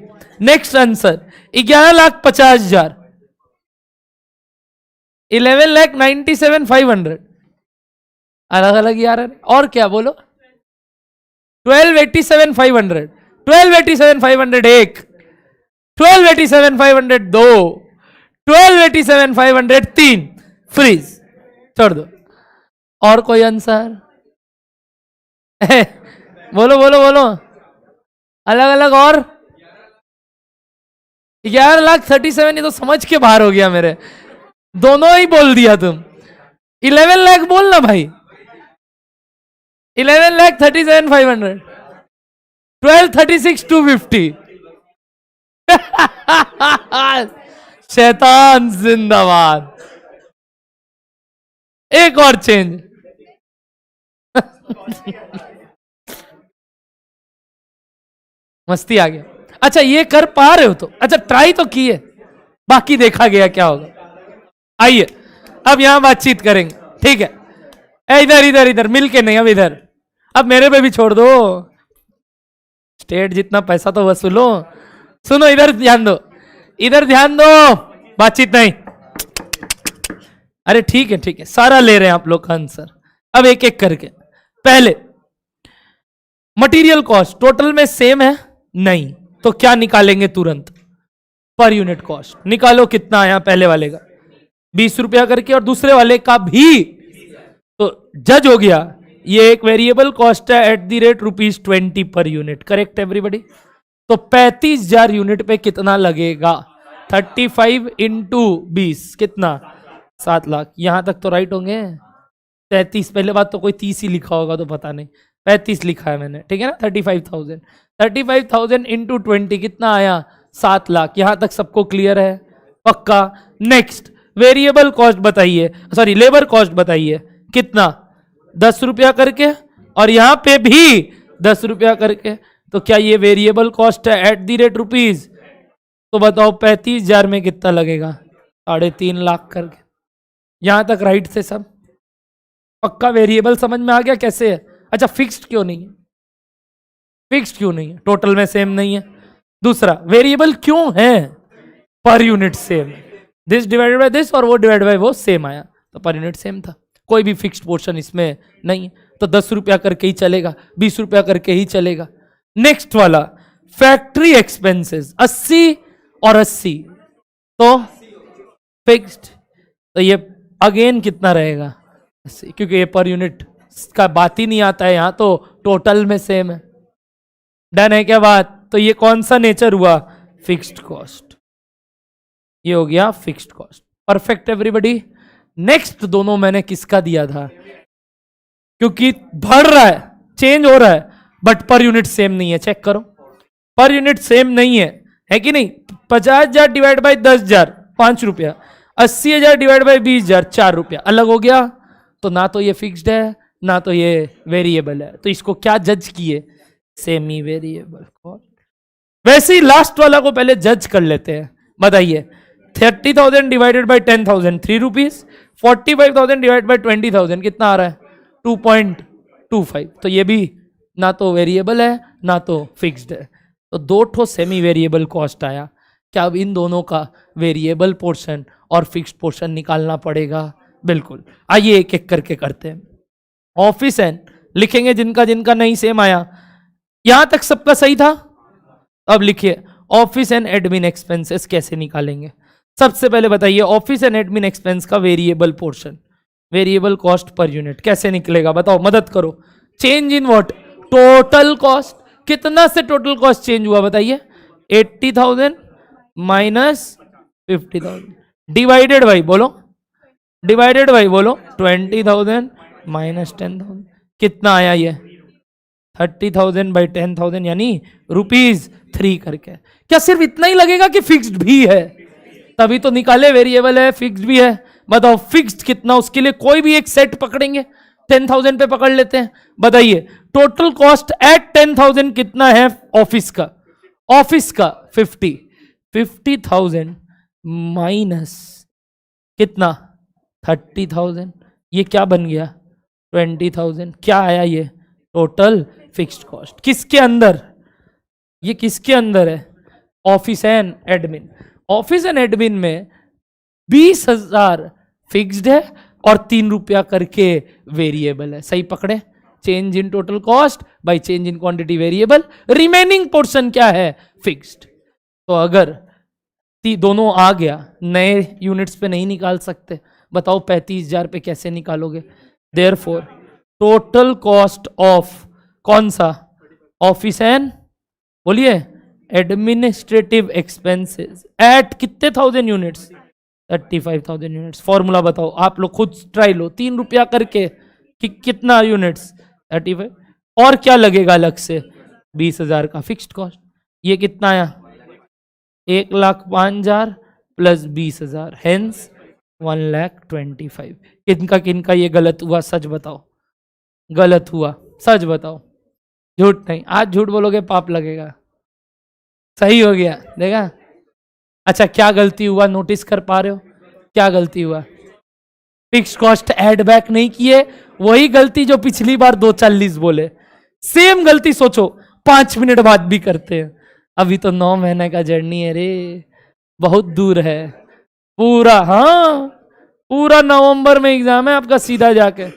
नेक्स्ट आंसर 11,50,000, 11,97,500। अलग अलग यार, और क्या बोलो। 12,87,500, 12,87,500 एक, 12,87,500 दो, 12,87,500 तीन। फ्रीज, छोड़ दो। और कोई आंसर बोलो बोलो बोलो, अलग अलग। और 11,37,000, ये तो समझ के बाहर हो गया मेरे, दोनों ही बोल दिया तुम। 11 लाख बोलना भाई, 11,37,500, 12,36,250। शैतान जिंदाबाद। एक और चेंज। मस्ती आ गया। अच्छा ये कर पा रहे हो तो अच्छा, ट्राई तो किए, बाकी देखा गया क्या होगा। आइए अब यहां बातचीत करेंगे, ठीक है। इधर इधर इधर मिलके नहीं, अब इधर, अब मेरे पे भी छोड़ दो। स्टेट जितना पैसा तो वसूलो। सुनो इधर ध्यान दो, इधर ध्यान दो, बातचीत नहीं। अरे ठीक है ठीक है, सारा ले रहे हैं आप लोग का आंसर। अब एक एक करके, पहले मटेरियल कॉस्ट टोटल में सेम है नहीं, तो क्या निकालेंगे तुरंत, पर यूनिट कॉस्ट निकालो। कितना आया पहले वाले का 20 रुपया करके, और दूसरे वाले का भी। तो जज हो गया, ये एक वेरिएबल कॉस्ट है at the rate ₹20 per unit. Correct everybody. तो 35,000 यूनिट पे कितना लगेगा, 35 इंटू 20 कितना, 7 लाख। यहां तक तो राइट होंगे। 33, पहले बात तो कोई 30 ही लिखा होगा तो पता नहीं, 35 लिखा है मैंने, ठीक है ना। 35,000, 35,000 इंटू 20 कितना आया, 7 लाख। यहां तक सबको क्लियर है, पक्का। नेक्स्ट वेरिएबल कॉस्ट बताइए, सॉरी लेबर कॉस्ट बताइए कितना, 10 रुपया करके, और यहां पे भी 10 रुपया करके। तो क्या ये वेरिएबल कॉस्ट है एट द रेट रुपीज, तो बताओ 35,000 में कितना लगेगा, 3.5 लाख करके। यहां तक राइट से सब पक्का। वेरिएबल समझ में आ गया कैसे है। अच्छा फिक्स्ड क्यों नहीं है, फिक्स्ड क्यों नहीं है, टोटल में सेम नहीं है। दूसरा वेरिएबल क्यों है, per unit same, this divided by this और वो डिवाइड बाय वो सेम आया, तो पर यूनिट सेम था। कोई भी फिक्स्ड पोर्शन इसमें नहीं है, तो 10 रुपया करके ही चलेगा, 20 रुपया करके ही चलेगा। नेक्स्ट वाला फैक्ट्री एक्सपेंसेस 80 और 80, तो फिक्स्ड, तो ये अगेन कितना रहेगा 80, क्योंकि ये पर यूनिट का बात ही नहीं आता है, यहां तो टोटल में सेम है। डन है क्या बात, तो ये कौन सा नेचर हुआ? Fixed cost. ये हो गया fixed cost. Perfect everybody. Next दोनों मैंने किसका दिया था? क्योंकि बढ़ रहा है, चेंज हो रहा है, बट पर यूनिट सेम नहीं है। चेक करो, पर यूनिट सेम नहीं है कि नहीं? 50,000 डिवाइड बाई 10,000 5 रुपया, 80,000 डिवाइड बाई 20,000 4 रुपया। अलग हो गया, तो ना तो ये फिक्स्ड है ना तो ये वेरिएबल है, तो इसको क्या जज किए? Semi variable cost. वैसे ही लास्ट वाला को पहले जज कर लेते हैं। बताइए, 30,000 divided by 10,000 3 rupees, 45,000 divide by 20,000 कितना आ रहा है? 2.25। तो ये भी ना तो वेरिएबल है ना तो फिक्स्ड है, तो दो ठो सेमी वेरिएबल कॉस्ट आया। क्या अब इन दोनों का वेरिएबल पोर्शन और फिक्स्ड पोर्शन निकालना पड़ेगा? बिल्कुल। आइए एक एक करके करते हैं। ऑफिस एंड लिखेंगे, जिनका जिनका नहीं सेम आया। यहां तक सबका सही था? अब लिखिए ऑफिस एंड एडमिन एक्सपेंसेस कैसे निकालेंगे। सबसे पहले बताइए, ऑफिस एंड एडमिन एक्सपेंस का variable portion, variable cost per unit कैसे निकलेगा? बताओ, मदद करो। Change in what? Total cost. कितना से टोटल कॉस्ट चेंज हुआ? बताइए। 80,000 माइनस 50,000 डिवाइडेड बाई, बोलो डिवाइडेड बाई, बोलो 20,000 माइनस 10,000। कितना आया ये? 30,000 बाई 10,000 यानी ₹3 करके। क्या सिर्फ इतना ही लगेगा कि फिक्स्ड भी है? तभी तो निकाले, वेरिएबल है फिक्स्ड भी है। बताओ फिक्स्ड कितना? उसके लिए कोई भी एक सेट पकड़ेंगे, 10,000 पे पकड़ लेते हैं। बताइए टोटल कॉस्ट एट 10,000 कितना है ऑफिस का? ऑफिस का 50,000 माइनस कितना? 30,000। ये क्या बन गया? 20,000। क्या आया ये? Total fixed cost. किसके अंदर? ये किसके अंदर है? Office and admin. Office and admin में 20,000 फिक्स्ड है और 3 रुपया करके वेरिएबल है। सही पकड़े? Change in total cost by change in quantity variable. Remaining portion क्या है? फिक्स्ड। तो अगर दोनों आ गया, नए यूनिट्स पे नहीं निकाल सकते। बताओ 35,000 पे कैसे निकालोगे? देयरफॉर टोटल कॉस्ट ऑफ कौन सा? ऑफिस एंड, बोलिए, एडमिनिस्ट्रेटिव एक्सपेंसेस एट कितने 1000 यूनिट्स? 35,000 यूनिट्स। फॉर्मूला बताओ, आप लोग खुद ट्राई लो। 3 रुपया करके कि कितना यूनिट्स? 35। और क्या लगेगा अलग से? 20,000 का फिक्स्ड कॉस्ट। ये कितना आया? 1,05,000 प्लस 20,000, हेंस 1,25,000। किनका किनका ये गलत हुआ? सच बताओ, गलत हुआ? सच बताओ, झूठ नहीं। आज झूठ बोलोगे पाप लगेगा। सही हो गया, देखा? अच्छा, क्या गलती हुआ नोटिस कर पा रहे हो? क्या गलती हुआ? फिक्स्ड कॉस्ट ऐड बैक नहीं किए। वही गलती जो पिछली बार 240 बोले, सेम गलती सोचो 5 मिनट बाद भी करते हैं। अभी तो 9 महीने का जर्नी है रे, बहुत दूर है। पूरा, हाँ, पूरा नवंबर में एग्जाम है आपका सीधा जाके।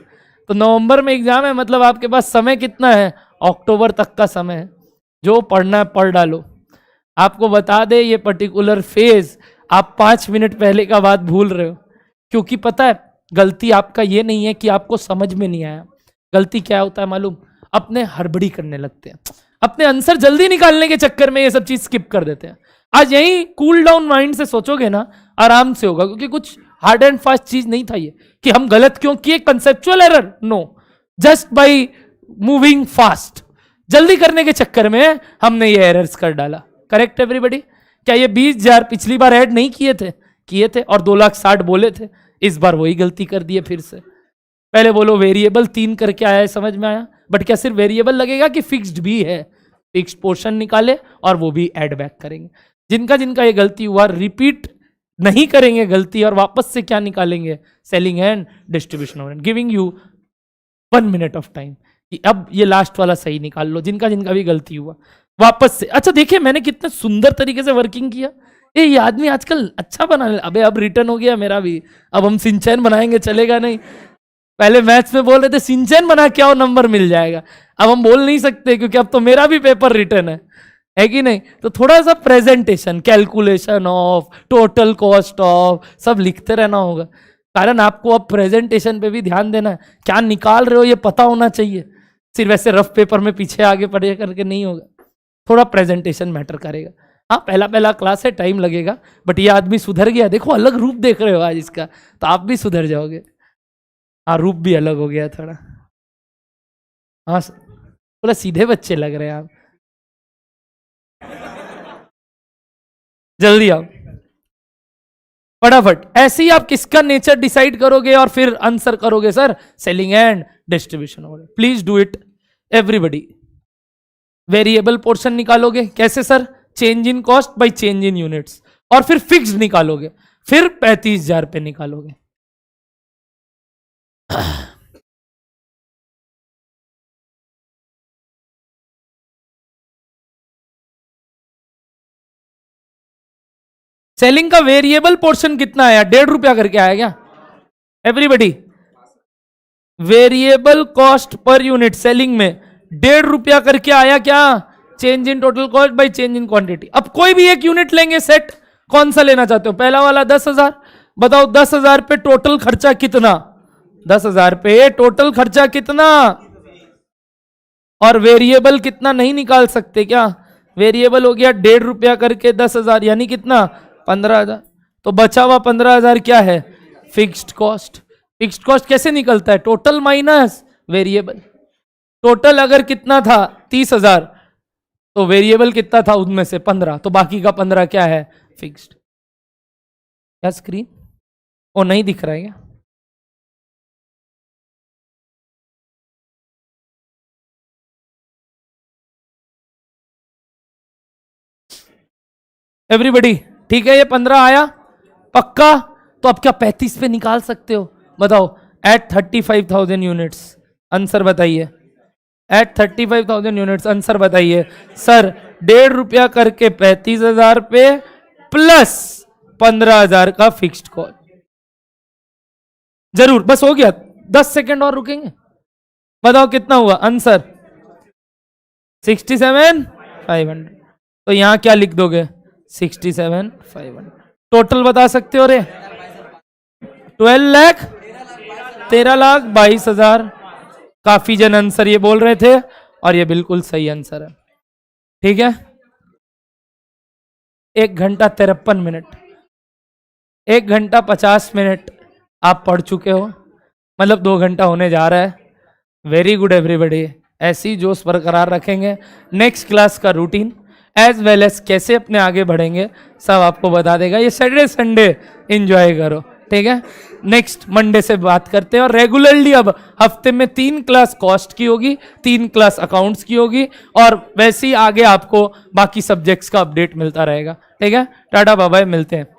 तो नवंबर में एग्जाम है, मतलब आपके पास समय कितना है? अक्टूबर तक का समय है। जो पढ़ना है पढ़ डालो। आपको बता दे, ये पर्टिकुलर फेज आप 5 मिनट पहले का बात भूल रहे हो। क्योंकि पता है, गलती आपका ये नहीं है कि आपको समझ में नहीं आया। गलती क्या होता है मालूम? अपने हड़बड़ी करने लगते हैं, अपने आंसर जल्दी निकालने के चक्कर में ये सब चीज स्किप कर देते हैं। आज यही कूल डाउन माइंड से सोचोगे ना, आराम से होगा। क्योंकि कुछ हार्ड एंड फास्ट चीज नहीं था ये कि हम गलत क्यों किए, conceptual error no, just by moving fast, जल्दी करने के चक्कर में हमने ये एरर्स कर डाला। Correct everybody? क्या ये 20,000 पिछली बार ऐड नहीं किए थे? किए थे, और 2,60,000 बोले थे। इस बार वही गलती कर दिए फिर से। पहले बोलो वेरिएबल 3 करके आया है, समझ में आया? बट क्या सिर्फ वेरिएबल लगेगा कि फिक्स्ड भी है? फिक्स्ड पोर्शन निकाले और वो भी ऐड बैक करेंगे। जिनका जिनका ये गलती हुआ, रिपीट नहीं करेंगे गलती, और वापस से क्या निकालेंगे? Selling and distribution overhead. Giving you 1 minute of time कि अब ये लास्ट वाला सही निकाल लो, जिनका जिनका भी गलती हुआ वापस से। अच्छा देखिए, मैंने कितने सुंदर तरीके से वर्किंग किया। ये आदमी आजकल अच्छा बना। अबे अब रिटर्न हो गया मेरा भी, अब हम सिंचैन बनाएंगे, चलेगा नहीं। पहले मैथ्स में बोल रहे थे सिंचैन बना के आओ नंबर मिल जाएगा, अब हम बोल नहीं सकते क्योंकि अब तो मेरा भी पेपर रिटर्न है कि नहीं? तो थोड़ा सा presentation, calculation of, total cost of, सब लिखते रहना होगा। कारण आपको अब प्रेजेंटेशन पे भी ध्यान देना है। क्या निकाल रहे हो ये पता होना चाहिए, सिर्फ ऐसे रफ पेपर में पीछे आगे पढ़े करके नहीं होगा। थोड़ा प्रेजेंटेशन मैटर करेगा। हाँ पहला पहला क्लास है, टाइम लगेगा, बट ये आदमी सुधर गया, देखो अलग रूप देख रहे हो आज इसका, तो आप भी सुधर जाओगे। हाँ रूप भी अलग हो गया थोड़ा, हाँ थोड़ा सीधे बच्चे लग रहे हैं आप। जल्दी आओ फटाफट। ऐसे ही आप किसका नेचर डिसाइड करोगे और फिर आंसर करोगे sir selling and distribution. Please do it everybody. Variable portion निकालोगे कैसे sir, change in cost by change in units, और फिर फिक्स निकालोगे, फिर 35,000 पे निकालोगे। सेलिंग का वेरिएबल पोर्शन कितना आया, 1.5 रुपया करके आया क्या everybody? Variable cost per unit selling में 1.5 रुपया करके आया क्या, change in total cost by change in quantity. अब कोई भी एक यूनिट लेंगे सेट, कौन सा लेना चाहते हो, पहला वाला 10,000, बताओ 10,000 पे टोटल खर्चा कितना, 10,000 पे टोटल खर्चा कितना, और वेरिएबल कितना नहीं निकाल सकते क्या, वेरिएबल हो गया 1.5 रुपया करके 10,000 यानी कितना 15,000, तो बचा हुआ 15,000 क्या है फिक्स्ड कॉस्ट। फिक्स्ड कॉस्ट कैसे निकलता है, टोटल माइनस वेरिएबल। टोटल अगर कितना था 30,000, तो वेरिएबल कितना था उनमें से 15, तो बाकी का 15 क्या है फिक्स्ड। क्या स्क्रीन वो नहीं दिख रहा है क्या? एवरीबडी ठीक है, ये 15 आया पक्का, तो अब क्या 35 पे निकाल सकते हो, बताओ एट 35,000 यूनिट्स, आंसर बताइए, एट 35,000 यूनिट्स आंसर बताइए सर। 1.5 रुपया करके 35,000 पे प्लस 15,000 का फिक्स्ड कॉस्ट। जरूर, बस हो गया, 10 सेकेंड और रुकेंगे, बताओ कितना हुआ आंसर 67,500। तो यहां क्या लिख दोगे 67,500। टोटल बता सकते हो रे 13,22,000। काफी जन आंसर ये बोल रहे थे और ये बिल्कुल सही आंसर है। ठीक है, 1 घंटा 53 मिनट, 1 घंटा 50 मिनट आप पढ़ चुके हो, मतलब 2 घंटा होने जा रहा है। वेरी गुड एवरीबॉडी, ऐसी जोश बरकरार रखेंगे। नेक्स्ट क्लास का रूटीन एज वेल एज कैसे अपने आगे बढ़ेंगे सब आपको बता देगा। ये सैटरडे संडे एंजॉय करो, ठीक है। नेक्स्ट मंडे से बात करते हैं, और रेगुलरली अब हफ्ते में 3 क्लास कॉस्ट की होगी, 3 क्लास अकाउंट्स की होगी, और वैसे ही आगे आपको बाकी सब्जेक्ट्स का अपडेट मिलता रहेगा। ठीक है, टाटा बाय बाय, मिलते हैं।